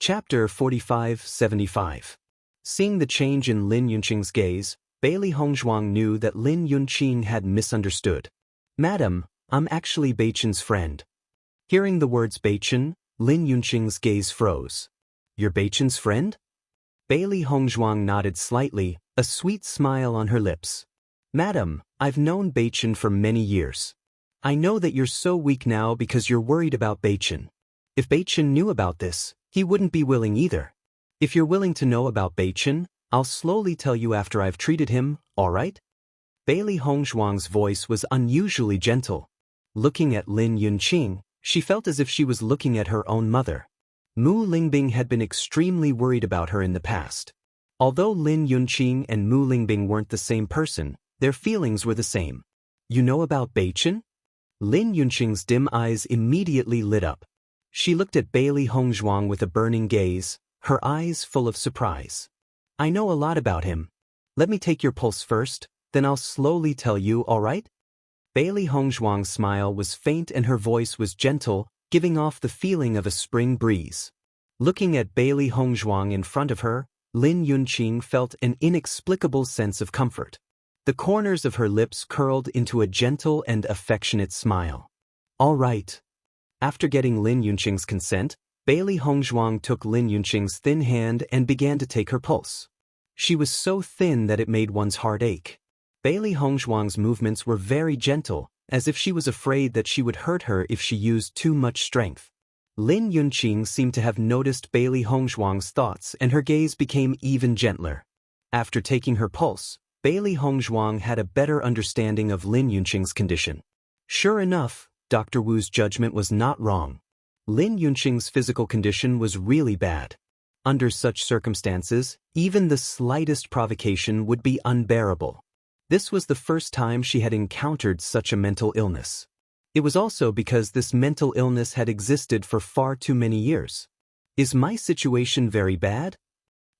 Chapter 45-75. Seeing the change in Lin Yunqing's gaze, Bailey Hongzhuang knew that Lin Yunqing had misunderstood. "Madam, I'm actually Beichen's friend." Hearing the words Beichen, Lin Yunqing's gaze froze. "You're Beichen's friend?" Bailey Hongzhuang nodded slightly, a sweet smile on her lips. "Madam, I've known Beichen for many years. I know that you're so weak now because you're worried about Beichen. If Beichen knew about this, he wouldn't be willing either. If you're willing to know about Beichen, I'll slowly tell you after I've treated him, all right?" Bailey Hongzhuang's voice was unusually gentle. Looking at Lin Yunqing, she felt as if she was looking at her own mother. Mu Lingbing had been extremely worried about her in the past. Although Lin Yunqing and Mu Lingbing weren't the same person, their feelings were the same. "You know about Beichen?" Lin Yunqing's dim eyes immediately lit up. She looked at Bailey Hongzhuang with a burning gaze, her eyes full of surprise. "I know a lot about him. Let me take your pulse first, then I'll slowly tell you, all right?" Bailey Hongzhuang's smile was faint and her voice was gentle, giving off the feeling of a spring breeze. Looking at Bailey Hongzhuang in front of her, Lin Yunqing felt an inexplicable sense of comfort. The corners of her lips curled into a gentle and affectionate smile. "All right." After getting Lin Yunqing's consent, Bailey Hongzhuang took Lin Yunqing's thin hand and began to take her pulse. She was so thin that it made one's heart ache. Bailey Hongzhuang's movements were very gentle, as if she was afraid that she would hurt her if she used too much strength. Lin Yunqing seemed to have noticed Bailey Hongzhuang's thoughts and her gaze became even gentler. After taking her pulse, Bailey Hongzhuang had a better understanding of Lin Yunqing's condition. Sure enough, Dr. Wu's judgment was not wrong. Lin Yunqing's physical condition was really bad. Under such circumstances, even the slightest provocation would be unbearable. This was the first time she had encountered such a mental illness. It was also because this mental illness had existed for far too many years. "Is my situation very bad?"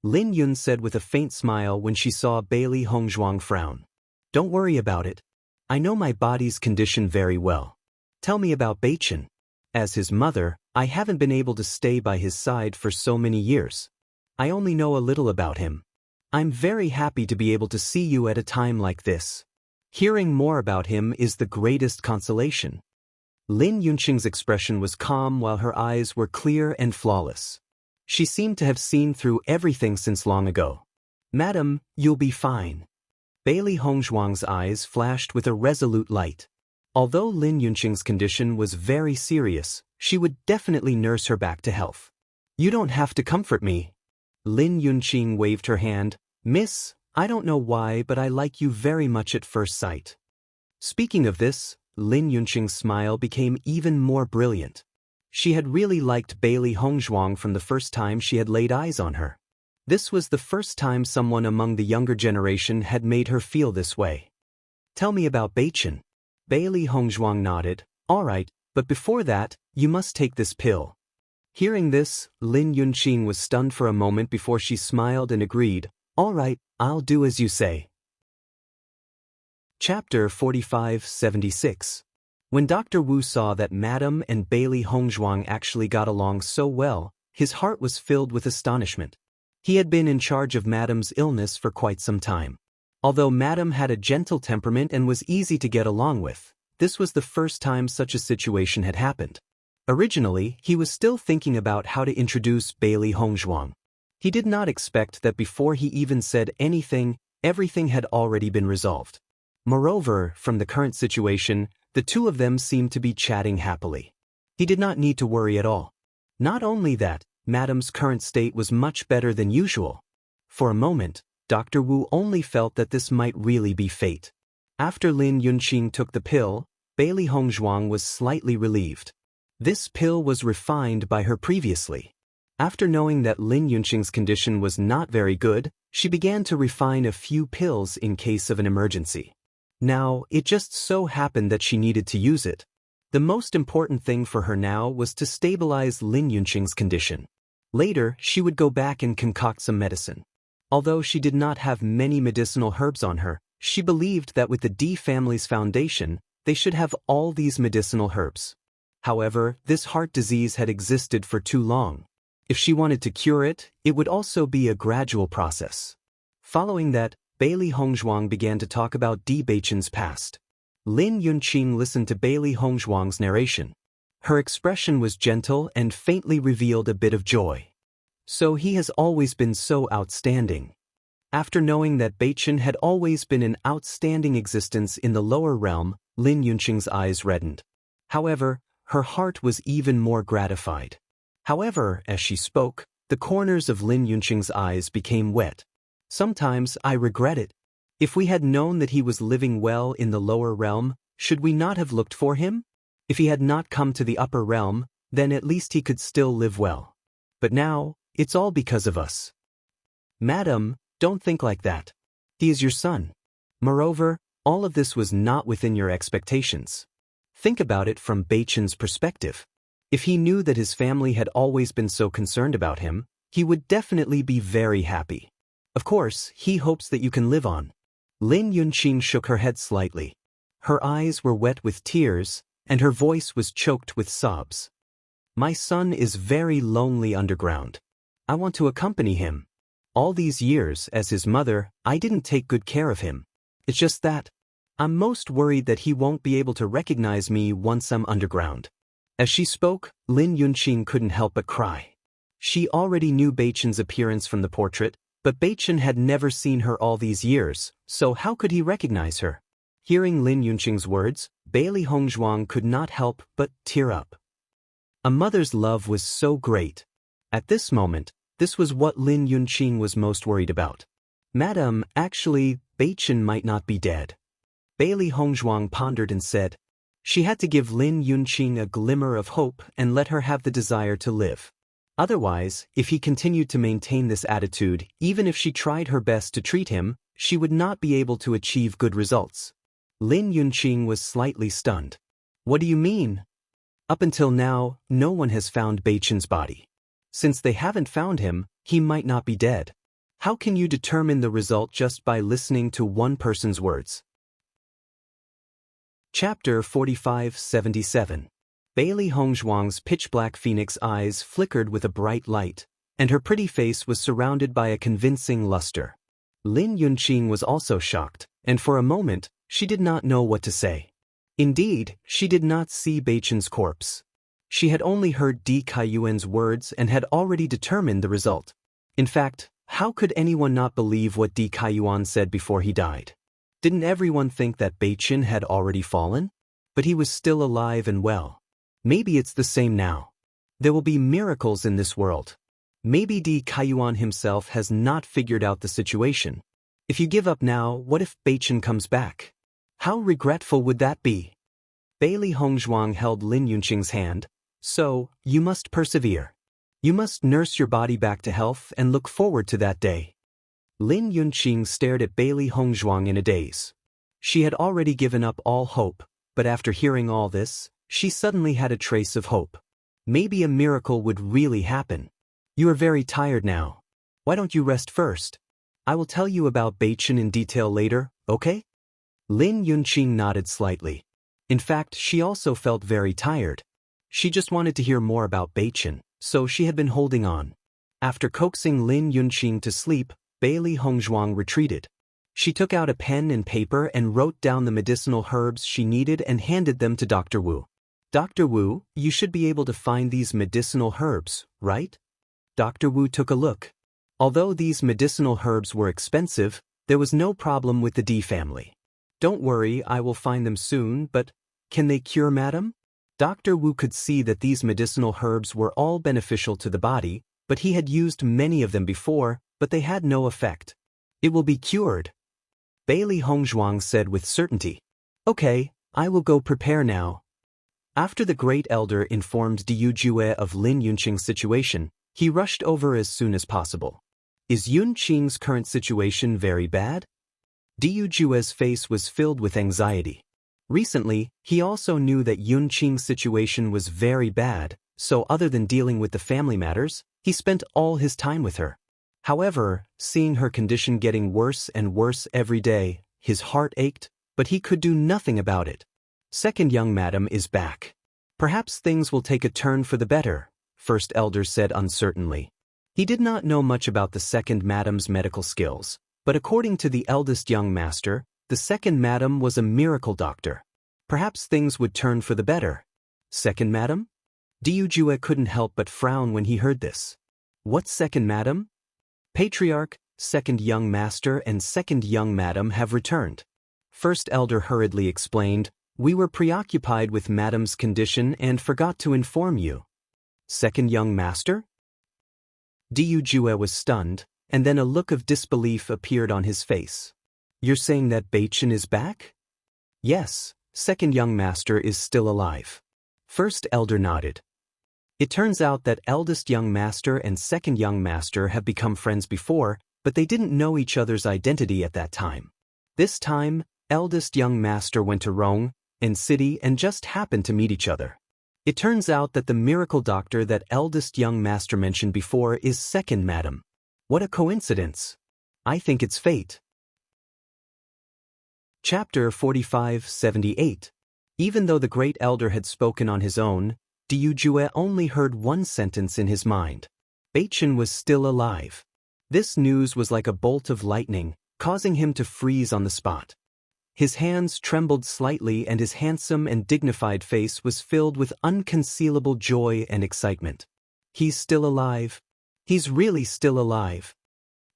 Lin Yun said with a faint smile when she saw Bailey Hongzhuang frown. "Don't worry about it. I know my body's condition very well. Tell me about Beichen. As his mother, I haven't been able to stay by his side for so many years. I only know a little about him. I'm very happy to be able to see you at a time like this. Hearing more about him is the greatest consolation." Lin Yunqing's expression was calm while her eyes were clear and flawless. She seemed to have seen through everything since long ago. "Madam, you'll be fine." Bailey Hongzhuang's eyes flashed with a resolute light. Although Lin Yunqing's condition was very serious, she would definitely nurse her back to health. "You don't have to comfort me." Lin Yunqing waved her hand. "Miss, I don't know why, but I like you very much at first sight." Speaking of this, Lin Yunqing's smile became even more brilliant. She had really liked Bailey Hongzhuang from the first time she had laid eyes on her. This was the first time someone among the younger generation had made her feel this way. "Tell me about Beichen." Bailey Hongzhuang nodded. "All right, but before that, you must take this pill." Hearing this, Lin Yunqing was stunned for a moment before she smiled and agreed. "All right, I'll do as you say." Chapter 45-76. When Dr. Wu saw that Madam and Bailey Hongzhuang actually got along so well, his heart was filled with astonishment. He had been in charge of Madam's illness for quite some time. Although Madam had a gentle temperament and was easy to get along with, this was the first time such a situation had happened. Originally, he was still thinking about how to introduce Bailey Hongzhuang. He did not expect that before he even said anything, everything had already been resolved. Moreover, from the current situation, the two of them seemed to be chatting happily. He did not need to worry at all. Not only that, Madam's current state was much better than usual. For a moment, Dr. Wu only felt that this might really be fate. After Lin Yunqing took the pill, Bailey Hongzhuang was slightly relieved. This pill was refined by her previously. After knowing that Lin Yunqing's condition was not very good, she began to refine a few pills in case of an emergency. Now, it just so happened that she needed to use it. The most important thing for her now was to stabilize Lin Yunqing's condition. Later, she would go back and concoct some medicine. Although she did not have many medicinal herbs on her, she believed that with the D family's foundation, they should have all these medicinal herbs. However, this heart disease had existed for too long. If she wanted to cure it, it would also be a gradual process. Following that, Bailey Hongzhuang began to talk about Di Beichen's past. Lin Yunqing listened to Bailey Hongzhuang's narration. Her expression was gentle and faintly revealed a bit of joy. So he has always been so outstanding. After knowing that Beichen had always been an outstanding existence in the lower realm, Lin Yunqing's eyes reddened. However, her heart was even more gratified. However, as she spoke, the corners of Lin Yunqing's eyes became wet. Sometimes I regret it. If we had known that he was living well in the lower realm, should we not have looked for him? If he had not come to the upper realm, then at least he could still live well. But now, it's all because of us. Madam, don't think like that. He is your son. Moreover, all of this was not within your expectations. Think about it from Beichen's perspective. If he knew that his family had always been so concerned about him, he would definitely be very happy. Of course, he hopes that you can live on. Lin Yunqing shook her head slightly. Her eyes were wet with tears, and her voice was choked with sobs. My son is very lonely underground. I want to accompany him. All these years, as his mother, I didn't take good care of him. It's just that I'm most worried that he won't be able to recognize me once I'm underground. As she spoke, Lin Yunqing couldn't help but cry. She already knew Beichen's appearance from the portrait, but Beichen had never seen her all these years, so how could he recognize her? Hearing Lin Yunqing's words, Bailey Hongzhuang could not help but tear up. A mother's love was so great. At this moment, this was what Lin Yunqing was most worried about. Madam, actually, Beichen might not be dead. Bailey Hongzhuang pondered and said. She had to give Lin Yunqing a glimmer of hope and let her have the desire to live. Otherwise, if he continued to maintain this attitude, even if she tried her best to treat him, she would not be able to achieve good results. Lin Yunqing was slightly stunned. What do you mean? Up until now, no one has found Beichen's body. Since they haven't found him, he might not be dead. How can you determine the result just by listening to one person's words? Chapter 45-77. Bailey Hongzhuang's pitch-black phoenix eyes flickered with a bright light, and her pretty face was surrounded by a convincing luster. Lin Yunqing was also shocked, and for a moment, she did not know what to say. Indeed, she did not see Beichen's corpse. She had only heard Di Kaiyuan's words and had already determined the result. In fact, how could anyone not believe what Di Kaiyuan said before he died? Didn't everyone think that Beichen had already fallen? But he was still alive and well. Maybe it's the same now. There will be miracles in this world. Maybe Di Kaiyuan himself has not figured out the situation. If you give up now, what if Beichen comes back? How regretful would that be? Bailey Hongzhuang held Lin Yunqing's hand. So, you must persevere. You must nurse your body back to health and look forward to that day. Lin Yunqing stared at Bailey Hongzhuang in a daze. She had already given up all hope, but after hearing all this, she suddenly had a trace of hope. Maybe a miracle would really happen. You are very tired now. Why don't you rest first? I will tell you about Beichen in detail later, okay? Lin Yunqing nodded slightly. In fact, she also felt very tired. She just wanted to hear more about Beichen, so she had been holding on. After coaxing Lin Yunqing to sleep, Bailey Hongzhuang retreated. She took out a pen and paper and wrote down the medicinal herbs she needed and handed them to Dr. Wu. Dr. Wu, you should be able to find these medicinal herbs, right? Dr. Wu took a look. Although these medicinal herbs were expensive, there was no problem with the Di family. Don't worry, I will find them soon, but can they cure, madam? Dr. Wu could see that these medicinal herbs were all beneficial to the body, but he had used many of them before, but they had no effect. It will be cured. Bailey Hongzhuang said with certainty. Okay, I will go prepare now. After the great elder informed Diyu Jue of Lin Yunqing's situation, he rushed over as soon as possible. Is Yunqing's current situation very bad? Diyu Jue's face was filled with anxiety. Recently, he also knew that Yunqing's situation was very bad, so other than dealing with the family matters, he spent all his time with her. However, seeing her condition getting worse and worse every day, his heart ached, but he could do nothing about it. Second young madam is back. Perhaps things will take a turn for the better. First Elder said uncertainly. He did not know much about the second madam's medical skills, but according to the eldest young master, the second madam was a miracle doctor. Perhaps things would turn for the better. Second madam? Diujue couldn't help but frown when he heard this. What second madam? Patriarch, second young master and second young madam have returned. First Elder hurriedly explained, we were preoccupied with madam's condition and forgot to inform you. Second young master? Diujue was stunned, and then a look of disbelief appeared on his face. You're saying that Bewitching is back? Yes, second young master is still alive. First Elder nodded. It turns out that eldest young master and second young master have become friends before, but they didn't know each other's identity at that time. This time, eldest young master went to Rome and city and just happened to meet each other. It turns out that the miracle doctor that eldest young master mentioned before is second madam. What a coincidence. I think it's fate. Chapter 45-78. Even though the great elder had spoken on his own, Diujue only heard one sentence in his mind. Bewitching was still alive. This news was like a bolt of lightning, causing him to freeze on the spot. His hands trembled slightly and his handsome and dignified face was filled with unconcealable joy and excitement. He's still alive. He's really still alive.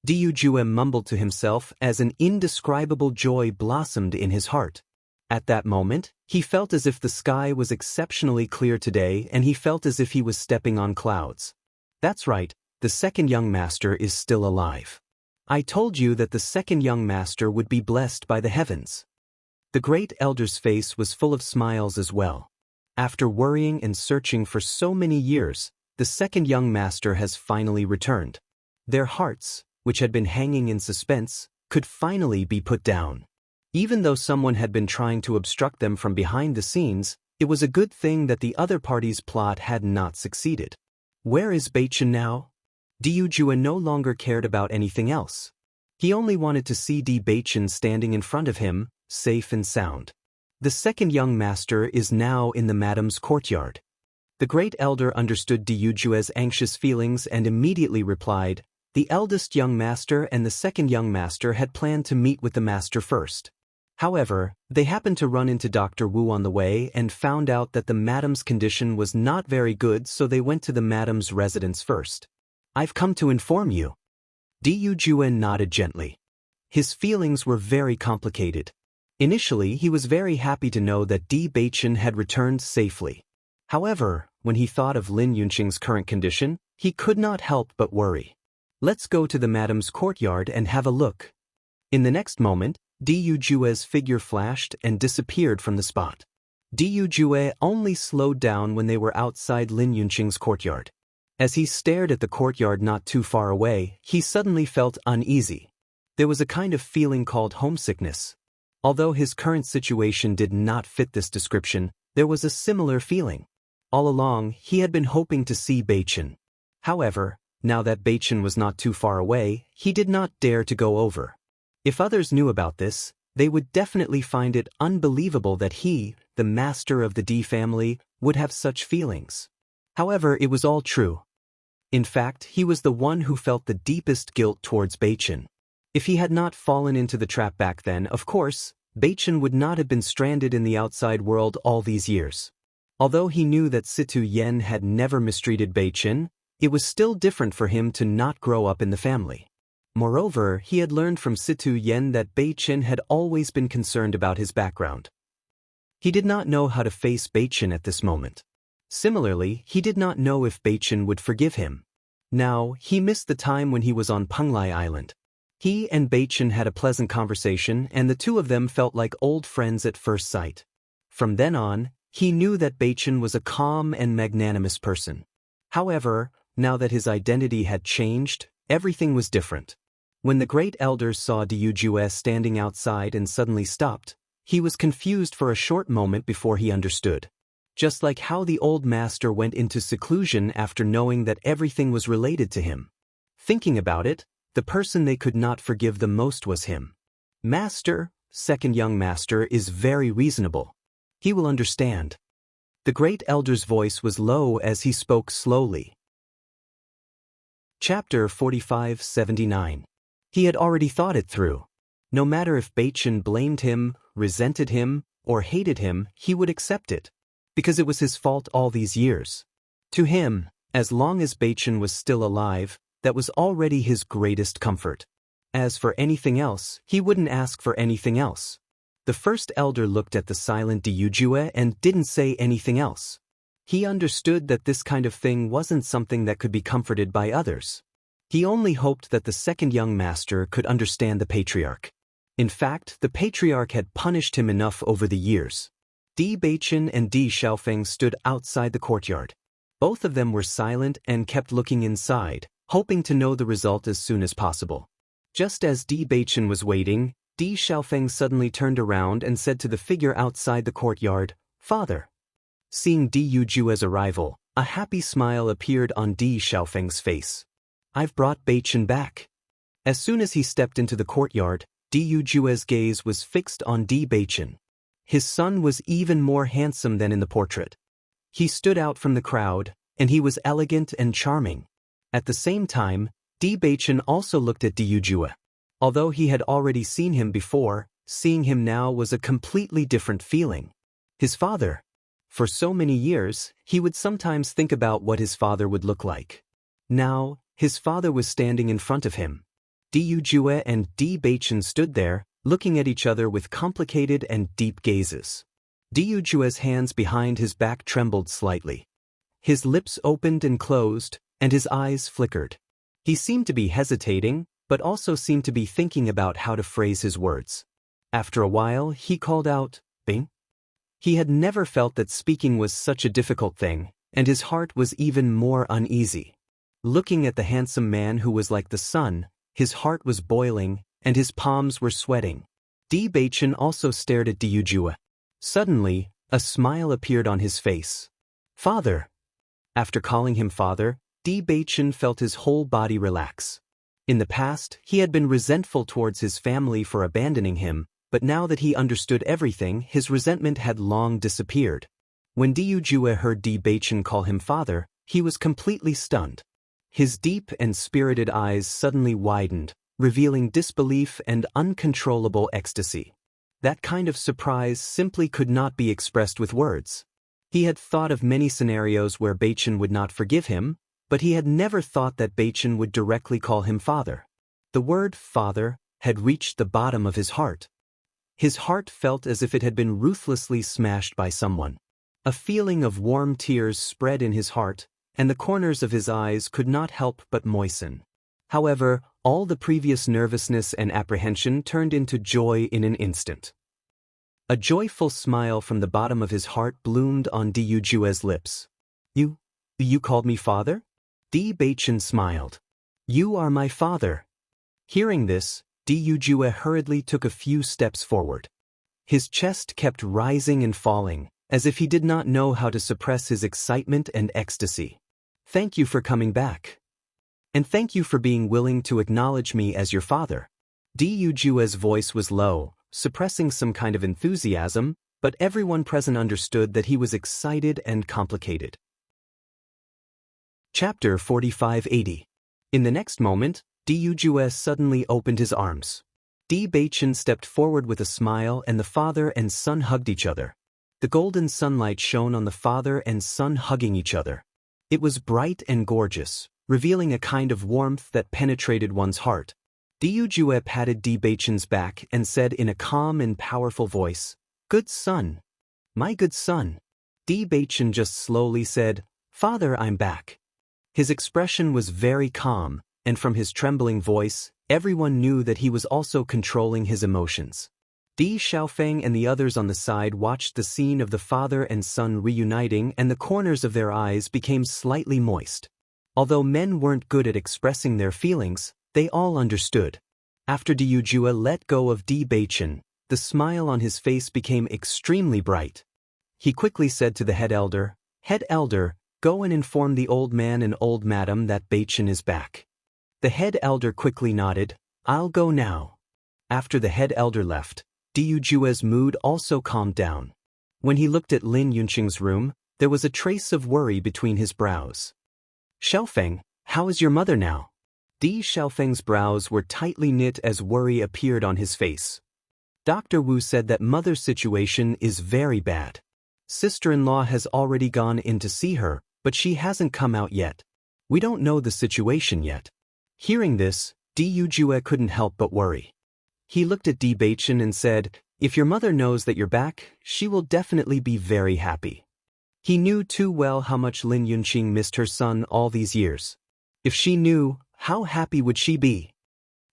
Diujue mumbled to himself as an indescribable joy blossomed in his heart. At that moment, he felt as if the sky was exceptionally clear today and he felt as if he was stepping on clouds. That's right, the second young master is still alive. I told you that the second young master would be blessed by the heavens. The great elder's face was full of smiles as well. After worrying and searching for so many years, the second young master has finally returned. Their hearts, which had been hanging in suspense, could finally be put down. Even though someone had been trying to obstruct them from behind the scenes, it was a good thing that the other party's plot had not succeeded. Where is Bewitching now? Diujue no longer cared about anything else. He only wanted to see Bewitching standing in front of him, safe and sound. The second young master is now in the madam's courtyard. The great elder understood Diujue's anxious feelings and immediately replied, the eldest young master and the second young master had planned to meet with the master first. However, they happened to run into Dr. Wu on the way and found out that the madam's condition was not very good, so they went to the madam's residence first. I've come to inform you. Diujue nodded gently. His feelings were very complicated. Initially, he was very happy to know that Bewitching had returned safely. However, when he thought of Lin Yunqing's current condition, he could not help but worry. Let's go to the madam's courtyard and have a look. In the next moment, Diujue's figure flashed and disappeared from the spot. Diujue only slowed down when they were outside Lin Yunqing's courtyard. As he stared at the courtyard not too far away, he suddenly felt uneasy. There was a kind of feeling called homesickness. Although his current situation did not fit this description, there was a similar feeling. All along, he had been hoping to see Bewitching. However, now that Bewitching was not too far away, he did not dare to go over. If others knew about this, they would definitely find it unbelievable that he, the master of the D family, would have such feelings. However, it was all true. In fact, he was the one who felt the deepest guilt towards Bewitching. If he had not fallen into the trap back then, of course, Bewitching would not have been stranded in the outside world all these years. Although he knew that Situ Yen had never mistreated Bewitching, it was still different for him to not grow up in the family. Moreover, he had learned from Situ Yen that Bewitching had always been concerned about his background. He did not know how to face Bewitching at this moment. Similarly, he did not know if Bewitching would forgive him. Now, he missed the time when he was on Penglai Island. He and Bewitching had a pleasant conversation and the two of them felt like old friends at first sight. From then on, he knew that Bewitching was a calm and magnanimous person. However, now that his identity had changed, everything was different. When the great elders saw Diujue standing outside and suddenly stopped, he was confused for a short moment before he understood. Just like how the old master went into seclusion after knowing that everything was related to him. Thinking about it, the person they could not forgive the most was him. Master, second young master, is very reasonable. He will understand. The great elder's voice was low as he spoke slowly. Chapter 45-79. He had already thought it through. No matter if Bewitching blamed him, resented him, or hated him, he would accept it. Because it was his fault all these years. To him, as long as Bewitching was still alive, that was already his greatest comfort. As for anything else, he wouldn't ask for anything else. The first elder looked at the silent Diyujue and didn't say anything else. He understood that this kind of thing wasn't something that could be comforted by others. He only hoped that the second young master could understand the patriarch. In fact, the patriarch had punished him enough over the years. Bewitching and Di Xiaofeng stood outside the courtyard. Both of them were silent and kept looking inside, hoping to know the result as soon as possible. Just as Bewitching was waiting, Di Xiaofeng suddenly turned around and said to the figure outside the courtyard, "Father." Seeing Diyujue's arrival, a happy smile appeared on Di Xiaofeng's face. "I've brought Bewitching back." As soon as he stepped into the courtyard, Diyujue's gaze was fixed on Bewitching. His son was even more handsome than in the portrait. He stood out from the crowd, and he was elegant and charming. At the same time, Bewitching also looked at Diyujue. Although he had already seen him before, seeing him now was a completely different feeling. His father. For so many years, he would sometimes think about what his father would look like. Now, his father was standing in front of him. Diyujue and Bewitching stood there, looking at each other with complicated and deep gazes. Diyujue's hands behind his back trembled slightly. His lips opened and closed, and his eyes flickered. He seemed to be hesitating, but also seemed to be thinking about how to phrase his words. After a while, he called out, "Bing?" He had never felt that speaking was such a difficult thing, and his heart was even more uneasy. Looking at the handsome man who was like the sun, his heart was boiling, and his palms were sweating. Bewitching also stared at Diyujue. Suddenly, a smile appeared on his face. "Father." After calling him father, Bewitching felt his whole body relax. In the past, he had been resentful towards his family for abandoning him, but now that he understood everything, his resentment had long disappeared. When Diyujue heard Bewitching call him father, he was completely stunned. His deep and spirited eyes suddenly widened, revealing disbelief and uncontrollable ecstasy. That kind of surprise simply could not be expressed with words. He had thought of many scenarios where Bewitching would not forgive him, but he had never thought that Bewitching would directly call him father. The word father had reached the bottom of his heart. His heart felt as if it had been ruthlessly smashed by someone. A feeling of warm tears spread in his heart, and the corners of his eyes could not help but moisten. However, all the previous nervousness and apprehension turned into joy in an instant. A joyful smile from the bottom of his heart bloomed on Diyujue's lips. You called me father?" Bewitching smiled. "You are my father." Hearing this, Diyujue hurriedly took a few steps forward. His chest kept rising and falling, as if he did not know how to suppress his excitement and ecstasy. "Thank you for coming back. And thank you for being willing to acknowledge me as your father." Diyujue's voice was low, suppressing some kind of enthusiasm, but everyone present understood that he was excited and complicated. Chapter 45-80. In the next moment, Diyujue suddenly opened his arms. Bewitching stepped forward with a smile and the father and son hugged each other. The golden sunlight shone on the father and son hugging each other. It was bright and gorgeous, revealing a kind of warmth that penetrated one's heart. Diyujue patted Bewitching's back and said in a calm and powerful voice, "Good son. My good son." Bewitching just slowly said, "Father, I'm back." His expression was very calm, and from his trembling voice, everyone knew that he was also controlling his emotions. Di Xiaofeng and the others on the side watched the scene of the father and son reuniting, and the corners of their eyes became slightly moist. Although men weren't good at expressing their feelings, they all understood. After Diyujue let go of Bewitching, the smile on his face became extremely bright. He quickly said to the head elder, "Head elder, go and inform the old man and old madam that Bewitching is back." The head elder quickly nodded, "I'll go now." After the head elder left, Diyujue's mood also calmed down. When he looked at Lin Yunqing's room, There was a trace of worry between his brows. Xiaofeng, how is your mother now? Di Xiaofeng's brows were tightly knit as worry appeared on his face. Dr. Wu said that mother's situation is very bad. Sister-in-law has already gone in to see her, but she hasn't come out yet. We don't know the situation yet. Hearing this, Di Yujue couldn't help but worry. He looked at Di Beichen and said, if your mother knows that you're back, she will definitely be very happy. He knew too well how much Lin Yunqing missed her son all these years. If she knew, how happy would she be?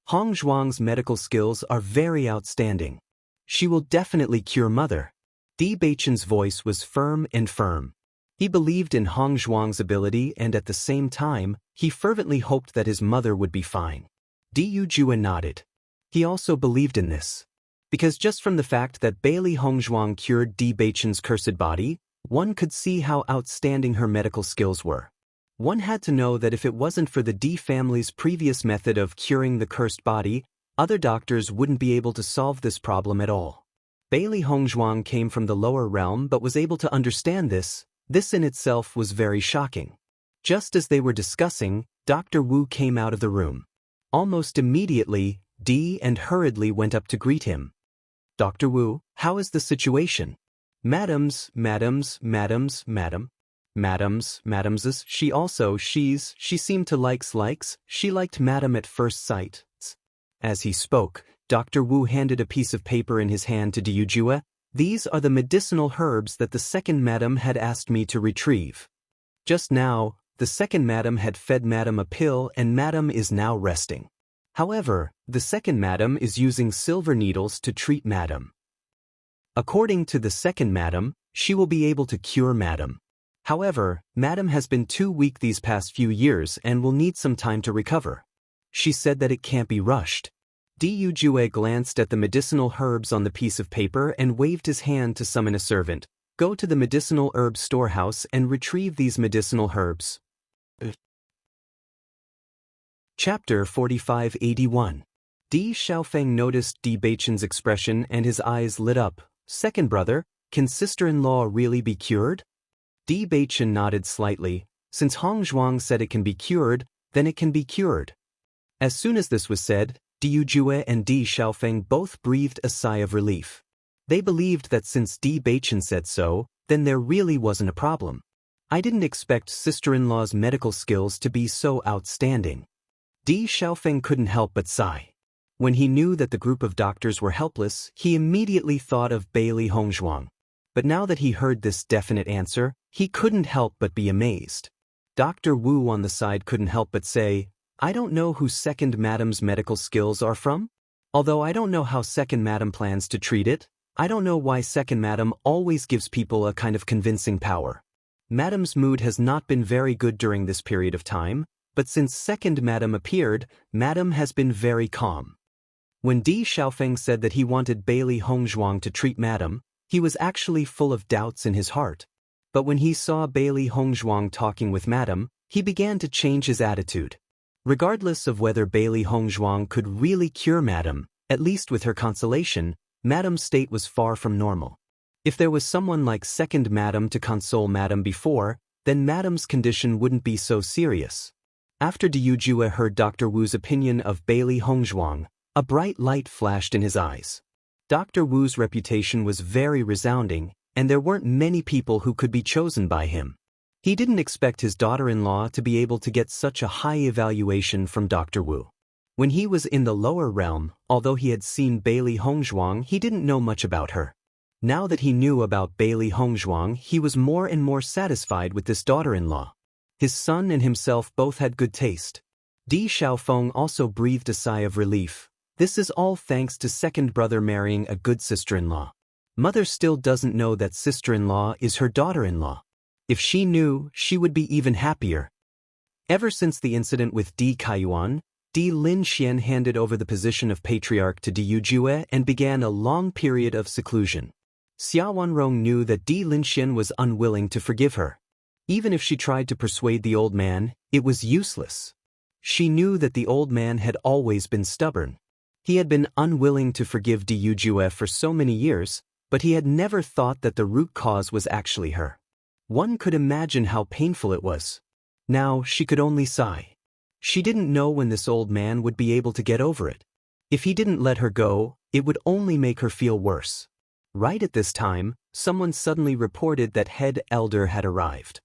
Hong Zhuang's medical skills are very outstanding. She will definitely cure mother. Di Beichen's voice was firm and firm. He believed in Hong Zhuang's ability and at the same time, he fervently hoped that his mother would be fine. Di Yujue nodded. He also believed in this. Because just from the fact that Bailey Hongzhuang cured Di Beichen's cursed body, one could see how outstanding her medical skills were. One had to know that if it wasn't for the Di family's previous method of curing the cursed body, other doctors wouldn't be able to solve this problem at all. Bailey Hongzhuang came from the lower realm but was able to understand this. This in itself was very shocking. Just as they were discussing, Dr. Wu came out of the room. Almost immediately, Di and hurriedly went up to greet him. Dr. Wu, how is the situation? Madams, she seemed to likes, she liked madam at first sight. As he spoke, Dr. Wu handed a piece of paper in his hand to Di Yujue. These are the medicinal herbs that the second madam had asked me to retrieve. Just now, the second madam had fed madam a pill and madam is now resting. However, the second madam is using silver needles to treat madam. According to the second madam, she will be able to cure madam. However, madam has been too weak these past few years and will need some time to recover. She said that it can't be rushed. Di Yujue glanced at the medicinal herbs on the piece of paper and waved his hand to summon a servant. Go to the medicinal herb storehouse and retrieve these medicinal herbs. Chapter 4581. Di Xiaofeng noticed Di Beichen's expression and his eyes lit up. Second brother, can sister-in-law really be cured? Di Beichen nodded slightly. Since Hong Zhuang said it can be cured, then it can be cured. As soon as this was said, Di Yujue and Di Xiaofeng both breathed a sigh of relief. They believed that since Di Beichen said so, then there really wasn't a problem. I didn't expect sister-in-law's medical skills to be so outstanding. Di Xiaofeng couldn't help but sigh. When he knew that the group of doctors were helpless, he immediately thought of Bailey Hongzhuang. But now that he heard this definite answer, he couldn't help but be amazed. Dr. Wu on the side couldn't help but say, I don't know who second madam's medical skills are from. Although I don't know how second madam plans to treat it, I don't know why second madam always gives people a kind of convincing power. Madam's mood has not been very good during this period of time, but since second madam appeared, madam has been very calm. When Di Xiaofeng said that he wanted Bailey Hongzhuang to treat madam, he was actually full of doubts in his heart. But when he saw Bailey Hongzhuang talking with madam, he began to change his attitude. Regardless of whether Bailey Hongzhuang could really cure madam, at least with her consolation, madam's state was far from normal. If there was someone like second madam to console madam before, then madam's condition wouldn't be so serious. After Di Yujue heard Dr. Wu's opinion of Bailey Hongzhuang, a bright light flashed in his eyes. Dr. Wu's reputation was very resounding, and there weren't many people who could be chosen by him. He didn't expect his daughter-in-law to be able to get such a high evaluation from Dr. Wu. When he was in the lower realm, although he had seen Bailey Hongzhuang, he didn't know much about her. Now that he knew about Bailey Hongzhuang, he was more and more satisfied with this daughter-in-law. His son and himself both had good taste. Di Xiaofeng also breathed a sigh of relief. This is all thanks to second brother marrying a good sister-in-law. Mother still doesn't know that sister-in-law is her daughter-in-law. If she knew, she would be even happier. Ever since the incident with Di Kaiyuan, Di Linxian handed over the position of patriarch to Di Yujue and began a long period of seclusion. Xia Wanrong knew that Di Linxian was unwilling to forgive her. Even if she tried to persuade the old man, it was useless. She knew that the old man had always been stubborn. He had been unwilling to forgive Di Yujue for so many years, but he had never thought that the root cause was actually her. One could imagine how painful it was. Now she could only sigh. She didn't know when this old man would be able to get over it. If he didn't let her go, it would only make her feel worse. Right at this time, someone suddenly reported that head elder had arrived.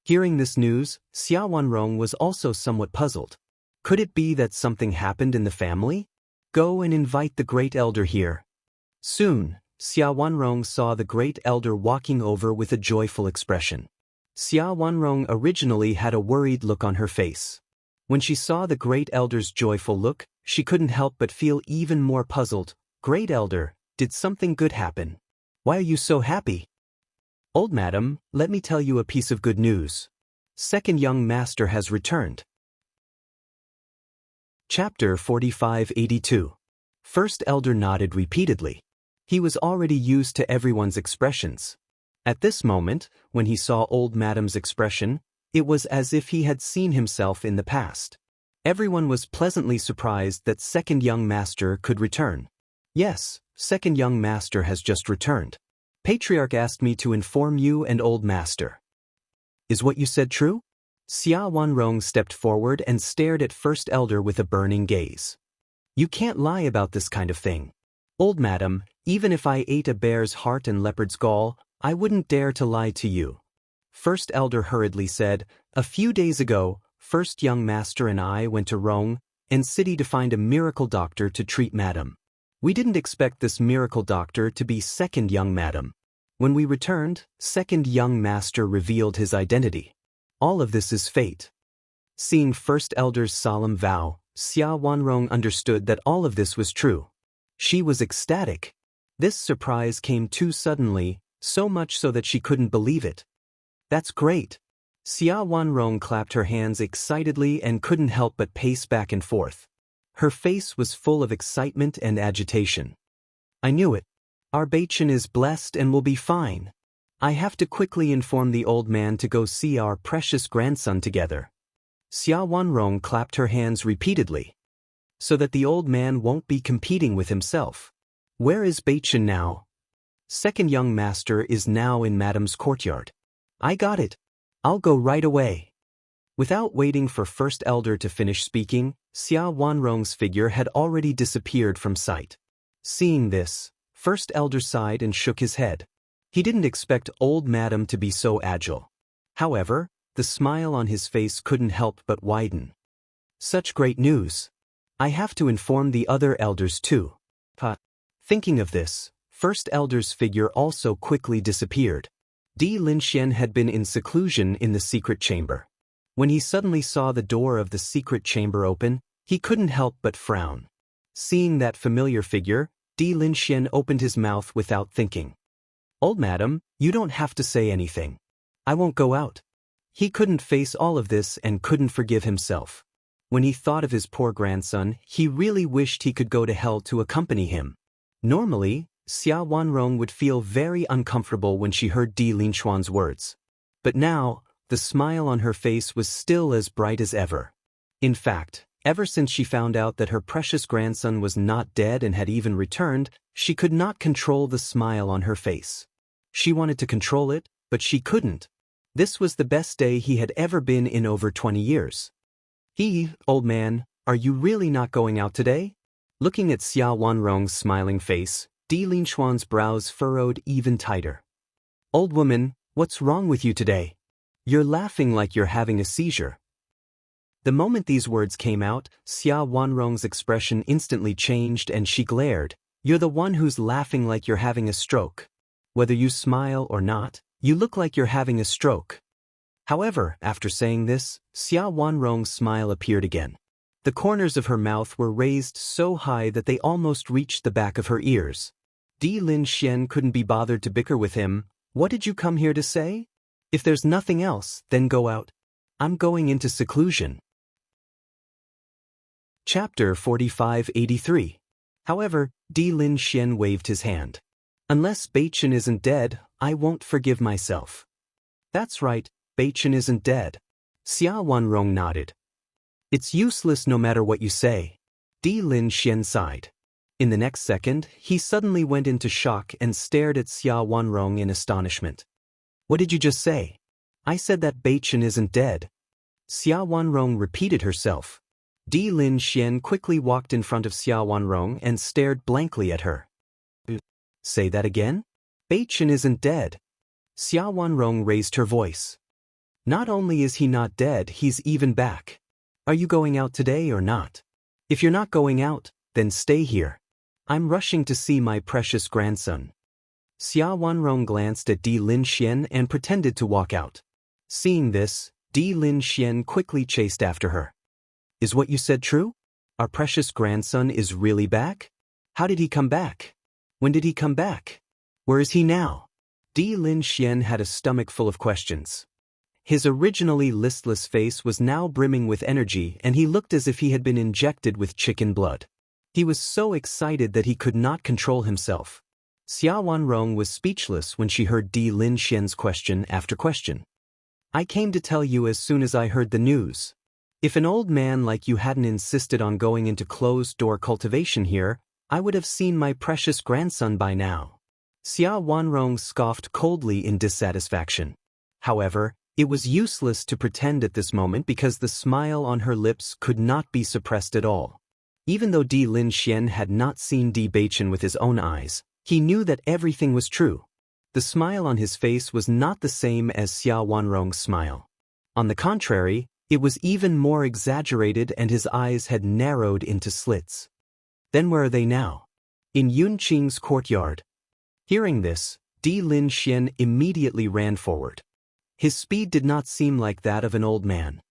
Hearing this news, Xia Wanrong was also somewhat puzzled. Could it be that something happened in the family? Go and invite the great elder here. Soon, Xia Wanrong saw the great elder walking over with a joyful expression. Xia Wanrong originally had a worried look on her face. When she saw the great elder's joyful look, she couldn't help but feel even more puzzled. Great elder, did something good happen? Why are you so happy? Old madam, let me tell you a piece of good news. Second young master has returned. Chapter 4582. First elder nodded repeatedly. He was already used to everyone's expressions. At this moment, when he saw old madam's expression, it was as if he had seen himself in the past. Everyone was pleasantly surprised that second young master could return. Yes, second young master has just returned. Patriarch asked me to inform you and old master. Is what you said true? Xia Wanrong stepped forward and stared at first elder with a burning gaze. You can't lie about this kind of thing. Old madam, even if I ate a bear's heart and leopard's gall, I wouldn't dare to lie to you. First elder hurriedly said, a few days ago, first young master and I went to Rome and city to find a miracle doctor to treat madam. We didn't expect this miracle doctor to be second young madam. When we returned, second young master revealed his identity. All of this is fate. Seeing first elder's solemn vow, Xia Wanrong understood that all of this was true. She was ecstatic. This surprise came too suddenly, so much so that she couldn't believe it. That's great. Xia Wanrong clapped her hands excitedly and couldn't help but pace back and forth. Her face was full of excitement and agitation. I knew it. Our Beichin is blessed and will be fine. I have to quickly inform the old man to go see our precious grandson together. Xia Wanrong clapped her hands repeatedly. So that the old man won't be competing with himself. Where is Beichin now? Second young master is now in madam's courtyard. I got it. I'll go right away. Without waiting for first elder to finish speaking, Xia Wanrong's figure had already disappeared from sight. Seeing this, first elder sighed and shook his head. He didn't expect old madam to be so agile. However, the smile on his face couldn't help but widen. Such great news. I have to inform the other elders too. Thinking of this, first elder's figure also quickly disappeared. Di Linxian had been in seclusion in the secret chamber. When he suddenly saw the door of the secret chamber open, he couldn't help but frown. Seeing that familiar figure, Di Linxian opened his mouth without thinking. Old madam, you don't have to say anything. I won't go out. He couldn't face all of this and couldn't forgive himself. When he thought of his poor grandson, he really wished he could go to hell to accompany him. Normally, Xia Wanrong would feel very uncomfortable when she heard Di Linxuan's words. But now, the smile on her face was still as bright as ever. In fact, ever since she found out that her precious grandson was not dead and had even returned, she could not control the smile on her face. She wanted to control it, but she couldn't. This was the best day he had ever been in over 20 years. Old man, are you really not going out today? Looking at Xia Wanrong's smiling face, Di Linxuan's brows furrowed even tighter. Old woman, what's wrong with you today? You're laughing like you're having a seizure. The moment these words came out, Xia Wanrong's expression instantly changed and she glared. You're the one who's laughing like you're having a stroke. Whether you smile or not, you look like you're having a stroke. However, after saying this, Xia Wanrong's smile appeared again. The corners of her mouth were raised so high that they almost reached the back of her ears. Di Linxian couldn't be bothered to bicker with him. What did you come here to say? If there's nothing else, then go out. I'm going into seclusion. Chapter 4583. However, Di Linxian waved his hand. Unless Beichin isn't dead, I won't forgive myself. That's right, Beichin isn't dead. Xia Wanrong nodded. It's useless no matter what you say. Di Linxian sighed. In the next second, he suddenly went into shock and stared at Xia Wanrong in astonishment. What did you just say? I said that Beichen isn't dead. Xia Wanrong repeated herself. Di Lin Xian quickly walked in front of Xia Wanrong and stared blankly at her. Say that again? Beichen isn't dead. Xia Wanrong raised her voice. Not only is he not dead, he's even back. Are you going out today or not? If you're not going out, then stay here. I'm rushing to see my precious grandson. Xia Wanrong glanced at Di Lin Xian and pretended to walk out. Seeing this, Di Lin Xian quickly chased after her. Is what you said true? Our precious grandson is really back? How did he come back? When did he come back? Where is he now? Di Lin Xian had a stomach full of questions. His originally listless face was now brimming with energy, and he looked as if he had been injected with chicken blood. He was so excited that he could not control himself. Xia Wanrong was speechless when she heard Di Lin Xian's question after question. I came to tell you as soon as I heard the news. If an old man like you hadn't insisted on going into closed-door cultivation here, I would have seen my precious grandson by now. Xia Wanrong scoffed coldly in dissatisfaction. However, it was useless to pretend at this moment because the smile on her lips could not be suppressed at all. Even though Di Lin Xian had not seen Di Beichen with his own eyes, he knew that everything was true. The smile on his face was not the same as Xia Wanrong's smile. On the contrary, it was even more exaggerated and his eyes had narrowed into slits. Then where are they now? In Yunqing's courtyard. Hearing this, Di Lin Xian immediately ran forward. His speed did not seem like that of an old man.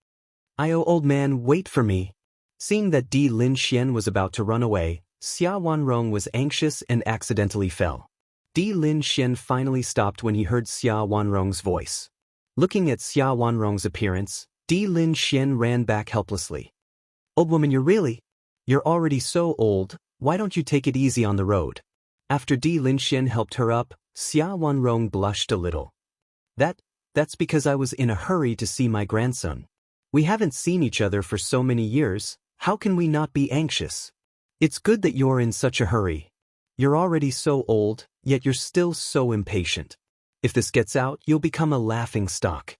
Old man, wait for me. Seeing that Di Lin Xian was about to run away, Xia Wanrong was anxious and accidentally fell. Di Lin Xian finally stopped when he heard Xia Wanrong's voice. Looking at Xia Wanrong's appearance, Di Lin Xian ran back helplessly. Old woman, you're already so old, why don't you take it easy on the road? After Di Lin Xian helped her up, Xia Wanrong blushed a little. That's because I was in a hurry to see my grandson. We haven't seen each other for so many years, how can we not be anxious? It's good that you're in such a hurry. You're already so old, yet you're still so impatient. If this gets out, you'll become a laughing stock.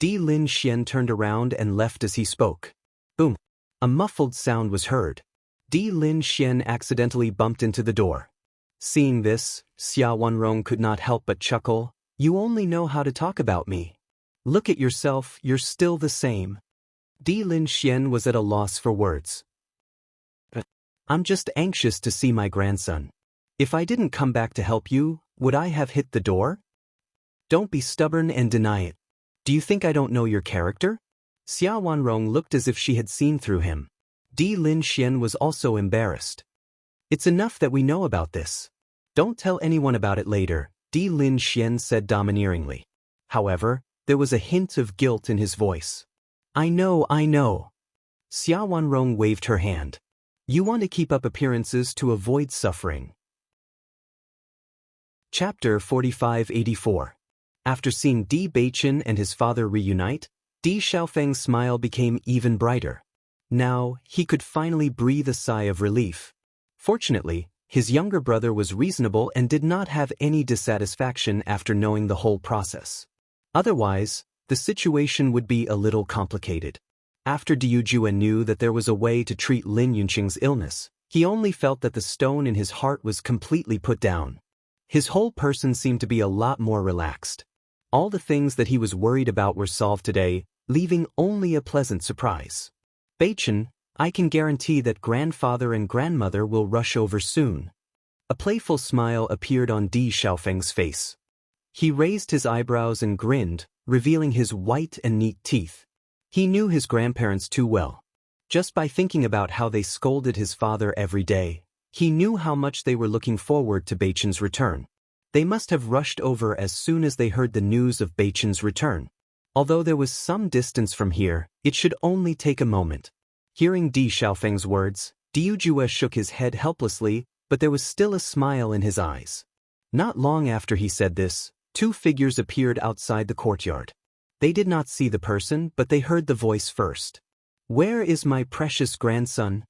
Di Lin Xian turned around and left as he spoke. Boom! A muffled sound was heard. Di Lin Xian accidentally bumped into the door. Seeing this, Xia Wanrong could not help but chuckle. You only know how to talk about me. Look at yourself, you're still the same. Di Lin Xian was at a loss for words. I'm just anxious to see my grandson. If I didn't come back to help you, would I have hit the door? Don't be stubborn and deny it. Do you think I don't know your character? Xia Wanrong looked as if she had seen through him. Di Lin Xian was also embarrassed. It's enough that we know about this. Don't tell anyone about it later, Di Lin Xian said domineeringly. However, there was a hint of guilt in his voice. I know. Xia Wanrong waved her hand. You want to keep up appearances to avoid suffering. Chapter 4584. After seeing Di Beichen and his father reunite, Di Xiaofeng's smile became even brighter. Now, he could finally breathe a sigh of relief. Fortunately, his younger brother was reasonable and did not have any dissatisfaction after knowing the whole process. Otherwise, the situation would be a little complicated. After Diu Jue knew that there was a way to treat Lin Yunqing's illness, he only felt that the stone in his heart was completely put down. His whole person seemed to be a lot more relaxed. All the things that he was worried about were solved today, leaving only a pleasant surprise. Beichen, I can guarantee that grandfather and grandmother will rush over soon. A playful smile appeared on Di Xiaofeng's face. He raised his eyebrows and grinned, revealing his white and neat teeth. He knew his grandparents too well. Just by thinking about how they scolded his father every day, he knew how much they were looking forward to Beichen's return. They must have rushed over as soon as they heard the news of Beichen's return. Although there was some distance from here, it should only take a moment. Hearing Di Xiaofeng's words, Diu Jue shook his head helplessly, but there was still a smile in his eyes. Not long after he said this, two figures appeared outside the courtyard. They did not see the person, but they heard the voice first. Where is my precious grandson?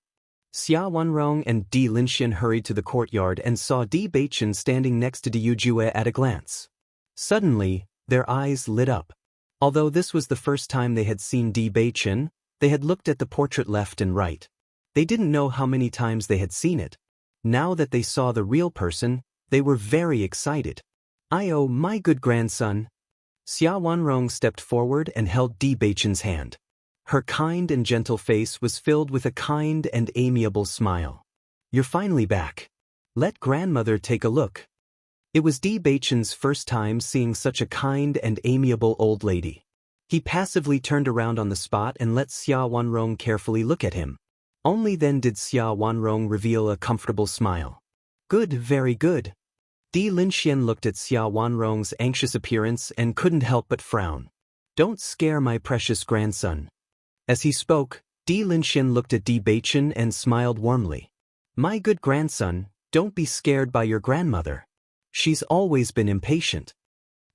Xia Wanrong and Di Lin Xian hurried to the courtyard and saw Di Beichen standing next to Diu Jue at a glance. Suddenly, Their eyes lit up. Although this was the first time they had seen Bewitching, they had looked at the portrait left and right. They didn't know how many times they had seen it. Now that they saw the real person, they were very excited. "Oh, my good grandson." Xia Wanrong stepped forward and held Bewitching's hand. Her kind and gentle face was filled with a kind and amiable smile. "You're finally back. Let grandmother take a look." It was Bewitching's first time seeing such a kind and amiable old lady. He passively turned around on the spot and let Xia Wanrong carefully look at him. Only then did Xia Wanrong reveal a comfortable smile. "Good, very good." Di Linxian looked at Xia Wanrong's anxious appearance and couldn't help but frown. "Don't scare my precious grandson." As he spoke, Di Linxian looked at Bewitching and smiled warmly. "My good grandson, don't be scared by your grandmother. She's always been impatient."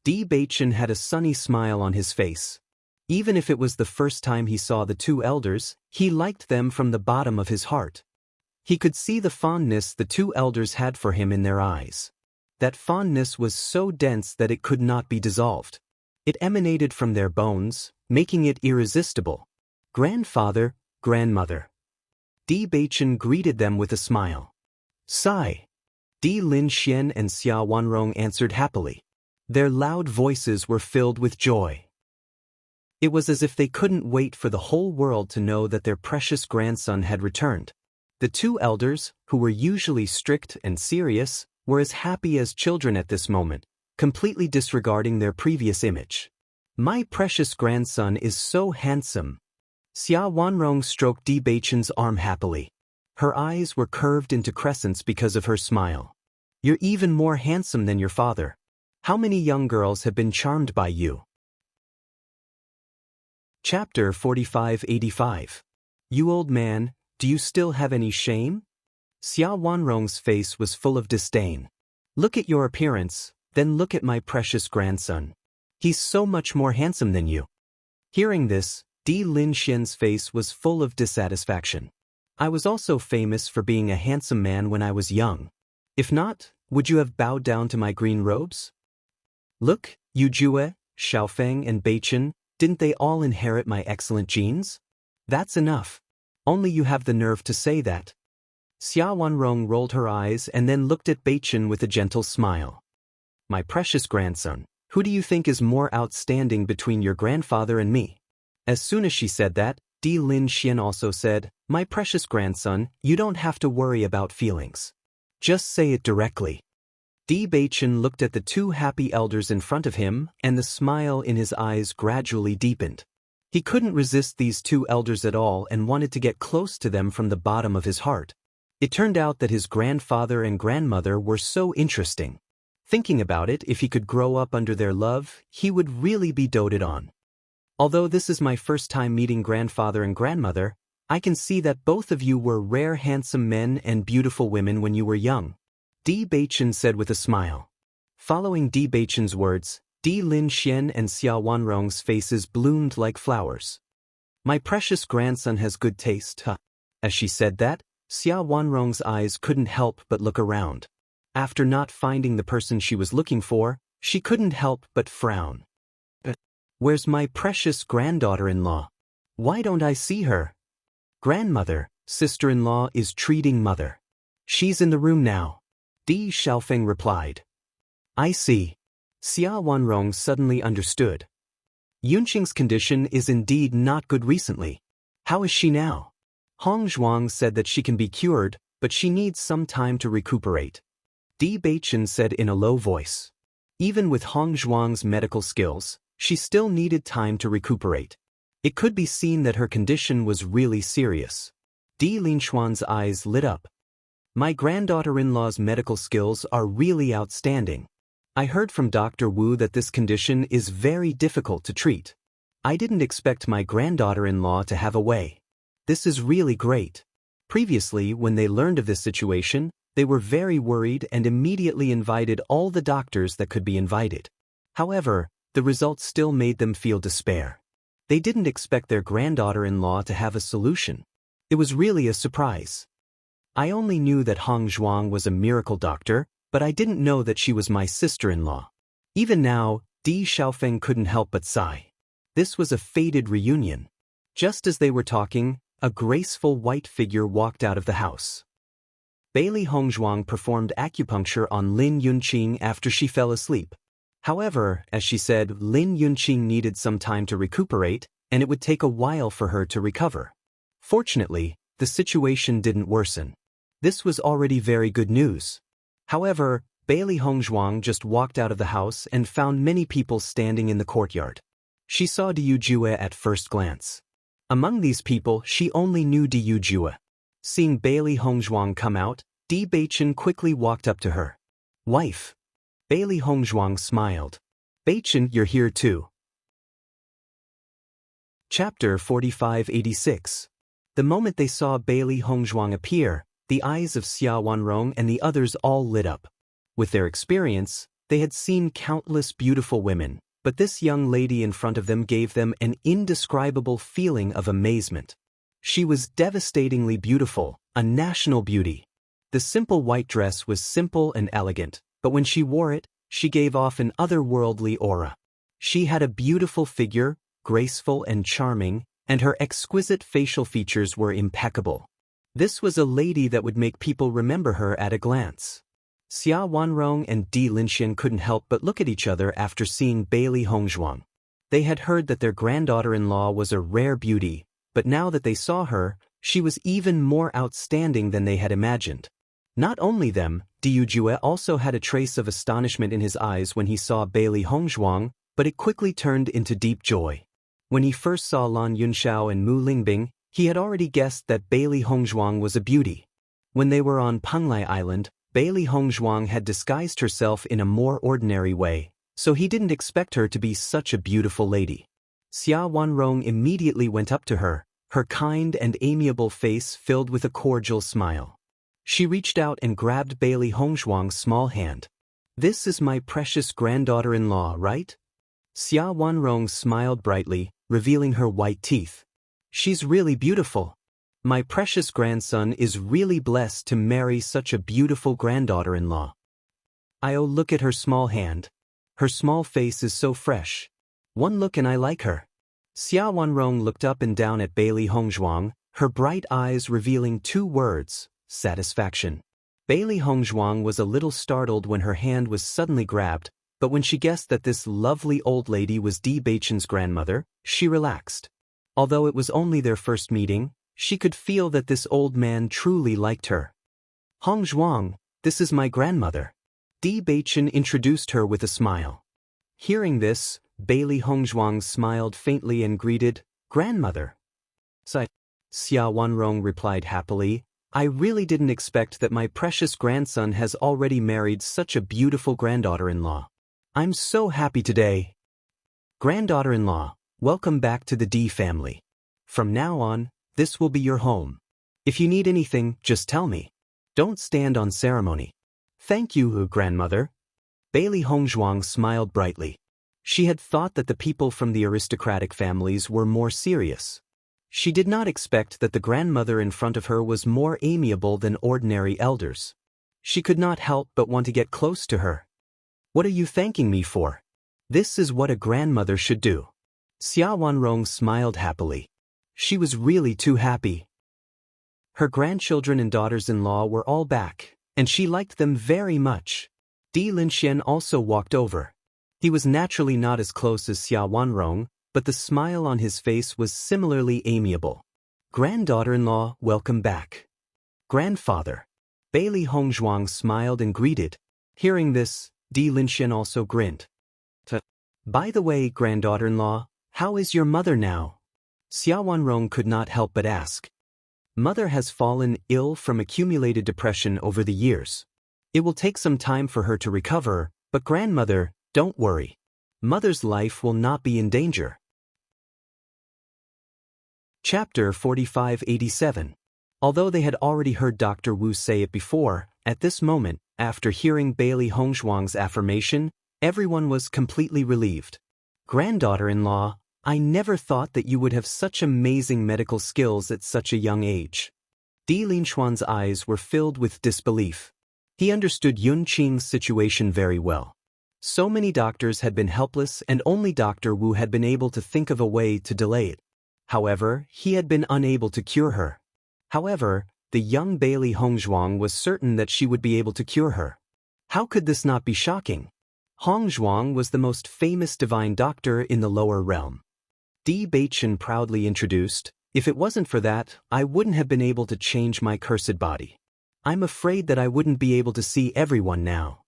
Bewitching had a sunny smile on his face. Even if it was the first time he saw the two elders, he liked them from the bottom of his heart. He could see the fondness the two elders had for him in their eyes. That fondness was so dense that it could not be dissolved. It emanated from their bones, making it irresistible. "Grandfather, grandmother." Bewitching greeted them with a smile. "Sigh." Di Linxian and Xia Wanrong answered happily. Their loud voices were filled with joy. It was as if they couldn't wait for the whole world to know that their precious grandson had returned. The two elders, who were usually strict and serious, were as happy as children at this moment, completely disregarding their previous image. "My precious grandson is so handsome." Xia Wanrong stroked Bewitching's arm happily. Her eyes were curved into crescents because of her smile. "You're even more handsome than your father. How many young girls have been charmed by you?" Chapter 4585. "You old man, do you still have any shame?" Xia Wanrong's face was full of disdain. "Look at your appearance, then look at my precious grandson. He's so much more handsome than you." Hearing this, Di Linxian's face was full of dissatisfaction. "I was also famous for being a handsome man when I was young. If not, would you have bowed down to my green robes? Look, Yu Jue, Xiaofeng and Beichen, didn't they all inherit my excellent genes? That's enough. Only you have the nerve to say that." Xia Wanrong rolled her eyes and then looked at Beichen with a gentle smile. "My precious grandson, who do you think is more outstanding between your grandfather and me?" As soon as she said that, Di Linxian also said, "My precious grandson, you don't have to worry about feelings. Just say it directly." Bewitching looked at the two happy elders in front of him, and the smile in his eyes gradually deepened. He couldn't resist these two elders at all and wanted to get close to them from the bottom of his heart. It turned out that his grandfather and grandmother were so interesting. Thinking about it, if he could grow up under their love, he would really be doted on. "Although this is my first time meeting grandfather and grandmother, I can see that both of you were rare handsome men and beautiful women when you were young," Bewitching said with a smile. Following Bewitching's words, Di Linxian and Xia Wanrong's faces bloomed like flowers. "My precious grandson has good taste, huh?" As she said that, Xia Wanrong's eyes couldn't help but look around. After not finding the person she was looking for, she couldn't help but frown. "Where's my precious granddaughter-in-law? Why don't I see her?" "Grandmother, sister-in-law is treating mother. She's in the room now," Di Xiaofeng replied. "I see." Xia Wanrong suddenly understood. Yunqing's condition is indeed not good recently. How is she now? Hong Zhuang said that she can be cured, but she needs some time to recuperate. Bewitching said in a low voice. Even with Hong Zhuang's medical skills, she still needed time to recuperate. It could be seen that her condition was really serious. Di Linxuan's eyes lit up. "My granddaughter-in-law's medical skills are really outstanding. I heard from Dr. Wu that this condition is very difficult to treat. I didn't expect my granddaughter-in-law to have a way. This is really great." Previously, when they learned of this situation, they were very worried and immediately invited all the doctors that could be invited. However, the results still made them feel despair. They didn't expect their granddaughter-in-law to have a solution. It was really a surprise. "I only knew that Hong Zhuang was a miracle doctor, but I didn't know that she was my sister-in-law. Even now, Di Xiaofeng couldn't help but sigh. This was a fated reunion. Just as they were talking, a graceful white figure walked out of the house. Bailey Hongzhuang performed acupuncture on Lin Yunqing after she fell asleep. However, as she said, Lin Yunqing needed some time to recuperate, and it would take a while for her to recover. Fortunately, the situation didn't worsen. This was already very good news. However, Bailey Hongzhuang just walked out of the house and found many people standing in the courtyard. She saw Diyu Jue at first glance. Among these people, she only knew Diyu Jue. Seeing Bailey Hongzhuang come out, Di Beichen quickly walked up to her. "Wife." Bailey Hongzhuang smiled. "Beichen, you're here too." Chapter 4586. The moment they saw Bailey Hongzhuang appear, the eyes of Xia Wanrong and the others all lit up. With their experience, they had seen countless beautiful women, but this young lady in front of them gave them an indescribable feeling of amazement. She was devastatingly beautiful, a national beauty. The simple white dress was simple and elegant, but when she wore it, she gave off an otherworldly aura. She had a beautiful figure, graceful and charming, and her exquisite facial features were impeccable. This was a lady that would make people remember her at a glance. Xia Wanrong and Di Linxian couldn't help but look at each other after seeing Bailey Hongzhuang. They had heard that their granddaughter-in-law was a rare beauty, but now that they saw her, she was even more outstanding than they had imagined. Not only them, Diyu Jue also had a trace of astonishment in his eyes when he saw Bailey Hongzhuang, but it quickly turned into deep joy. When he first saw Lan Yunxiao and Mu Lingbing, he had already guessed that Bailey Hongzhuang was a beauty. When they were on Penglai Island, Bailey Hongzhuang had disguised herself in a more ordinary way, so he didn't expect her to be such a beautiful lady. Xia Wanrong immediately went up to her, her kind and amiable face filled with a cordial smile. She reached out and grabbed Bailey Hongzhuang's small hand. "This is my precious granddaughter-in-law, right?" Xia Wanrong smiled brightly, revealing her white teeth. "She's really beautiful. My precious grandson is really blessed to marry such a beautiful granddaughter-in-law. Oh, look at her small hand. Her small face is so fresh. One look and I like her." Xia Wanrong looked up and down at Bailey Hongzhuang, her bright eyes revealing two words: satisfaction. Bailey Hongzhuang was a little startled when her hand was suddenly grabbed, but when she guessed that this lovely old lady was Di Beichen's grandmother, she relaxed. Although it was only their first meeting, she could feel that this old man truly liked her. "Hongzhuang, this is my grandmother." Di Beichen introduced her with a smile. Hearing this, Bailey Hongzhuang smiled faintly and greeted, "Grandmother." Xia Wanrong replied happily, "I really didn't expect that my precious grandson has already married such a beautiful granddaughter-in-law. I'm so happy today." "Granddaughter-in-law, welcome back to the Di family. From now on, this will be your home. If you need anything, just tell me. Don't stand on ceremony." "Thank you, grandmother." Bailey Hongzhuang smiled brightly. She had thought that the people from the aristocratic families were more serious. She did not expect that the grandmother in front of her was more amiable than ordinary elders. She could not help but want to get close to her. "What are you thanking me for? This is what a grandmother should do." Xia Wanrong smiled happily. She was really too happy. Her grandchildren and daughters-in-law were all back, and she liked them very much. Di Linxian also walked over. He was naturally not as close as Xia Wanrong, but the smile on his face was similarly amiable. "Granddaughter-in-law, welcome back." "Grandfather." Bailey Hongzhuang smiled and greeted. Hearing this, Di Linxian also grinned. "By the way, granddaughter-in-law, how is your mother now?" Xia Wanrong could not help but ask. "Mother has fallen ill from accumulated depression over the years. It will take some time for her to recover, but grandmother, don't worry. Mother's life will not be in danger." Chapter 4587. Although they had already heard Dr. Wu say it before, at this moment, after hearing Bailey Hongzhuang's affirmation, everyone was completely relieved. "Granddaughter-in-law, I never thought that you would have such amazing medical skills at such a young age." Di Linxuan's eyes were filled with disbelief. He understood Yunqing's situation very well. So many doctors had been helpless and only Dr. Wu had been able to think of a way to delay it. However, he had been unable to cure her. However, the young Bailey Hongzhuang was certain that she would be able to cure her. How could this not be shocking? Hongzhuang was the most famous divine doctor in the lower realm. Di Beichen proudly introduced, "If it wasn't for that, I wouldn't have been able to change my cursed body. I'm afraid that I wouldn't be able to see everyone now."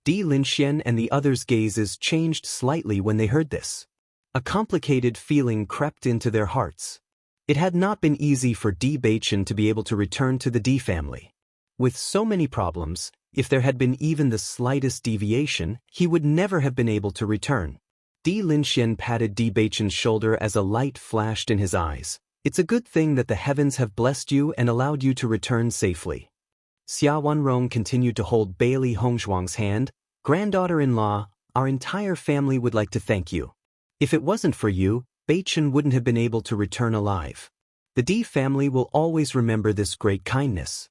Di Linxian and the others' gazes changed slightly when they heard this. A complicated feeling crept into their hearts. It had not been easy for Di Beichen to be able to return to the Di family. With so many problems, if there had been even the slightest deviation, he would never have been able to return. Di Linxian patted Di Beichen's shoulder as a light flashed in his eyes. "It's a good thing that the heavens have blessed you and allowed you to return safely." Xia Wanrong continued to hold Bailey Hongzhuang's hand. "Granddaughter-in-law, our entire family would like to thank you. If it wasn't for you, Beichen wouldn't have been able to return alive. The Di family will always remember this great kindness."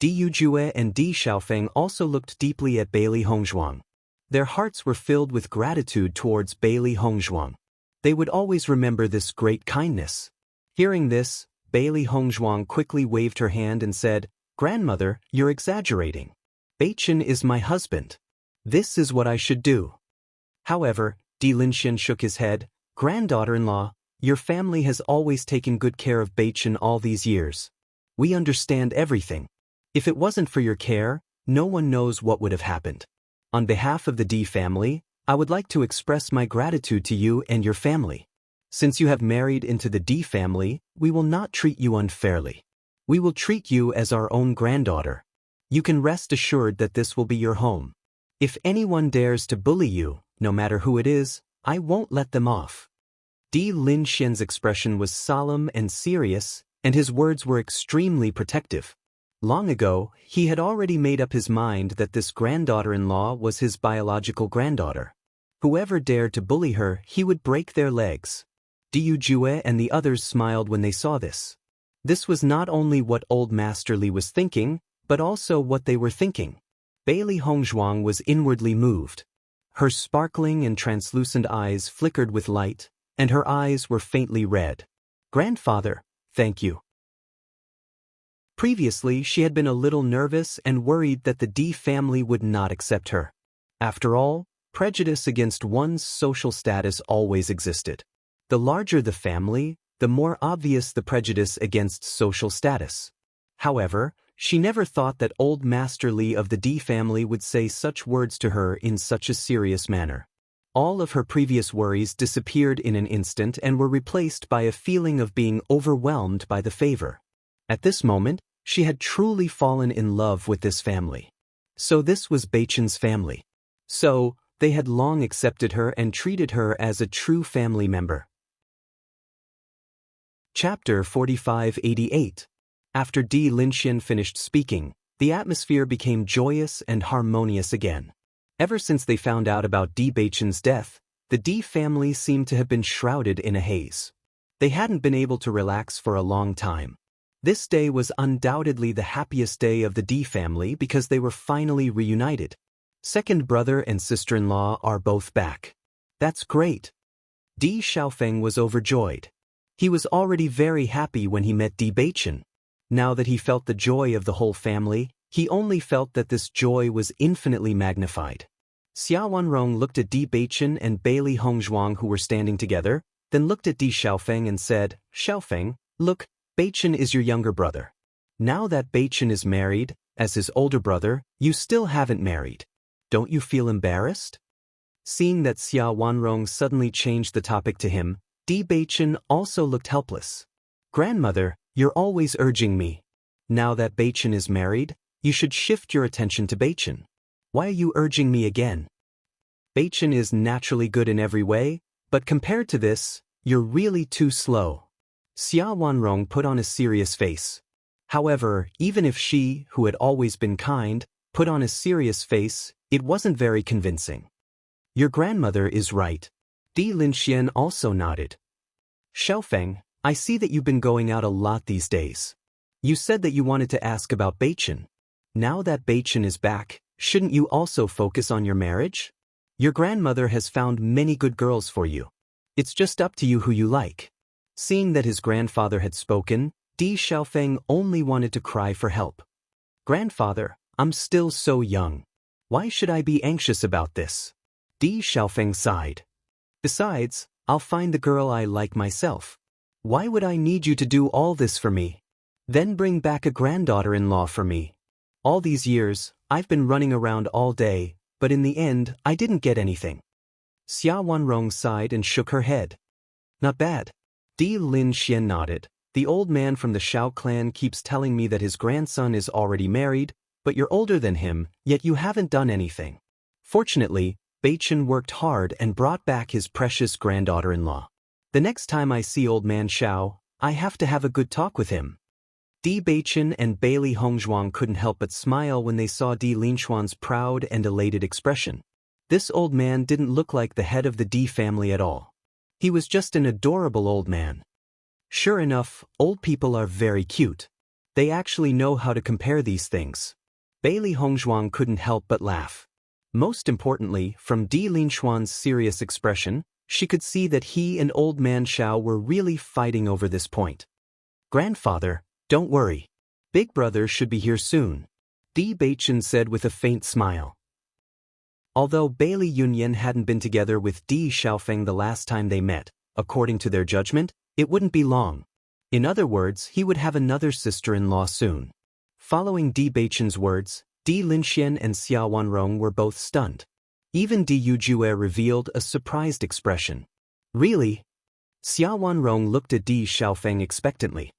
Di Yujue and Di Xiaofeng also looked deeply at Bailey Hongzhuang. Their hearts were filled with gratitude towards Bailey Hongzhuang. They would always remember this great kindness. Hearing this, Bailey Hongzhuang quickly waved her hand and said, "Grandmother, you're exaggerating. Beichen is my husband. This is what I should do." However, Di Linxian shook his head. "Granddaughter-in-law, your family has always taken good care of Beichen all these years. We understand everything. If it wasn't for your care, no one knows what would have happened. On behalf of the Di family, I would like to express my gratitude to you and your family. Since you have married into the Di family, we will not treat you unfairly. We will treat you as our own granddaughter. You can rest assured that this will be your home. If anyone dares to bully you, no matter who it is, I won't let them off." Di Linxian's expression was solemn and serious, and his words were extremely protective. Long ago, he had already made up his mind that this granddaughter-in-law was his biological granddaughter. Whoever dared to bully her, he would break their legs. Di Yujue and the others smiled when they saw this. This was not only what old Master Li was thinking, but also what they were thinking. Bailey Hongzhuang was inwardly moved. Her sparkling and translucent eyes flickered with light, and her eyes were faintly red. "Grandfather, thank you." Previously, she had been a little nervous and worried that the Di family would not accept her. After all, prejudice against one's social status always existed. The larger the family, the more obvious the prejudice against social status. However, she never thought that old Master Li of the Di family would say such words to her in such a serious manner. All of her previous worries disappeared in an instant and were replaced by a feeling of being overwhelmed by the favor. At this moment, she had truly fallen in love with this family. So this was Beichen's family. So, they had long accepted her and treated her as a true family member. Chapter 4588. After Di Linxian finished speaking, the atmosphere became joyous and harmonious again. Ever since they found out about Di Beichen's death, the Di family seemed to have been shrouded in a haze. They hadn't been able to relax for a long time. This day was undoubtedly the happiest day of the Di family because they were finally reunited. Second brother and sister-in-law are both back. That's great. Di Xiaofeng was overjoyed. He was already very happy when he met Di Beichen. Now that he felt the joy of the whole family, he only felt that this joy was infinitely magnified. Xia Wanrong looked at Di Beichen and Bailey Hongzhuang who were standing together, then looked at Di Xiaofeng and said, "Xiaofeng, look, Beichen is your younger brother. Now that Beichen is married, as his older brother, you still haven't married. Don't you feel embarrassed?" Seeing that Xia Wanrong suddenly changed the topic to him, Di Beichen also looked helpless. "Grandmother, you're always urging me. Now that Beichen is married, you should shift your attention to Beichen. Why are you urging me again? Beichen is naturally good in every way, but compared to this, you're really too slow." Xia Wanrong put on a serious face. However, even if she, who had always been kind, put on a serious face, it wasn't very convincing. "Your grandmother is right." Di Linxian also nodded. "Xiaofeng, I see that you've been going out a lot these days. You said that you wanted to ask about Beichen. Now that Beichen is back, shouldn't you also focus on your marriage? Your grandmother has found many good girls for you. It's just up to you who you like. Seeing that his grandfather had spoken, Di Xiaofeng only wanted to cry for help. Grandfather, I'm still so young. Why should I be anxious about this? Di Xiaofeng sighed. Besides, I'll find the girl I like myself. Why would I need you to do all this for me? Then bring back a granddaughter-in-law for me. All these years, I've been running around all day, but in the end, I didn't get anything. Xia Wanrong sighed and shook her head. Not bad. Di Lin Xian nodded. The old man from the Shao clan keeps telling me that his grandson is already married, but you're older than him, yet you haven't done anything. Fortunately, Beichen worked hard and brought back his precious granddaughter-in-law. The next time I see old man Shao, I have to have a good talk with him. Di Beichen and Bailey Hongzhuang couldn't help but smile when they saw Di Linshuan's proud and elated expression. This old man didn't look like the head of the Di family at all. He was just an adorable old man. Sure enough, old people are very cute. They actually know how to compare these things. Bailey Hongzhuang couldn't help but laugh. Most importantly, from Di Linshuan's serious expression, she could see that he and old man Shao were really fighting over this point. Grandfather, don't worry. Big brother should be here soon, Di Beichen said with a faint smile. Although Bailey Yunyan hadn't been together with Di Xiaofeng the last time they met, according to their judgment, it wouldn't be long. In other words, he would have another sister-in-law soon. Following Di Beichen's words, Di Linxian and Xia Wanrong were both stunned. Even Di Yujue revealed a surprised expression. Really? Xia Wanrong looked at Di Xiaofeng expectantly.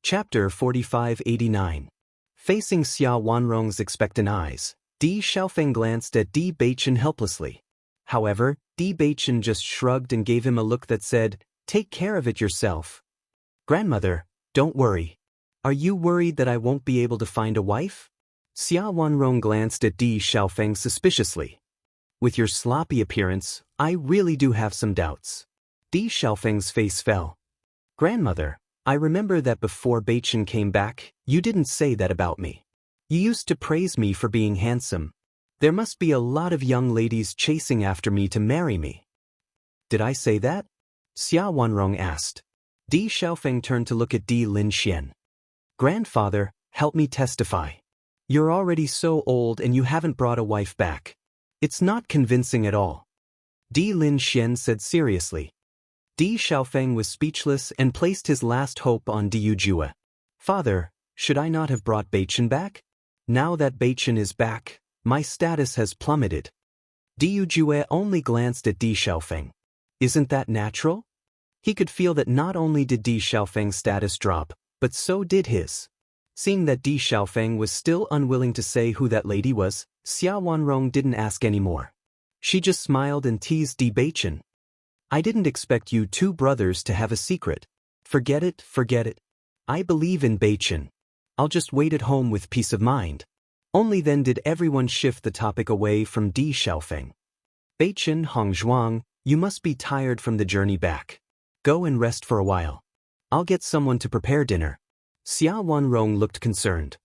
Chapter 4589. Facing Xia Wanrong's expectant eyes, Di Xiaofeng glanced at Di Beichen helplessly. However, Di Beichen just shrugged and gave him a look that said, "Take care of it yourself." Grandmother, don't worry. Are you worried that I won't be able to find a wife? Xia Wanrong glanced at Di Xiaofeng suspiciously. With your sloppy appearance, I really do have some doubts. Di Xiaofeng's face fell. Grandmother, I remember that before Beichen came back, you didn't say that about me. You used to praise me for being handsome. There must be a lot of young ladies chasing after me to marry me. Did I say that? Xia Wanrong asked. Di Xiaofeng turned to look at Di Linxian. Grandfather, help me testify. You're already so old and you haven't brought a wife back. It's not convincing at all. Di Linxian said seriously. Di Xiaofeng was speechless and placed his last hope on Di Yujue. Father, should I not have brought Beichen back? Now that Beichen is back, my status has plummeted. Di Yujue only glanced at Di Xiaofeng. Isn't that natural? He could feel that not only did Di Xiaofeng's status drop, but so did his. Seeing that Di Xiaofeng was still unwilling to say who that lady was, Xia Wanrong didn't ask anymore. She just smiled and teased Di Beichen. I didn't expect you two brothers to have a secret. Forget it, forget it. I believe in Beichen. I'll just wait at home with peace of mind. Only then did everyone shift the topic away from Di Xiaofeng. Beichen Hongzhuang, you must be tired from the journey back. Go and rest for a while. I'll get someone to prepare dinner. Xia Wanrong looked concerned.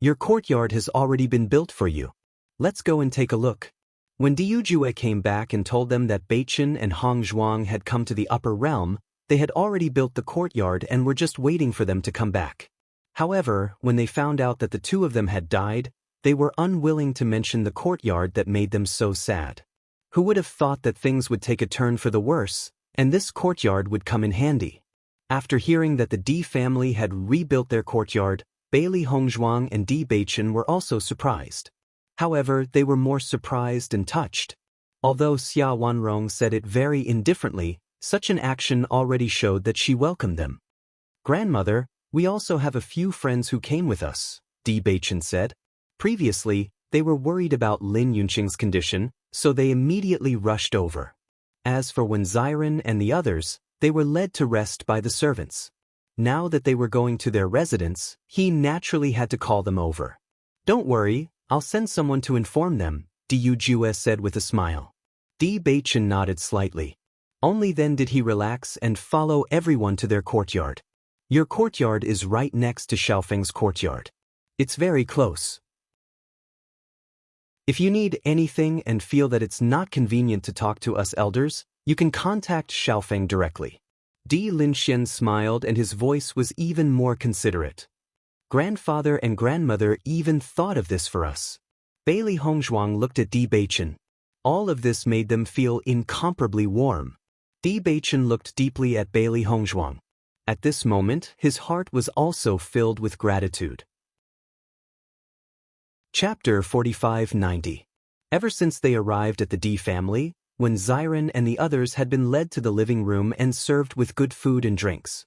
Your courtyard has already been built for you. Let's go and take a look. When Di Yujue came back and told them that Beichen and Hongzhuang had come to the upper realm, they had already built the courtyard and were just waiting for them to come back. However, when they found out that the two of them had died, they were unwilling to mention the courtyard that made them so sad. Who would have thought that things would take a turn for the worse, and this courtyard would come in handy? After hearing that the Di family had rebuilt their courtyard, Bailey Hongzhuang and Di Beichen were also surprised. However, they were more surprised and touched. Although Xia Wanrong said it very indifferently, such an action already showed that she welcomed them. Grandmother, we also have a few friends who came with us, Di Beichen said. Previously, they were worried about Lin Yunqing's condition, so they immediately rushed over. As for Wen Ziren and the others, they were led to rest by the servants. Now that they were going to their residence, he naturally had to call them over. Don't worry, I'll send someone to inform them, Di Yujue said with a smile. Di Beichen nodded slightly. Only then did he relax and follow everyone to their courtyard. Your courtyard is right next to Xiaofeng's courtyard. It's very close. If you need anything and feel that it's not convenient to talk to us elders, you can contact Xiaofeng directly. Di Linxian smiled and his voice was even more considerate. Grandfather and grandmother even thought of this for us. Bailey Hongzhuang looked at Di Beichen. All of this made them feel incomparably warm. Di Beichen looked deeply at Bailey Hongzhuang. At this moment, his heart was also filled with gratitude. Chapter 4590. Ever since they arrived at the Di family, when Xiren and the others had been led to the living room and served with good food and drinks.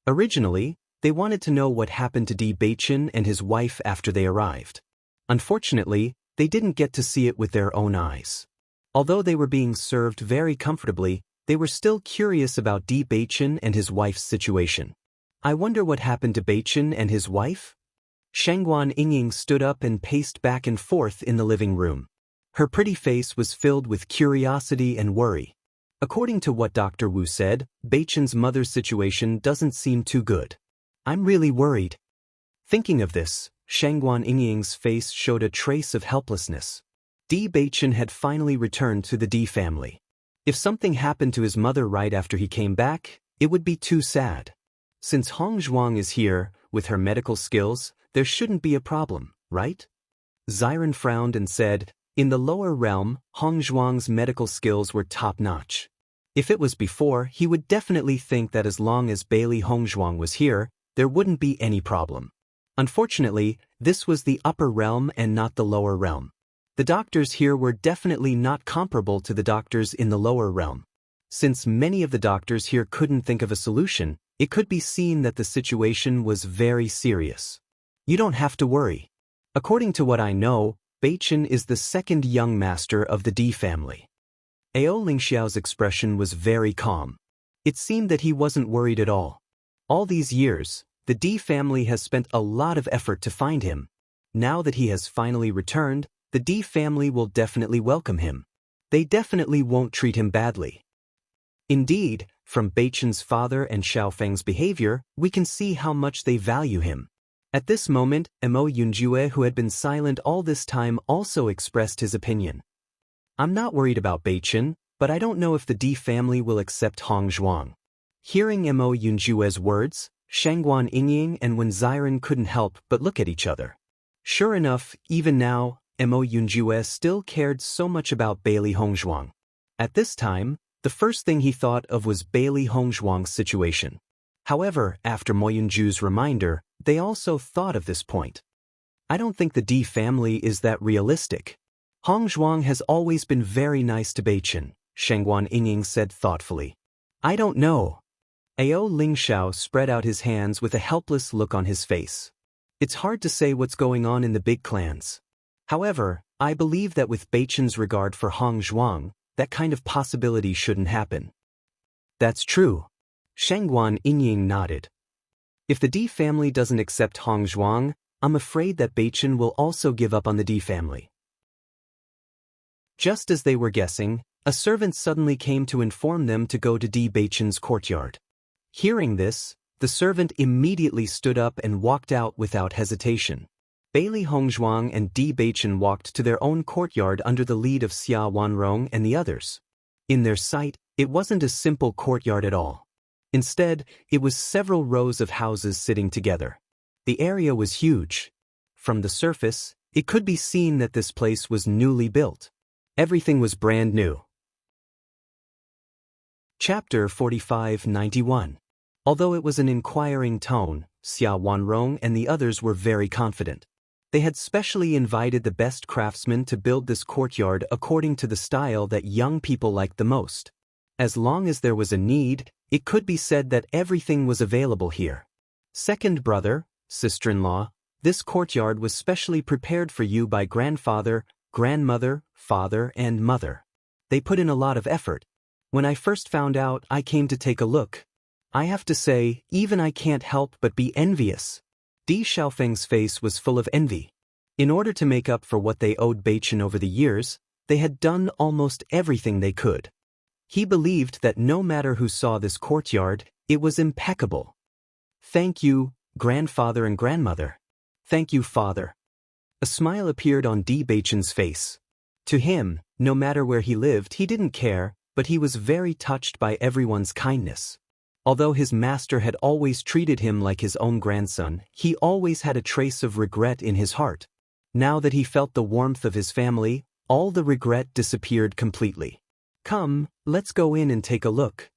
Originally, they wanted to know what happened to Di Beichen and his wife after they arrived. Unfortunately, they didn't get to see it with their own eyes. Although they were being served very comfortably, they were still curious about Di Beichen and his wife's situation. I wonder what happened to Beichen and his wife? Shangguan Yingying stood up and paced back and forth in the living room. Her pretty face was filled with curiosity and worry. According to what Dr. Wu said, Beichen's mother's situation doesn't seem too good. I'm really worried. Thinking of this, Shangguan Yingying's face showed a trace of helplessness. Di Beichen had finally returned to the Di family. If something happened to his mother right after he came back, it would be too sad. Since Hong Zhuang is here, with her medical skills, there shouldn't be a problem, right? Xiren frowned and said, in the lower realm, Hong Zhuang's medical skills were top-notch. If it was before, he would definitely think that as long as Bailey Hongzhuang was here, there wouldn't be any problem. Unfortunately, this was the upper realm and not the lower realm. The doctors here were definitely not comparable to the doctors in the lower realm. Since many of the doctors here couldn't think of a solution, it could be seen that the situation was very serious. You don't have to worry. According to what I know, Beichen is the second young master of the Di family. Ao Lingxiao's expression was very calm. It seemed that he wasn't worried at all. All these years, the Di family has spent a lot of effort to find him. Now that he has finally returned, the Di family will definitely welcome him. They definitely won't treat him badly. Indeed, from Beichen's father and Xiaofeng's behavior, we can see how much they value him. At this moment, Mo Yunjue, who had been silent all this time, also expressed his opinion. I'm not worried about Beichen, but I don't know if the Di family will accept Hong Zhuang. Hearing Mo Yunjue's words, Shangguan Yingying and Wen Xiren couldn't help but look at each other. Sure enough, even now, Mo Yunjue still cared so much about Bailey Hongzhuang. At this time, the first thing he thought of was Bailey Hongzhuang's situation. However, after Mo Yunju's reminder, they also thought of this point. I don't think the Di family is that realistic. Hong Zhuang has always been very nice to Beichen, Shangguan Yingying said thoughtfully. I don't know. Ao Lingxiao spread out his hands with a helpless look on his face. It's hard to say what's going on in the big clans. However, I believe that with Beichen's regard for Hong Zhuang, that kind of possibility shouldn't happen. That's true. Shangguan Yingying nodded. If the Di family doesn't accept Hong Zhuang, I'm afraid that Beichen will also give up on the Di family. Just as they were guessing, a servant suddenly came to inform them to go to Di Beichen's courtyard. Hearing this, the servant immediately stood up and walked out without hesitation. Bailey Hongzhuang and Di Beichen walked to their own courtyard under the lead of Xia Wanrong and the others. In their sight, it wasn't a simple courtyard at all. Instead, it was several rows of houses sitting together. The area was huge. From the surface, it could be seen that this place was newly built. Everything was brand new. Chapter 4591. Although it was an inquiring tone, Xia Wanrong and the others were very confident. They had specially invited the best craftsmen to build this courtyard according to the style that young people liked the most. As long as there was a need, it could be said that everything was available here. Second brother, sister-in-law, this courtyard was specially prepared for you by grandfather, grandmother, father, and mother. They put in a lot of effort. When I first found out, I came to take a look. I have to say, even I can't help but be envious. Di Xiaofeng's face was full of envy. In order to make up for what they owed Beichen over the years, they had done almost everything they could. He believed that no matter who saw this courtyard, it was impeccable. Thank you, grandfather and grandmother. Thank you, father. A smile appeared on Di Beichen's face. To him, no matter where he lived, he didn't care, but he was very touched by everyone's kindness. Although his master had always treated him like his own grandson, he always had a trace of regret in his heart. Now that he felt the warmth of his family, all the regret disappeared completely. "Come, let's go in and take a look,"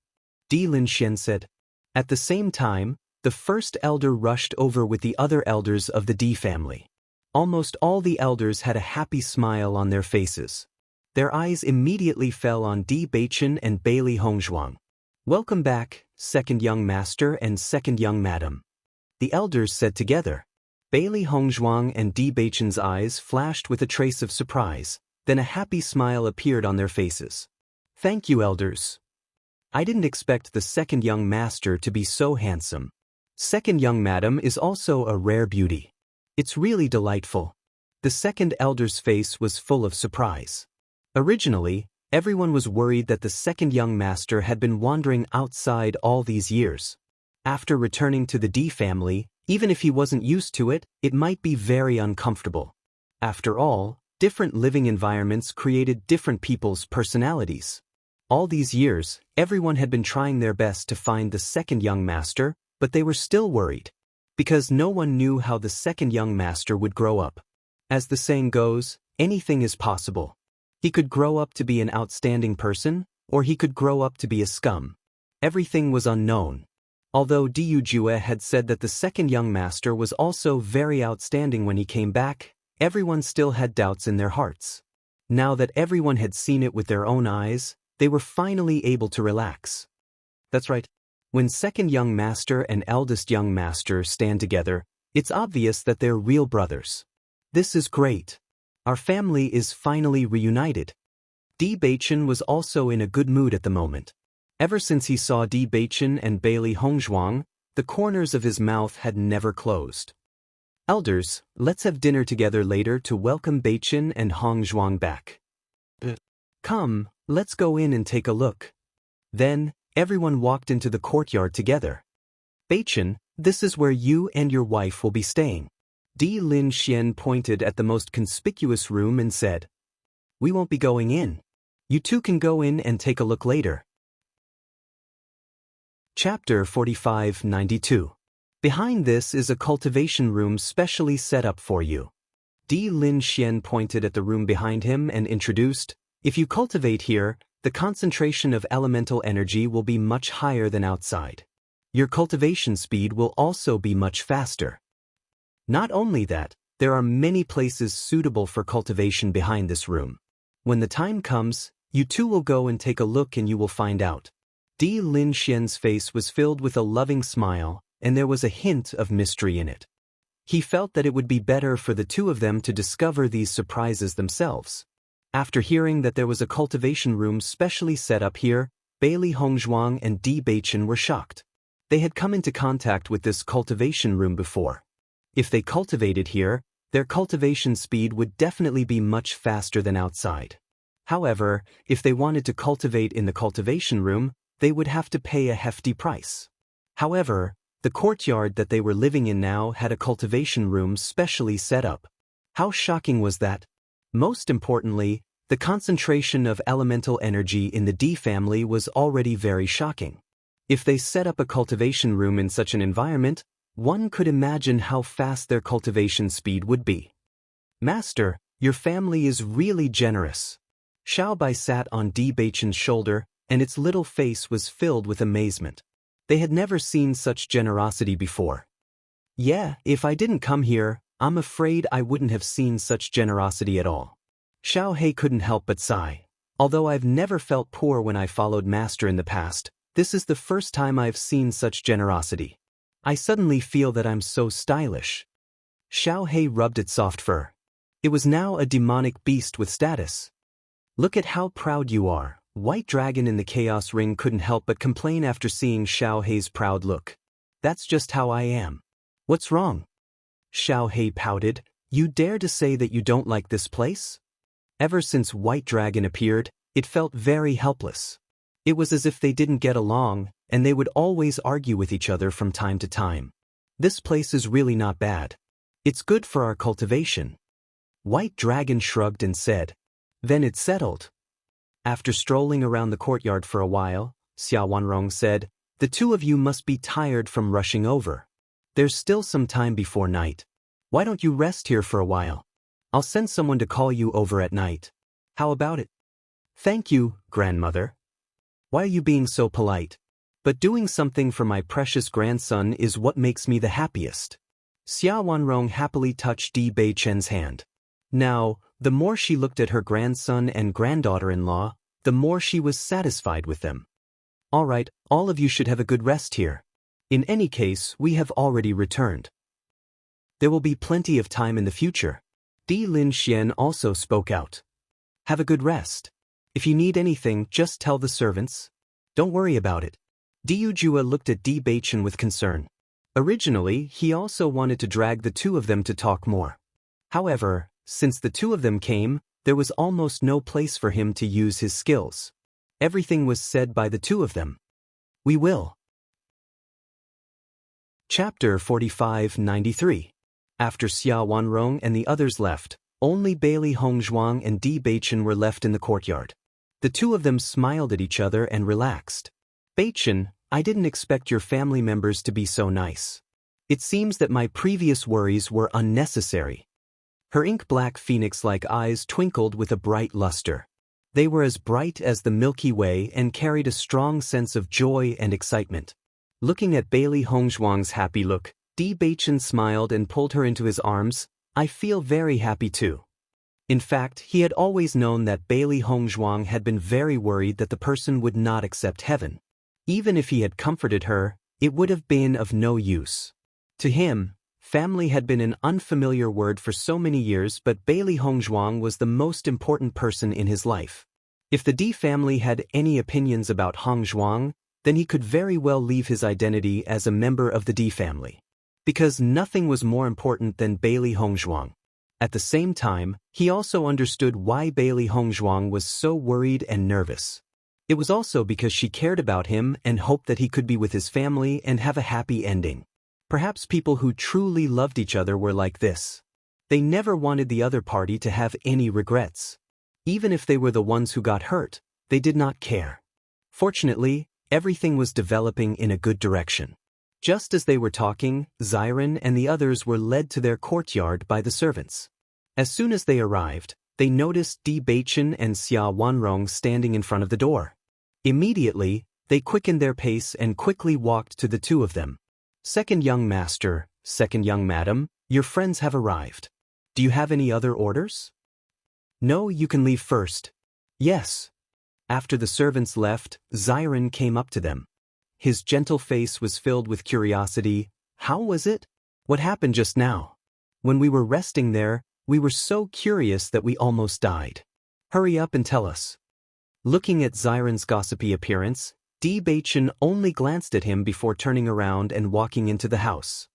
Di Linxian said. At the same time, the first elder rushed over with the other elders of the Di family. Almost all the elders had a happy smile on their faces. Their eyes immediately fell on Di Beichen and Bailey Hongzhuang. "Welcome back, second young master and second young madam," the elders said together. Bailey Hongzhuang and Di Beichen's eyes flashed with a trace of surprise, then a happy smile appeared on their faces. "Thank you, elders. I didn't expect the second young master to be so handsome. Second young madam is also a rare beauty. It's really delightful." The second elder's face was full of surprise. Originally, everyone was worried that the second young master had been wandering outside all these years. After returning to the Di family, even if he wasn't used to it, it might be very uncomfortable. After all, different living environments created different people's personalities. All these years, everyone had been trying their best to find the second young master, but they were still worried. Because no one knew how the second young master would grow up. As the saying goes, anything is possible. He could grow up to be an outstanding person, or he could grow up to be a scum. Everything was unknown. Although Diu Jue had said that the second young master was also very outstanding when he came back, everyone still had doubts in their hearts. Now that everyone had seen it with their own eyes, they were finally able to relax. That's right. When second young master and eldest young master stand together, it's obvious that they're real brothers. This is great. Our family is finally reunited. Di Beichen was also in a good mood at the moment. Ever since he saw Di Beichen and Bailey Hongzhuang, the corners of his mouth had never closed. "Elders, let's have dinner together later to welcome Beichen and Hongzhuang back. Come, let's go in and take a look." Then, everyone walked into the courtyard together. "Beichen, this is where you and your wife will be staying." Di Linxian pointed at the most conspicuous room and said, "We won't be going in. You two can go in and take a look later." Chapter 4592. Behind this is a cultivation room specially set up for you. Di Linxian pointed at the room behind him and introduced, "If you cultivate here, the concentration of elemental energy will be much higher than outside. Your cultivation speed will also be much faster. Not only that, there are many places suitable for cultivation behind this room. When the time comes, you two will go and take a look and you will find out." Di Linxian's face was filled with a loving smile, and there was a hint of mystery in it. He felt that it would be better for the two of them to discover these surprises themselves. After hearing that there was a cultivation room specially set up here, Bailey Hongzhuang and Di Beichen were shocked. They had come into contact with this cultivation room before. If they cultivated here, their cultivation speed would definitely be much faster than outside. However, if they wanted to cultivate in the cultivation room, they would have to pay a hefty price. However, the courtyard that they were living in now had a cultivation room specially set up. How shocking was that? Most importantly, the concentration of elemental energy in the Di family was already very shocking. If they set up a cultivation room in such an environment, one could imagine how fast their cultivation speed would be. "Master, your family is really generous." Xiaobai sat on Di Beichen's shoulder, and its little face was filled with amazement. They had never seen such generosity before. "Yeah, if I didn't come here, I'm afraid I wouldn't have seen such generosity at all." Xiao He couldn't help but sigh. "Although I've never felt poor when I followed Master in the past, this is the first time I've seen such generosity. I suddenly feel that I'm so stylish." Xiao He rubbed its soft fur. It was now a demonic beast with status. "Look at how proud you are." White Dragon in the Chaos Ring couldn't help but complain after seeing Xiao He's proud look. "That's just how I am." "What's wrong?" Xiao He pouted. "You dare to say that you don't like this place?" Ever since White Dragon appeared, it felt very helpless. It was as if they didn't get along, and they would always argue with each other from time to time. "This place is really not bad. It's good for our cultivation." White Dragon shrugged and said, Then it settled. After strolling around the courtyard for a while, Xia Wanrong said, "The two of you must be tired from rushing over. There's still some time before night. Why don't you rest here for a while? I'll send someone to call you over at night. How about it?" "Thank you, grandmother. Why are you being so polite? But doing something for my precious grandson is what makes me the happiest." Xia Wanrong happily touched Di Beichen's hand. Now, the more she looked at her grandson and granddaughter-in-law, the more she was satisfied with them. "All right, all of you should have a good rest here. In any case, we have already returned. There will be plenty of time in the future." Di Linxian also spoke out. "Have a good rest. If you need anything, just tell the servants. Don't worry about it." Diu Jua looked at Di Beichen with concern. Originally, he also wanted to drag the two of them to talk more. However, since the two of them came, there was almost no place for him to use his skills. Everything was said by the two of them. "We will." Chapter 45-93. After Xia Wanrong and the others left, only Bailey Hongzhuang and Di Beichen were left in the courtyard. The two of them smiled at each other and relaxed. "Beichen, I didn't expect your family members to be so nice. It seems that my previous worries were unnecessary." Her ink-black phoenix-like eyes twinkled with a bright luster. They were as bright as the Milky Way and carried a strong sense of joy and excitement. Looking at Bailey Hongzhuang's happy look, Di Beichen smiled and pulled her into his arms. "I feel very happy too." In fact, he had always known that Bailey Hongzhuang had been very worried that the person would not accept heaven. Even if he had comforted her, it would have been of no use. To him, family had been an unfamiliar word for so many years, but Bailey Hongzhuang was the most important person in his life. If the Di family had any opinions about Hongzhuang, then he could very well leave his identity as a member of the Di family. Because nothing was more important than Bailey Hongzhuang. At the same time, he also understood why Bailey Hongzhuang was so worried and nervous. It was also because she cared about him and hoped that he could be with his family and have a happy ending. Perhaps people who truly loved each other were like this. They never wanted the other party to have any regrets. Even if they were the ones who got hurt, they did not care. Fortunately, everything was developing in a good direction. Just as they were talking, Xiren and the others were led to their courtyard by the servants. As soon as they arrived, they noticed Di Beichen and Xia Wanrong standing in front of the door. Immediately, they quickened their pace and quickly walked to the two of them. "Second young master, second young madam, your friends have arrived. Do you have any other orders?" "No, you can leave first." "Yes." After the servants left, Xiren came up to them. His gentle face was filled with curiosity. "How was it? What happened just now? When we were resting there, we were so curious that we almost died. Hurry up and tell us." Looking at Xiren's gossipy appearance, Di Beichen only glanced at him before turning around and walking into the house.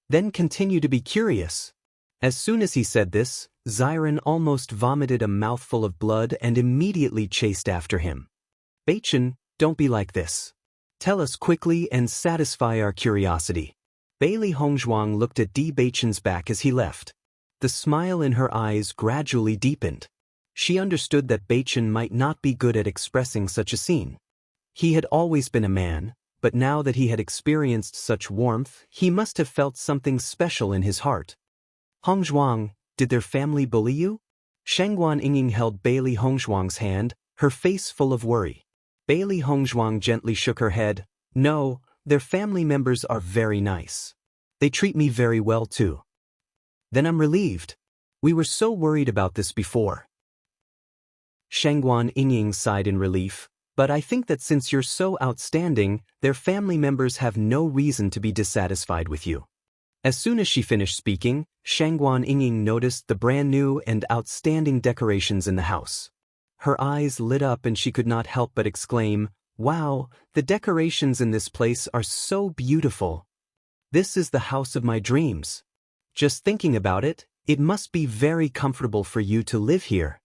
"Then continue to be curious." As soon as he said this, Xiren almost vomited a mouthful of blood and immediately chased after him. "Beichen, don't be like this. Tell us quickly and satisfy our curiosity." Bailey Hongzhuang looked at Di Beichen's back as he left. The smile in her eyes gradually deepened. She understood that Beichen might not be good at expressing such a scene. He had always been a man, but now that he had experienced such warmth, he must have felt something special in his heart. "Hongzhuang, did their family bully you?" Shengguan Yingying held Bailey Hongzhuang's hand, her face full of worry. Bailey Hongzhuang gently shook her head. "No, their family members are very nice. They treat me very well too." "Then I'm relieved. We were so worried about this before." Shengguan Yingying sighed in relief. "But I think that since you're so outstanding, their family members have no reason to be dissatisfied with you." As soon as she finished speaking, Shengguan Yingying noticed the brand new and outstanding decorations in the house. Her eyes lit up and she could not help but exclaim, "Wow, the decorations in this place are so beautiful. This is the house of my dreams. Just thinking about it, it must be very comfortable for you to live here."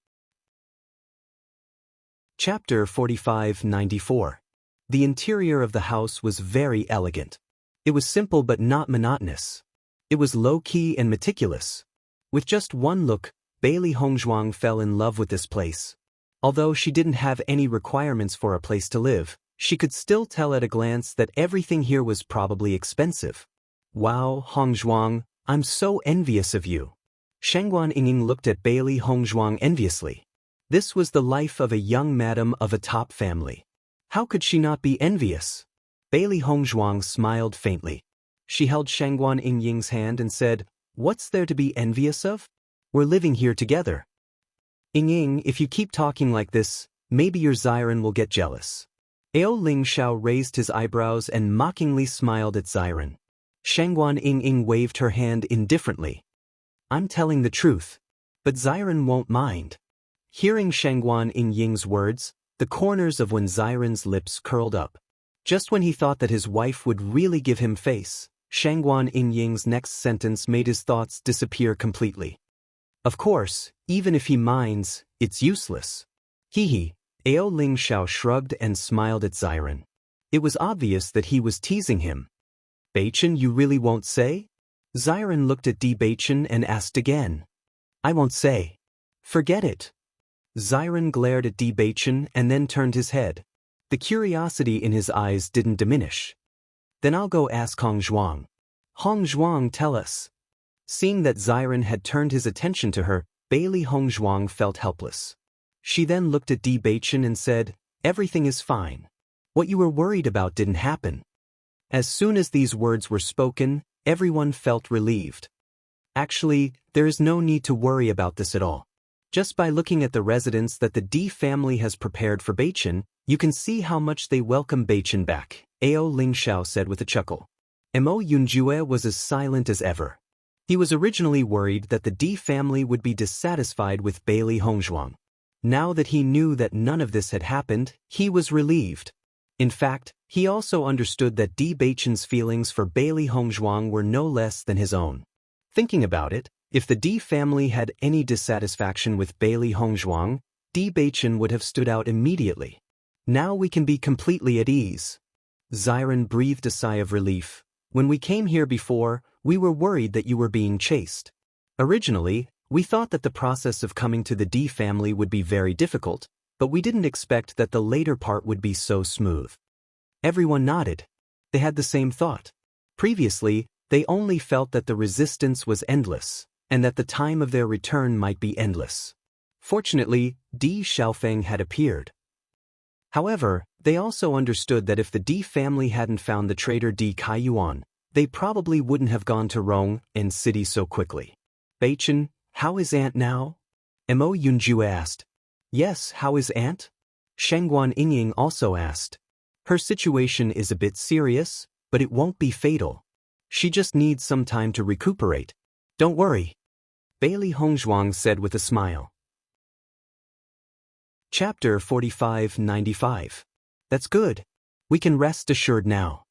Chapter 45-94. The interior of the house was very elegant. It was simple but not monotonous. It was low-key and meticulous. With just one look, Bailey Hongzhuang fell in love with this place. Although she didn't have any requirements for a place to live, she could still tell at a glance that everything here was probably expensive. Wow, Hongzhuang, I'm so envious of you. Shengguan Yingying looked at Bailey Hongzhuang enviously. This was the life of a young madam of a top family. How could she not be envious? Bailey Hongzhuang smiled faintly. She held Shengguan Yingying's hand and said, "What's there to be envious of? We're living here together. Yingying, if you keep talking like this, maybe your Xiren will get jealous." Ao Ling Xiao raised his eyebrows and mockingly smiled at Xiren. Shengguan Yingying waved her hand indifferently. "I'm telling the truth. But Xiren won't mind." Hearing Shengguan Yingying's words, the corners of Xiren's lips curled up. Just when he thought that his wife would really give him face, Shengguan Yingying's next sentence made his thoughts disappear completely. "Of course, even if he minds, it's useless." Hee. Ao Ling Xiao shrugged and smiled at Xiren. It was obvious that he was teasing him. "Beichen, you really won't say?" Xiren looked at Beichen and asked again. "I won't say." "Forget it." Xiren glared at Beichen and then turned his head. The curiosity in his eyes didn't diminish. "Then I'll go ask Hongzhuang." "Hongzhuang, tell us." Seeing that Xiren had turned his attention to her, Bailey Hongzhuang felt helpless. She then looked at Beichen and said, "Everything is fine. What you were worried about didn't happen." As soon as these words were spoken, everyone felt relieved. Actually, there is no need to worry about this at all. Just by looking at the residence that the D family has prepared for Beichen, you can see how much they welcome Beichen back, Ao Ling Xiao said with a chuckle. Mo Yunjue was as silent as ever. He was originally worried that the D family would be dissatisfied with Bailey Hongzhuang. Now that he knew that none of this had happened, he was relieved. In fact, he also understood that Beichen's feelings for Bailey Hongzhuang were no less than his own. Thinking about it, if the D family had any dissatisfaction with Bailey Hongzhuang, Beichen would have stood out immediately. Now we can be completely at ease. Xiren breathed a sigh of relief. "When we came here before, we were worried that you were being chased. Originally, we thought that the process of coming to the D family would be very difficult, but we didn't expect that the later part would be so smooth." Everyone nodded. They had the same thought. Previously, they only felt that the resistance was endless, and that the time of their return might be endless. Fortunately, Di Xiaofeng had appeared. However, they also understood that if the Di family hadn't found the traitor Di Kaiyuan, they probably wouldn't have gone to Rong and city so quickly. "Beichen, how is Aunt now?" Mo Yunjue asked. "Yes, how is Aunt?" Shengguan Yingying also asked. "Her situation is a bit serious, but it won't be fatal. She just needs some time to recuperate. Don't worry," Bailey Hongzhuang said with a smile. Chapter 4595. That's good. We can rest assured now.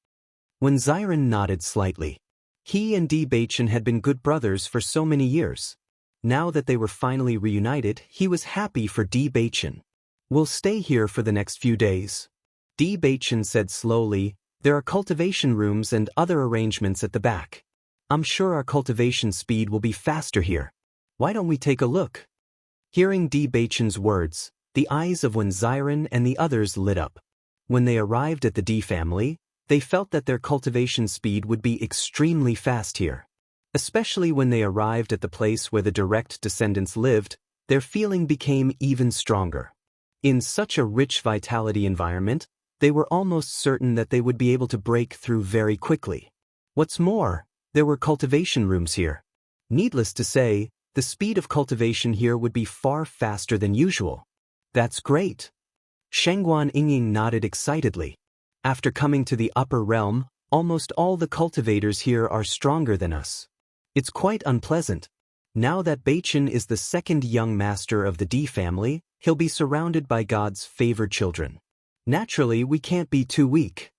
When Xiren nodded slightly. He and Beichen had been good brothers for so many years. Now that they were finally reunited, he was happy for Beichen. "We'll stay here for the next few days," Beichen said slowly. "There are cultivation rooms and other arrangements at the back. I'm sure our cultivation speed will be faster here. Why don't we take a look?" Hearing Beichen's words, the eyes of Xiren and the others lit up. When they arrived at the D family, they felt that their cultivation speed would be extremely fast here. Especially when they arrived at the place where the direct descendants lived, their feeling became even stronger. In such a rich vitality environment, they were almost certain that they would be able to break through very quickly. What's more, there were cultivation rooms here. Needless to say, the speed of cultivation here would be far faster than usual. "That's great." Shengguan Yingying nodded excitedly. "After coming to the upper realm, almost all the cultivators here are stronger than us. It's quite unpleasant. Now that Beichen is the second young master of the D family, he'll be surrounded by God's favored children. Naturally, we can't be too weak."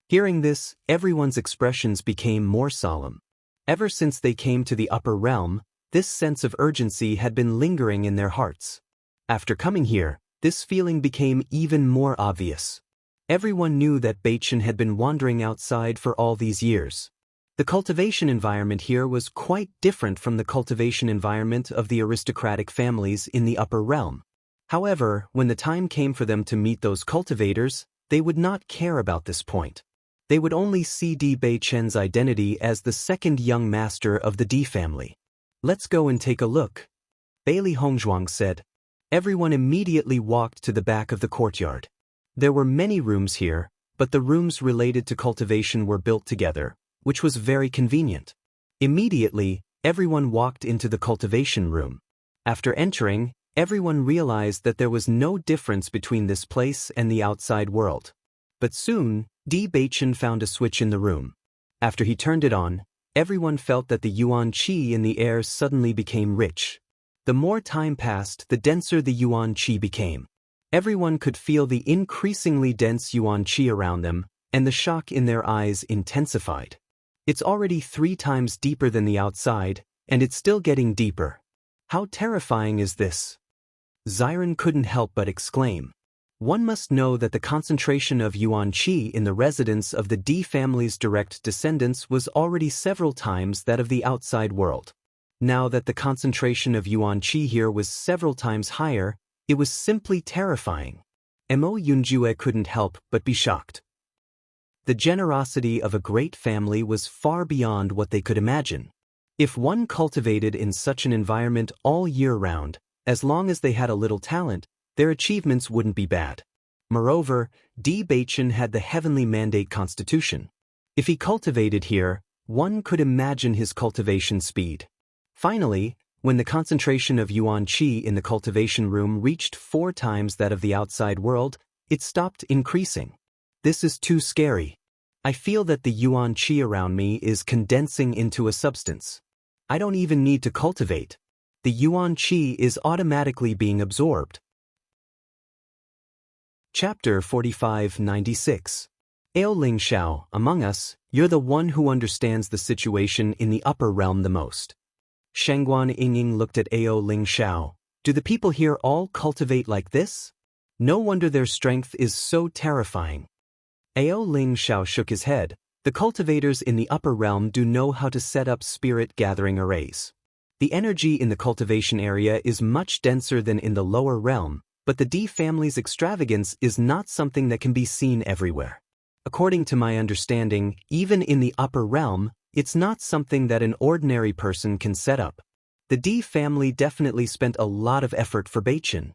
Hearing this, everyone's expressions became more solemn. Ever since they came to the upper realm, this sense of urgency had been lingering in their hearts. After coming here, this feeling became even more obvious. Everyone knew that Beichen had been wandering outside for all these years. The cultivation environment here was quite different from the cultivation environment of the aristocratic families in the upper realm. However, when the time came for them to meet those cultivators, they would not care about this point. They would only see Di Beichen's identity as the second young master of the Di family. "Let's go and take a look," Bailey Hongzhuang said. Everyone immediately walked to the back of the courtyard. There were many rooms here, but the rooms related to cultivation were built together, which was very convenient. Immediately, everyone walked into the cultivation room. After entering, everyone realized that there was no difference between this place and the outside world. But soon, Di Beichen found a switch in the room. After he turned it on, everyone felt that the yuan qi in the air suddenly became rich. The more time passed, the denser the yuan qi became. Everyone could feel the increasingly dense yuan qi around them, and the shock in their eyes intensified. It's already 3 times deeper than the outside, and it's still getting deeper. How terrifying is this? Xiren couldn't help but exclaim. One must know that the concentration of yuan qi in the residence of the Di family's direct descendants was already several times that of the outside world. Now that the concentration of yuan qi here was several times higher, it was simply terrifying. Mo Yunjue couldn't help but be shocked. The generosity of a great family was far beyond what they could imagine. If one cultivated in such an environment all year round, as long as they had a little talent, their achievements wouldn't be bad. Moreover, Di Beichen had the heavenly mandate constitution. If he cultivated here, one could imagine his cultivation speed. Finally, when the concentration of yuan qi in the cultivation room reached 4 times that of the outside world, it stopped increasing. This is too scary. I feel that the yuan qi around me is condensing into a substance. I don't even need to cultivate. The yuan qi is automatically being absorbed. Chapter 45-96. Ao Ling Xiao, among us, you're the one who understands the situation in the upper realm the most. Shengguan Yingying looked at Ao Ling Xiao. Do the people here all cultivate like this? No wonder their strength is so terrifying. Ao Ling Xiao shook his head. The cultivators in the upper realm do know how to set up spirit gathering arrays. The energy in the cultivation area is much denser than in the lower realm, but the Di family's extravagance is not something that can be seen everywhere. According to my understanding, even in the upper realm, it's not something that an ordinary person can set up. The Di family definitely spent a lot of effort for Beichen.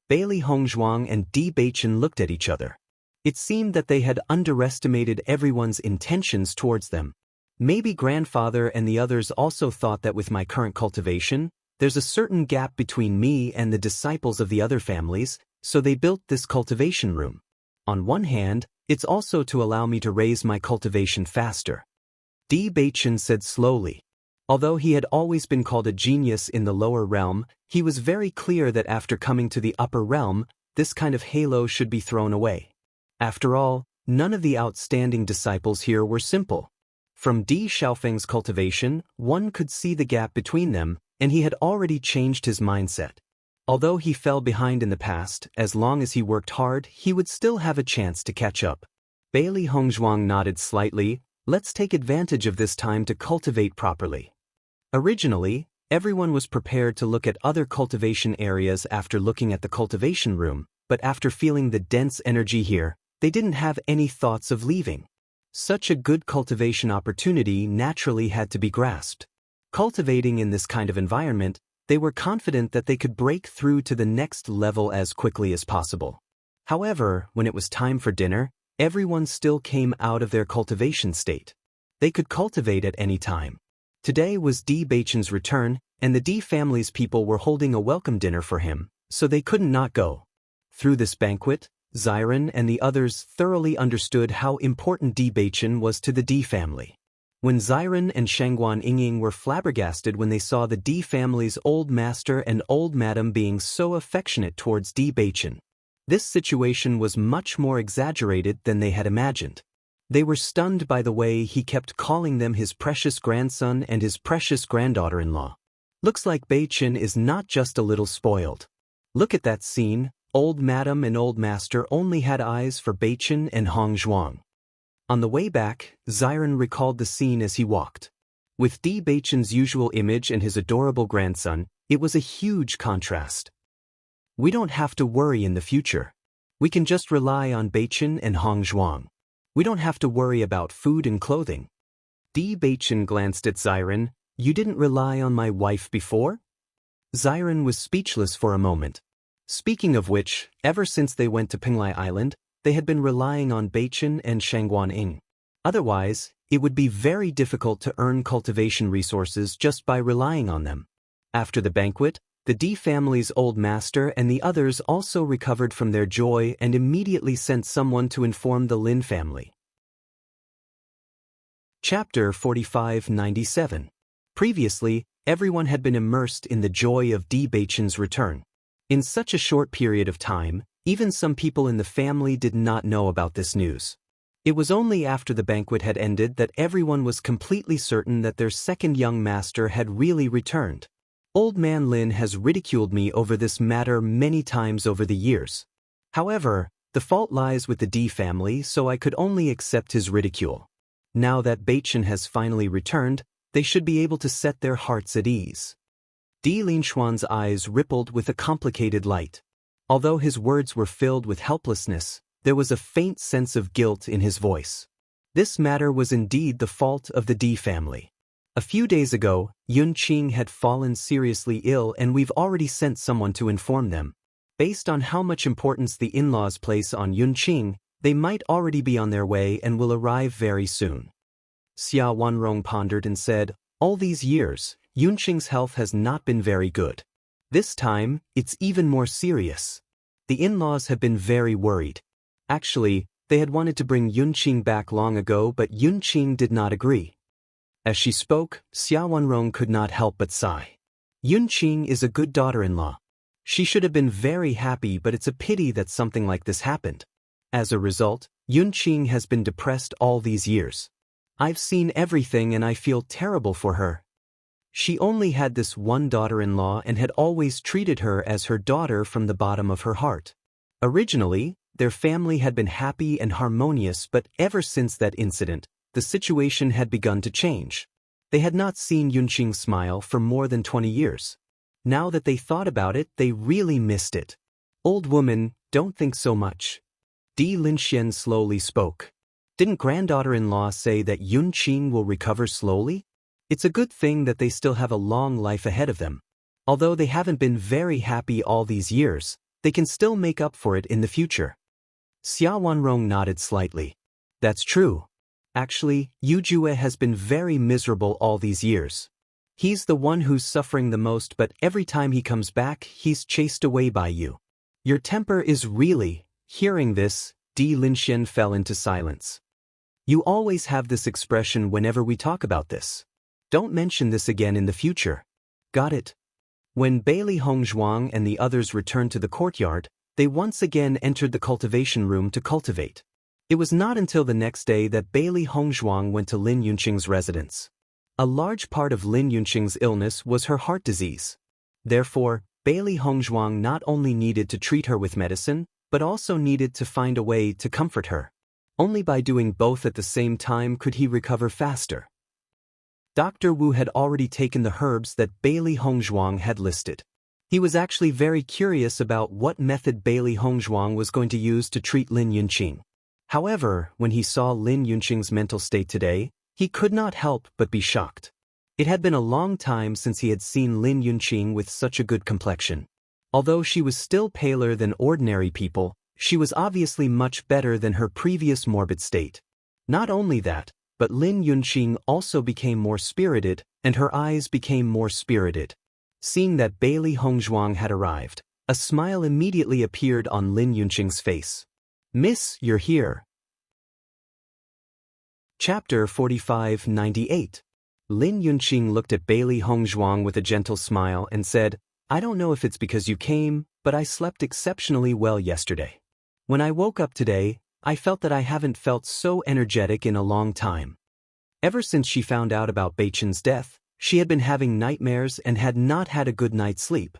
Bailey Hongzhuang and Di Beichen looked at each other. It seemed that they had underestimated everyone's intentions towards them. Maybe grandfather and the others also thought that with my current cultivation, there's a certain gap between me and the disciples of the other families, so they built this cultivation room. On one hand, it's also to allow me to raise my cultivation faster. Di Beichen said slowly. Although he had always been called a genius in the lower realm, he was very clear that after coming to the upper realm, this kind of halo should be thrown away. After all, none of the outstanding disciples here were simple. From Di Xiaofeng's cultivation, one could see the gap between them, and he had already changed his mindset. Although he fell behind in the past, as long as he worked hard, he would still have a chance to catch up. Bailey Hongzhuang nodded slightly. Let's take advantage of this time to cultivate properly. Originally, everyone was prepared to look at other cultivation areas after looking at the cultivation room, but after feeling the dense energy here, they didn't have any thoughts of leaving. Such a good cultivation opportunity naturally had to be grasped. Cultivating in this kind of environment, they were confident that they could break through to the next level as quickly as possible. However, when it was time for dinner, everyone still came out of their cultivation state. They could cultivate at any time. Today was Di Beichen's return, and the Di family's people were holding a welcome dinner for him, so they couldn't not go. Through this banquet, Xiren and the others thoroughly understood how important Di Beichen was to the Di family. When Xiren and Shengguan Yingying were flabbergasted when they saw the Di family's old master and old madam being so affectionate towards Di Beichen. This situation was much more exaggerated than they had imagined. They were stunned by the way he kept calling them his precious grandson and his precious granddaughter-in-law. Looks like Beichen is not just a little spoiled. Look at that scene. Old madam and old master only had eyes for Beichen and Hongzhuang. On the way back, Xiren recalled the scene as he walked. With Di Beichen's usual image and his adorable grandson, it was a huge contrast. We don't have to worry in the future. We can just rely on Beichen and Hong Zhuang. We don't have to worry about food and clothing. Di Beichen glanced at Xiren. You didn't rely on my wife before? Xiren was speechless for a moment. Speaking of which, ever since they went to Penglai Island, they had been relying on Beichen and Shangguaning. Otherwise, it would be very difficult to earn cultivation resources just by relying on them. After the banquet, the Di family's old master and the others also recovered from their joy and immediately sent someone to inform the Lin family. Chapter 4597. Previously, everyone had been immersed in the joy of Di Beichen's return. In such a short period of time, even some people in the family did not know about this news. It was only after the banquet had ended that everyone was completely certain that their second young master had really returned. Old man Lin has ridiculed me over this matter many times over the years. However, the fault lies with the Di family, so I could only accept his ridicule. Now that Beichen has finally returned, they should be able to set their hearts at ease. Di Linshuan's eyes rippled with a complicated light. Although his words were filled with helplessness, there was a faint sense of guilt in his voice. This matter was indeed the fault of the Di family. A few days ago, Yunqing had fallen seriously ill and we've already sent someone to inform them. Based on how much importance the in-laws place on Yunqing, they might already be on their way and will arrive very soon. Xia Wanrong pondered and said, all these years, Yunqing's health has not been very good. This time, it's even more serious. The in-laws have been very worried. Actually, they had wanted to bring Yunqing back long ago, but Yunqing did not agree. As she spoke, Xia Wanrong could not help but sigh. Yunqing is a good daughter-in-law. She should have been very happy, but it's a pity that something like this happened. As a result, Yunqing has been depressed all these years. I've seen everything and I feel terrible for her. She only had this one daughter-in-law and had always treated her as her daughter from the bottom of her heart. Originally, their family had been happy and harmonious, but ever since that incident, the situation had begun to change. They had not seen Yunqing smile for more than 20 years. Now that they thought about it, they really missed it. Old woman, don't think so much. Di Linxian slowly spoke. Didn't granddaughter-in-law say that Yunqing will recover slowly? It's a good thing that they still have a long life ahead of them. Although they haven't been very happy all these years, they can still make up for it in the future. Xia Wanrong nodded slightly. That's true. Actually, Yu Jue has been very miserable all these years. He's the one who's suffering the most, but every time he comes back, he's chased away by you. Your temper is really... Hearing this, Di Linxian fell into silence. You always have this expression whenever we talk about this. Don't mention this again in the future. Got it? When Bailey Hongzhuang and the others returned to the courtyard, they once again entered the cultivation room to cultivate. It was not until the next day that Bailey Hongzhuang went to Lin Yunqing's residence. A large part of Lin Yunqing's illness was her heart disease. Therefore, Bailey Hongzhuang not only needed to treat her with medicine, but also needed to find a way to comfort her. Only by doing both at the same time could he recover faster. Dr. Wu had already taken the herbs that Bailey Hongzhuang had listed. He was actually very curious about what method Bailey Hongzhuang was going to use to treat Lin Yunqing. However, when he saw Lin Yunqing's mental state today, he could not help but be shocked. It had been a long time since he had seen Lin Yunqing with such a good complexion. Although she was still paler than ordinary people, she was obviously much better than her previous morbid state. Not only that, but Lin Yunqing also became more spirited, and her eyes became more spirited. Seeing that Bailey Hongzhuang had arrived, a smile immediately appeared on Lin Yunqing's face. Miss, you're here. Chapter 4598. Lin Yunqing looked at Bailey Hongzhuang with a gentle smile and said, I don't know if it's because you came, but I slept exceptionally well yesterday. When I woke up today, I felt that I haven't felt so energetic in a long time. Ever since she found out about Beichen's death, she had been having nightmares and had not had a good night's sleep.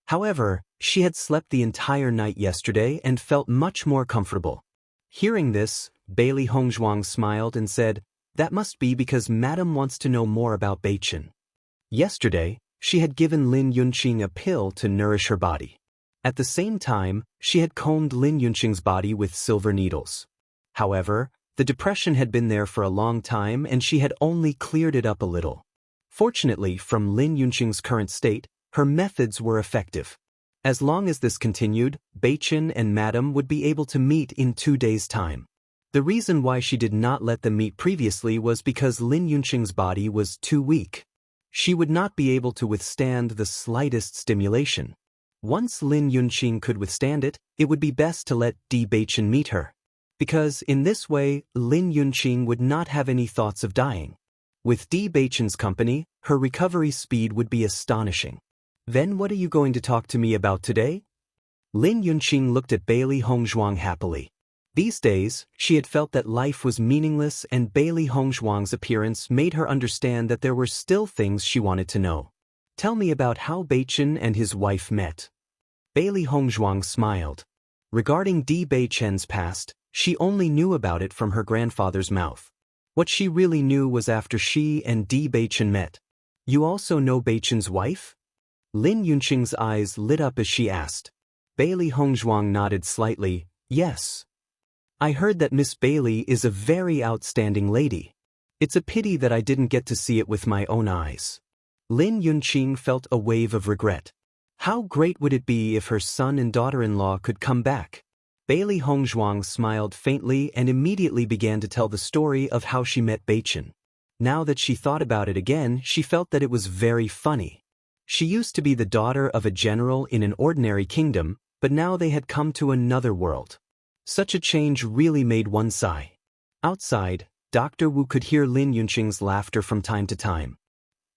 However, she had slept the entire night yesterday and felt much more comfortable. Hearing this, Bailey Hongzhuang smiled and said, "That must be because Madam wants to know more about Beichin." Yesterday, she had given Lin Yunqing a pill to nourish her body. At the same time, she had combed Lin Yunqing's body with silver needles. However, the depression had been there for a long time and she had only cleared it up a little. Fortunately, from Lin Yunqing's current state, her methods were effective. As long as this continued, Beichin and Madam would be able to meet in 2 days' time. The reason why she did not let them meet previously was because Lin Yunqing's body was too weak. She would not be able to withstand the slightest stimulation. Once Lin Yunqing could withstand it, it would be best to let Beichin meet her. Because in this way, Lin Yunqing would not have any thoughts of dying. With Beichin's company, her recovery speed would be astonishing. "Then what are you going to talk to me about today?" Lin Yunqing looked at Bailey Hongzhuang happily. These days, she had felt that life was meaningless and Bailey Hongzhuang's appearance made her understand that there were still things she wanted to know. "Tell me about how Beichin and his wife met." Bailey Hongzhuang smiled. Regarding Beichin's past, she only knew about it from her grandfather's mouth. What she really knew was after she and Beichin met. "You also know Beichin's wife?" Lin Yunqing's eyes lit up as she asked. Bailey Hongzhuang nodded slightly, "Yes. I heard that Miss Bailey is a very outstanding lady. It's a pity that I didn't get to see it with my own eyes." Lin Yunqing felt a wave of regret. How great would it be if her son and daughter-in-law could come back? Bailey Hongzhuang smiled faintly and immediately began to tell the story of how she met Beichin. Now that she thought about it again, she felt that it was very funny. She used to be the daughter of a general in an ordinary kingdom, but now they had come to another world. Such a change really made one sigh. Outside, Dr. Wu could hear Lin Yunqing's laughter from time to time.